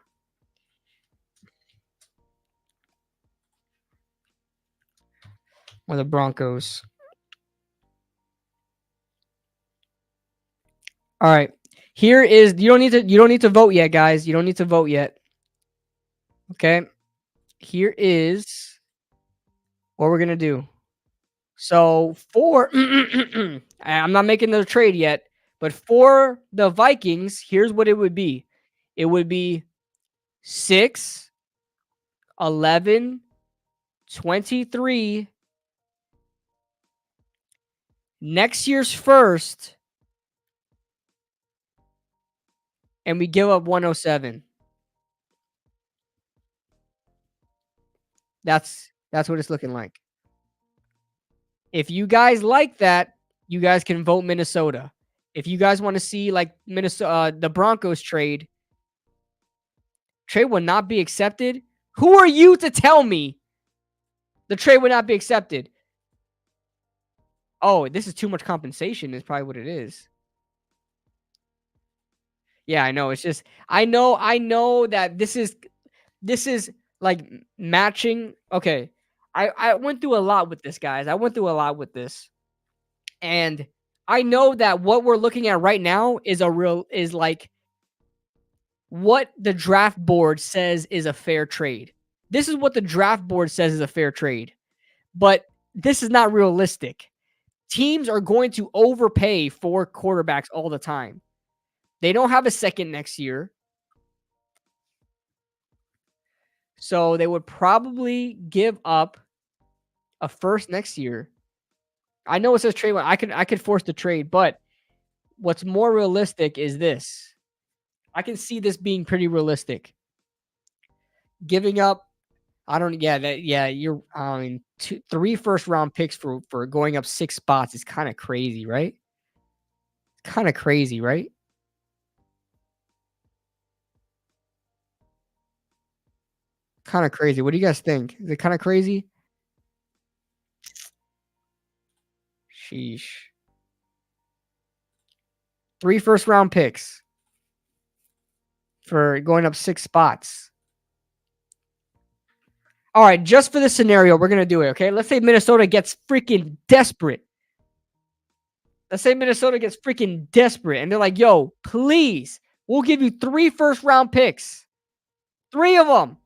Speaker 1: Or the Broncos. All right. Here is you don't need to vote yet, guys. You don't need to vote yet. Okay. Here is what we're gonna do. So for I'm not making the trade yet, but for the Vikings, here's what it would be. It would be 6, 11, 23, next year's first, and we give up 107. That's what it's looking like. If you guys like that, you guys can vote Minnesota. If you guys want to see like Minnesota, the Broncos trade will not be accepted. Who are you to tell me the trade would not be accepted? Oh, this is too much compensation. Is probably what it is. Yeah, I know. It's just I know that this is like matching. Okay. I went through a lot with this, guys. I went through a lot with this. And I know that what we're looking at right now is like what the draft board says is a fair trade. This is what the draft board says is a fair trade. But this is not realistic. Teams are going to overpay for quarterbacks all the time. They don't have a second next year. So they would probably give up a first next year. I know it says trade. I could force the trade, but what's more realistic is this. I can see this being pretty realistic. Giving up, I don't. Yeah, that. Yeah, you're. I mean, three first round picks for going up 6 spots is kind of crazy, right? Kind of crazy, right? Kind of crazy. What do you guys think? Is it kind of crazy? Sheesh. Three first round picks for going up 6 spots. All right, just for this scenario, we're gonna do it. Okay, let's say Minnesota gets freaking desperate. Let's say Minnesota gets freaking desperate, and they're like, "Yo, please, we'll give you three first round picks, three of them.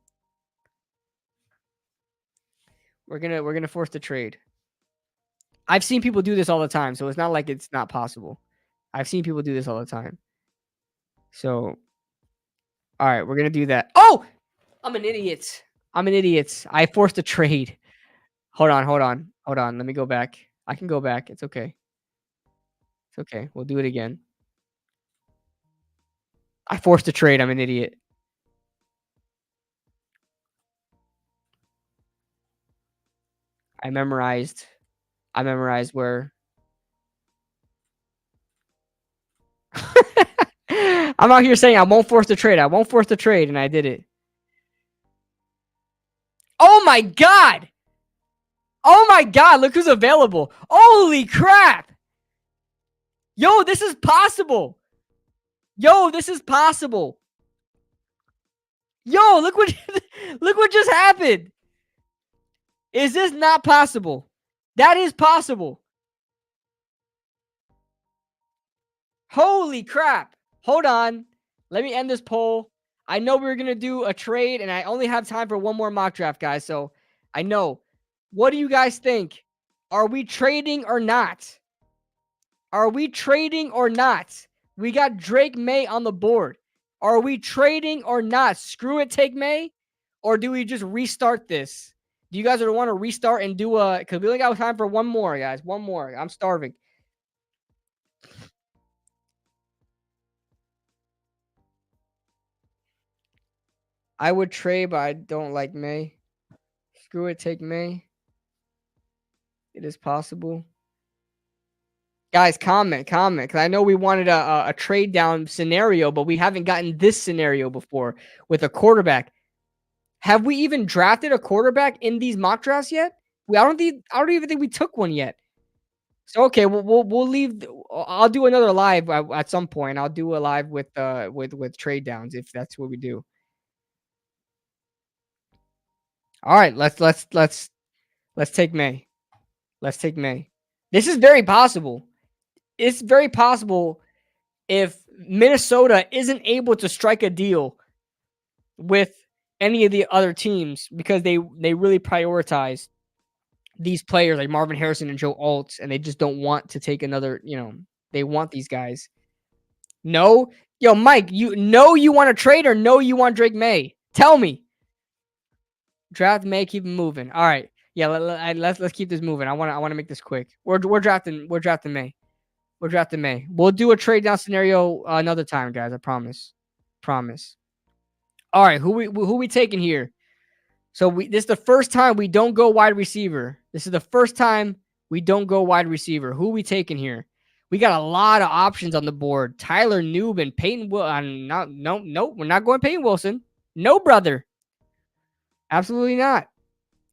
Speaker 1: We're gonna force the trade." I've seen people do this all the time, so it's not like it's not possible. I've seen people do this all the time. So, all right, we're gonna do that. Oh, I'm an idiot. I'm an idiot. I forced a trade. Hold on. Let me go back. I can go back. It's okay. It's okay. We'll do it again. I forced a trade. I'm an idiot. I memorized. I memorized where. I'm out here saying I won't force the trade. I won't force the trade, and I did it. Oh my god! Oh my god! Look who's available! Holy crap! Yo, this is possible. Yo, this is possible. Yo, look what look what just happened. Is this not possible? That is possible. Holy crap. Hold on. Let me end this poll. I know we were going to do a trade, and I only have time for one more mock draft, guys. So I know. What do you guys think? Are we trading or not? Are we trading or not? We got Drake May on the board. Are we trading or not? Screw it, take May? Or do we just restart this? Do you guys want to restart and do a, because we only got time for one more, guys. One more. I'm starving. I would trade, but I don't like May. Screw it, take May. It is possible. Guys, comment, because I know we wanted a trade down scenario, but we haven't gotten this scenario before with a quarterback. Have we even drafted a quarterback in these mock drafts yet? I don't even think we took one yet. So okay, we'll leave. I'll do another live at some point. I'll do a live with trade downs if that's what we do. All right, let's take May. Let's take May. This is very possible. It's very possible if Minnesota isn't able to strike a deal with any of the other teams because they really prioritize these players like Marvin Harrison and Joe Alt, and they just don't want to take another. They want these guys. No, yo, Mike, you want to trade or no, you want Drake May? Tell me. Draft May, keep it moving. All right, yeah, let's keep this moving. I want to make this quick. We're drafting May. We're drafting May. We'll do a trade down scenario another time, guys. I promise. Promise. All right, who we taking here? So this is the first time we don't go wide receiver. This is the first time we don't go wide receiver. Who we taking here? We got a lot of options on the board. Tyler Newman, Peyton Will. No, we're not going Peyton Wilson. No, brother. Absolutely not.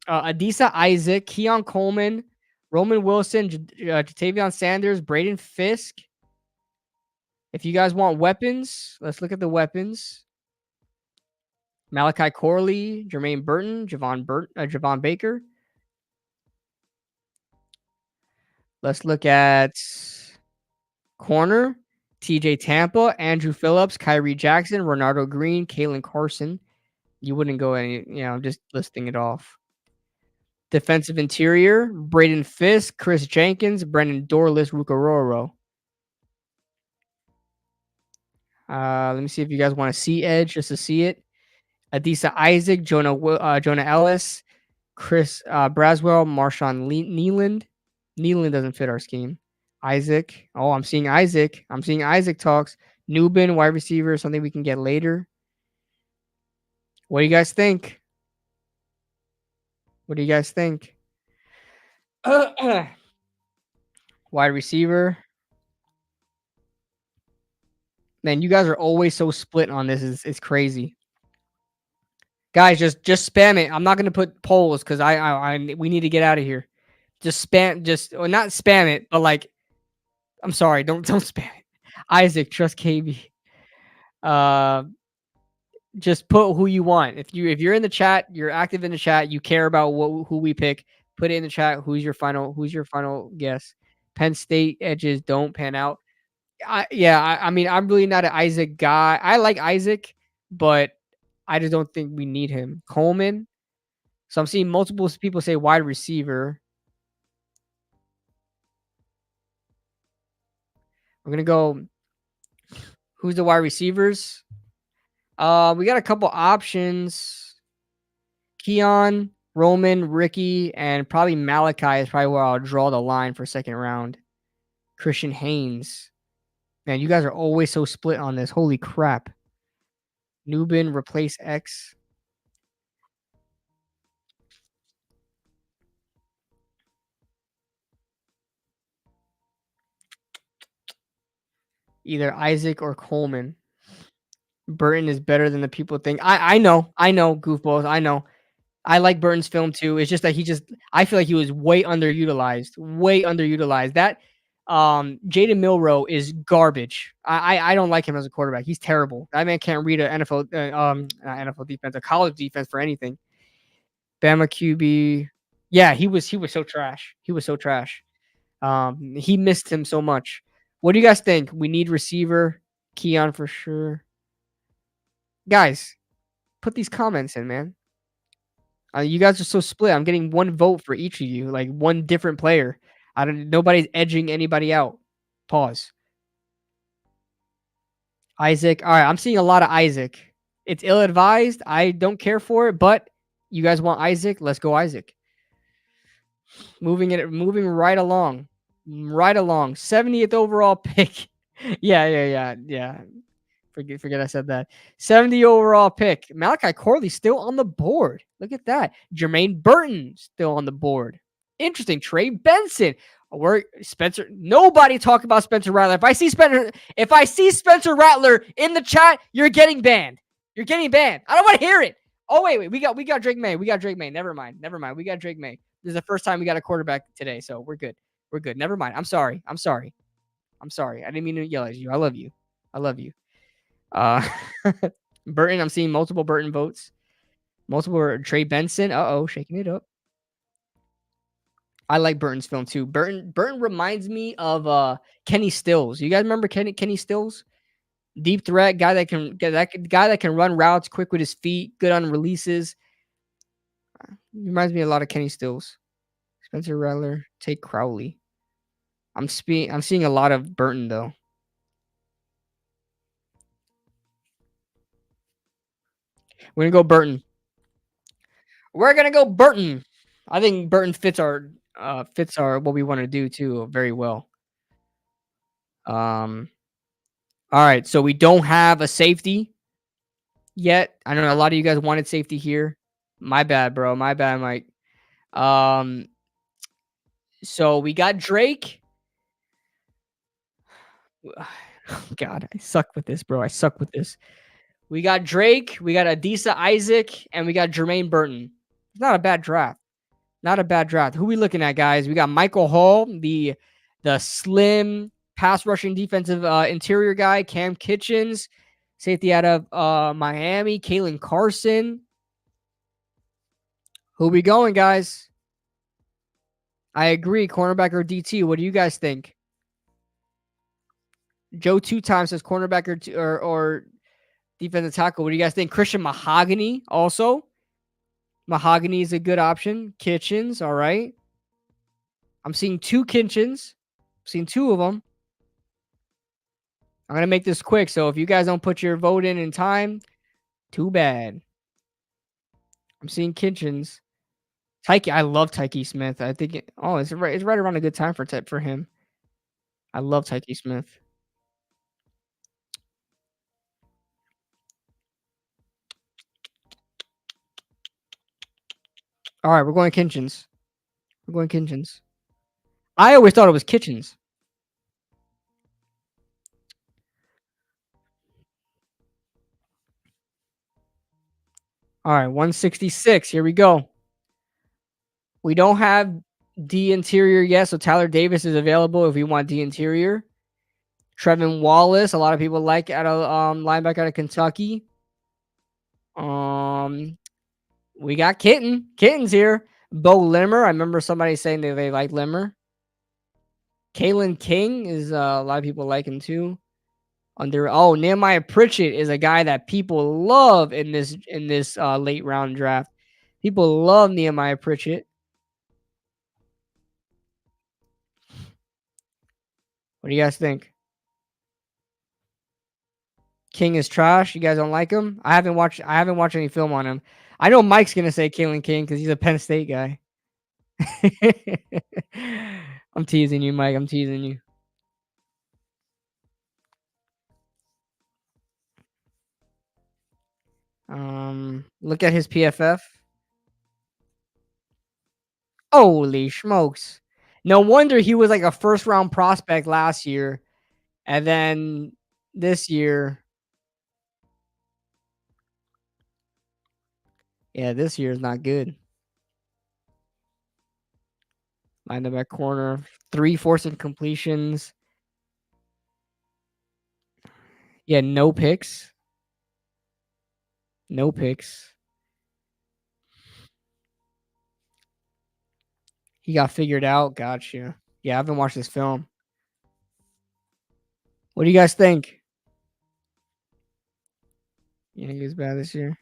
Speaker 1: Adisa Isaac, Keon Coleman, Roman Wilson, Jatavion Sanders, Braden Fisk. If you guys want weapons, let's look at the weapons. Malachi Corley, Jermaine Burton, Javon Baker. Let's look at corner. TJ Tampa, Andrew Phillips, Kyrie Jackson, Ronaldo Green, Kalen Carson. You wouldn't go I'm just listing it off. Defensive interior, Braden Fisk, Chris Jenkins, Brendan Dorless, Rukaroro. Let me see if you guys want to see edge just to see it. Adisa Isaac, Jonah Ellis, Chris Braswell, Marshawn Nealand. Nealand doesn't fit our scheme. Isaac. Oh, I'm seeing Isaac. I'm seeing Isaac talks. Newbin, wide receiver, something we can get later. What do you guys think? What do you guys think? Wide receiver. Man, you guys are always so split on this. It's crazy. Guys, just spam it. I'm not gonna put polls because we need to get out of here. Just spam, not spam it, but like, I'm sorry, don't spam it. Isaac, trust KB. Uh, just put who you want. If you're in the chat, you're active in the chat, you care about who we pick. Put it in the chat. Who's your final guess? Penn State edges don't pan out. I mean, I'm really not an Isaac guy. I like Isaac, but I just don't think we need him. Coleman. So I'm seeing multiple people say wide receiver. We're gonna go. Who's the wide receivers? We got a couple options. Keon, Roman, Ricky, and probably Malachi is probably where I'll draw the line for second round. Christian Haynes. Man, you guys are always so split on this. Holy crap. Newbin, replace X. Either Isaac or Coleman. Burton is better than the people think. I know, goofballs. I know. I like Burton's film too. It's just that I feel like he was way underutilized. Way underutilized. That Jaden Milrow is garbage. I don't like him as a quarterback. He's terrible. That man can't read a NFL not NFL defense, a college defense for anything. Bama QB. Yeah, he was so trash. He was so trash. He missed him so much. What do you guys think? We need receiver. Keon for sure. Guys, put these comments in, man. You guys are so split. I'm getting one vote for each of you, like one different player. Nobody's edging anybody out. Pause. Isaac. All right, I'm seeing a lot of Isaac. It's ill advised. I don't care for it, but you guys want Isaac? Let's go Isaac. Moving right along. Right along. 70th overall pick. Yeah. Forget I said that. 70 overall pick. Malachi Corley still on the board. Look at that. Jermaine Burton still on the board. Interesting. Trey Benson. We're Spencer. Nobody talk about Spencer Rattler. If I see Spencer Rattler in the chat, you're getting banned. You're getting banned. I don't want to hear it. Oh wait. We got Drake May. Never mind. We got Drake May. This is the first time we got a quarterback today, so we're good. Never mind. I'm sorry. I didn't mean to yell at you. I love you. Uh, Burton, I'm seeing multiple Burton votes. Multiple Trey Benson. Shaking it up. I like Burton's film too. Burton reminds me of Kenny Stills. You guys remember Kenny Stills? Deep threat guy that can run routes quick with his feet, good on releases. Reminds me a lot of Kenny Stills. Spencer Rattler, Tate Crowley. I'm seeing a lot of Burton though. We're gonna go Burton. I think Burton fits our what we want to do too very well. All right, so we don't have a safety yet. I know a lot of you guys wanted safety here. My bad, bro. My bad, Mike. So we got Drake. God, I suck with this, bro. We got Drake, we got Adisa Isaac, and we got Jermaine Burton. It's not a bad draft. Who we looking at, guys? We got Michael Hall, the slim pass rushing defensive interior guy, Cam Kitchens. Safety out of Miami, Kalen Carson. Who we going, guys? I agree. Cornerback or DT? What do you guys think? Joe two times says cornerback or defensive tackle. What do you guys think? Christian Mahogany also. Mahogany is a good option. Kitchens, all right. I'm seeing two Kitchens. I'm seeing two of them. I'm gonna make this quick. So if you guys don't put your vote in time, too bad. I'm seeing Kitchens. Tyke, I love Tyke Smith. I think it's right around a good time for him. I love Tyke Smith. All right, we're going Kitchens. We're going Kitchens. I always thought it was Kitchens. All right, 166. Here we go. We don't have D interior yet, so Tyler Davis is available if you want D interior. Trevin Wallace, a lot of people like at a linebacker out of Kentucky. Um, we got Kitten's here. Bo Limmer. I remember somebody saying that they like Limmer. Kalen King is a lot of people like him too. Nehemiah Pritchett is a guy that people love in this late round draft. People love Nehemiah Pritchett. What do you guys think? King is trash. You guys don't like him? I haven't watched any film on him. I know Mike's gonna say Kalen King because he's a Penn State guy. I'm teasing you, Mike. I'm teasing you. Look at his PFF. Holy smokes! No wonder he was like a first round prospect last year, and then this year, yeah, this year is not good. Lined up at corner, three forcing completions. Yeah, no picks. No picks. He got figured out. Gotcha. Yeah, I haven't watched this film. What do you guys think? You think he's bad this year?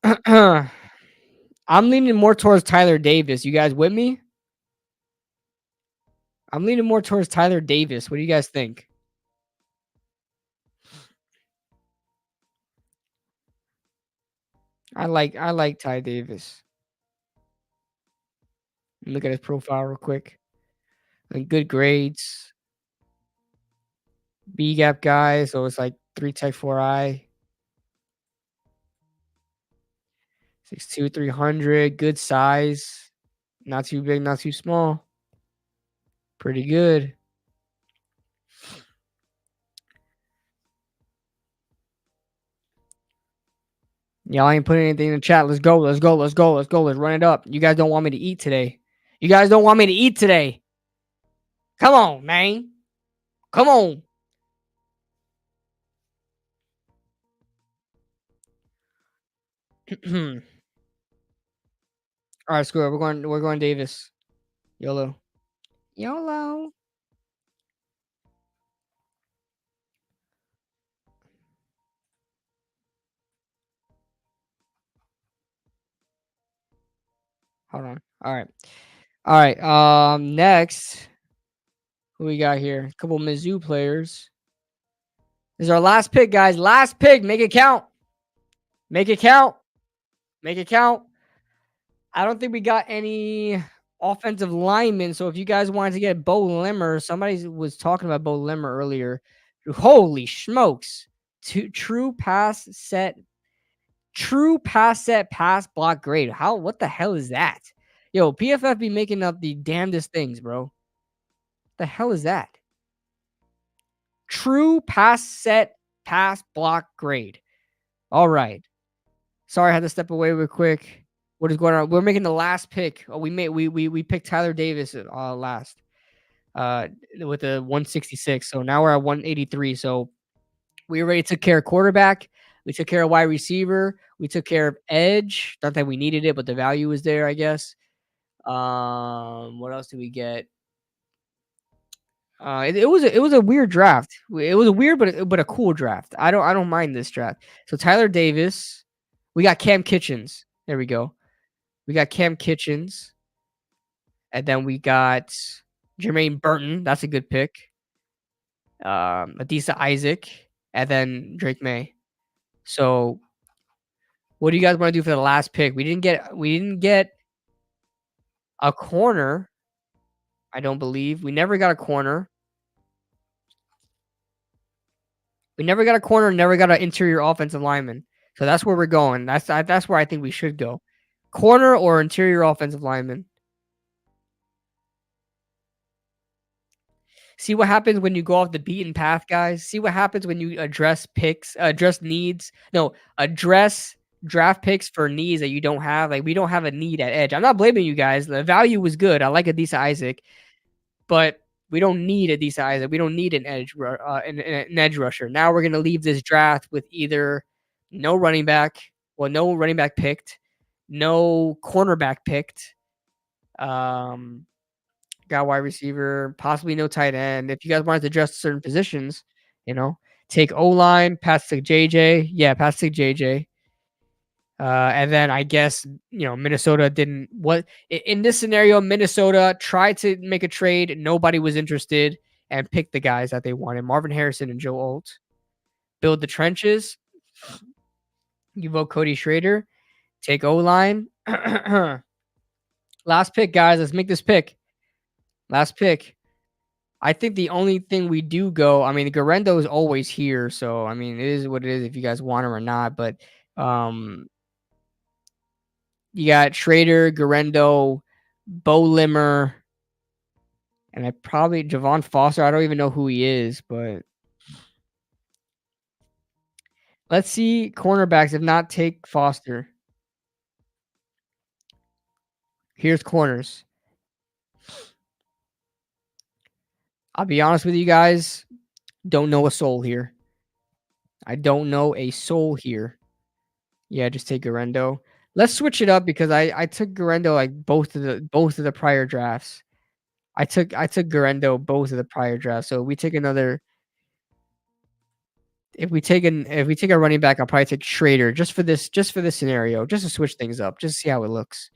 Speaker 1: I'm leaning more towards Tyler Davis. You guys with me? I'm leaning more towards Tyler Davis. What do you guys think? I like Ty Davis. Look at his profile real quick. And good grades. B gap guy, so it's like 3 tech 4i. 6'2", 300. Good size. Not too big, not too small. Pretty good. Y'all ain't putting anything in the chat. Let's go. Let's go. Let's go. Let's go. Let's run it up. You guys don't want me to eat today. You guys don't want me to eat today. Come on, man. Come on. All right, screw it. We're going Davis. YOLO. YOLO. Hold on. All right. All right. Next, who we got here? A couple Mizzou players. This is our last pick, guys. Last pick. Make it count. Make it count. Make it count. I don't think we got any offensive linemen. So if you guys wanted to get Bo Limmer, somebody was talking about Bo Limmer earlier. Holy smokes. True pass set pass block grade. What the hell is that? Yo, PFF be making up the damnedest things, bro. The hell is that? True pass set pass block grade. All right. Sorry, I had to step away real quick. What is going on? We're making the last pick. Oh, we picked Tyler Davis last. uh, with a 166. So now we're at 183. So we already took care of quarterback. We took care of wide receiver. We took care of edge. Not that we needed it, but the value was there, I guess. What else did we get? It was a weird draft. It was a weird but a cool draft. I don't mind this draft. So Tyler Davis, we got Cam Kitchens. There we go. We got Cam Kitchens, and then we got Jermaine Burton. That's a good pick. Adisa Isaac, and then Drake May. So what do you guys want to do for the last pick? We didn't get a corner. I don't believe we never got a corner. We never got a corner. Never got an interior offensive lineman. So that's where we're going. That's where I think we should go. Corner or interior offensive lineman. See what happens when you go off the beaten path, guys. See what happens when you address picks, address needs. No, address draft picks for needs that you don't have. Like we don't have a need at edge. I'm not blaming you guys. The value was good. I like Adisa Isaac, but we don't need Adisa Isaac. We don't need an edge rusher. Now we're gonna leave this draft with either no running back, well, no running back picked, no cornerback picked. Um, got wide receiver, possibly no tight end. If you guys wanted to adjust certain positions, you know, take O line, pass to JJ. Yeah, pass to JJ. And then I guess Minnesota didn't. What in this scenario? Minnesota tried to make a trade. Nobody was interested and picked the guys that they wanted: Marvin Harrison and Joe Alt. Build the trenches. You vote Cody Schrader. Take O line. Last pick, guys. Let's make this pick. Last pick. I think the only thing we do go, I mean, Garendo is always here, so I mean, it is what it is if you guys want him or not. But you got Schrader, Garendo, Bo Limmer, and I probably Javon Foster. I don't even know who he is, but let's see cornerbacks. If not, take Foster. Here's corners. I'll be honest with you guys. Don't know a soul here. I don't know a soul here. Yeah, just take Garendo. Let's switch it up because I took Garendo like both of the prior drafts. I took Garendo both of the prior drafts. So we take another. If we take a running back, I'll probably take Schrader just for this scenario, just to switch things up, just to see how it looks.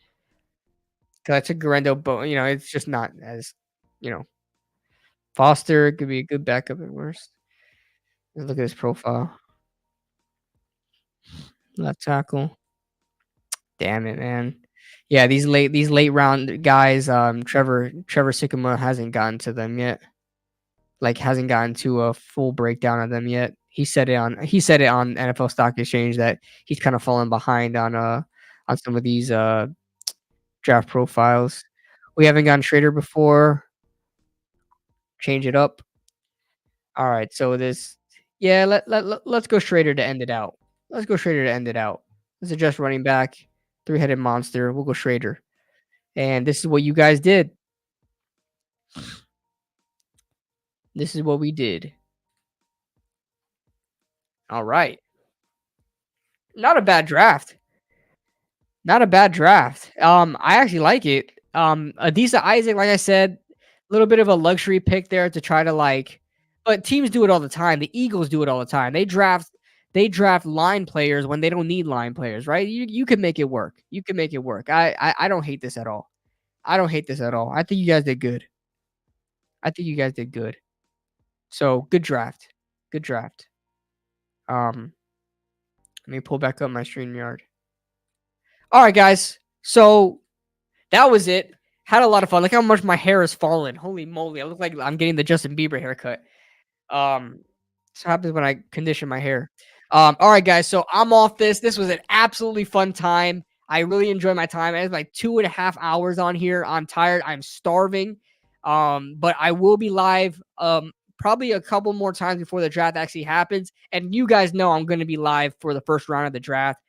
Speaker 1: Because I took Garendo, but it's just not as you know Foster could be a good backup at worst. Let's look at his profile. Left tackle. Damn it, man. Yeah, these late round guys, Trevor Sycamore hasn't gotten to them yet. Like hasn't gotten to a full breakdown of them yet. He said it on NFL Stock Exchange that he's kind of fallen behind on some of these draft profiles. We haven't gotten Schrader before. Change it up. All right, so let's go Schrader to end it out. Let's go Schrader to end it out. Let's adjust running back, three-headed monster. We'll go Schrader. And this is what you guys did. This is what we did. All right. Not a bad draft. Not a bad draft. I actually like it. Adisa Isaac, like I said, a little bit of a luxury pick there to try to but teams do it all the time. The Eagles do it all the time. They draft line players when they don't need line players, right? You can make it work. You can make it work. I don't hate this at all. I don't hate this at all. I think you guys did good. I think you guys did good. So good draft. Good draft. Let me pull back up my StreamYard. All right, guys. So that was it. Had a lot of fun. Look how much my hair has fallen. Holy moly. I look like I'm getting the Justin Bieber haircut. Um, this happens when I condition my hair. All right, guys. So I'm off this. This was an absolutely fun time. I really enjoyed my time. I had like 2.5 hours on here. I'm tired. I'm starving. But I will be live probably a couple more times before the draft actually happens. And you guys know I'm going to be live for the first round of the draft.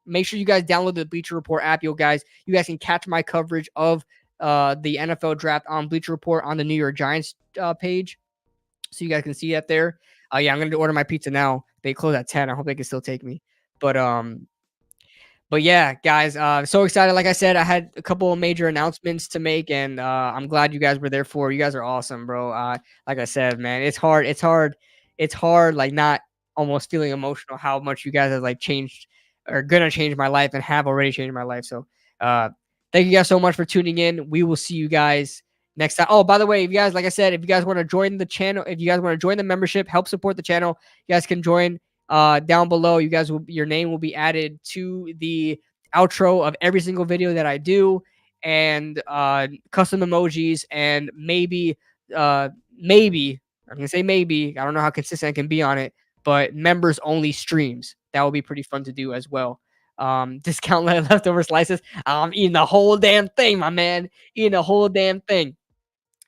Speaker 1: Make sure you guys download the Bleacher Report app. You guys can catch my coverage of the NFL draft on Bleacher Report on the New York Giants page, so you guys can see that there. Yeah, I'm gonna order my pizza now. They close at 10. I hope they can still take me. But but yeah, guys, so excited. Like I said, I had a couple of major announcements to make, and I'm glad you guys were there for. You guys are awesome, bro. Like I said, man, it's hard. It's hard. Like not almost feeling emotional how much you guys have like changed or gonna change my life and have already changed my life. So, uh, thank you guys so much for tuning in. We will see you guys next time. Oh, by the way, if you guys, like I said, if you guys want to join the channel, if you guys want to join the membership, help support the channel, you guys can join down below. You guys will your name will be added to the outro of every single video that I do, and custom emojis, and maybe I'm gonna say maybe, I don't know how consistent I can be on it, but members only streams. That will be pretty fun to do as well. Discount leftover slices. I'm eating the whole damn thing, my man. Eating the whole damn thing.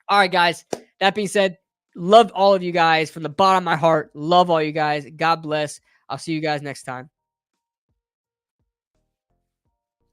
Speaker 1: All right, guys. That being said, love all of you guys from the bottom of my heart. Love all you guys. God bless. I'll see you guys next time.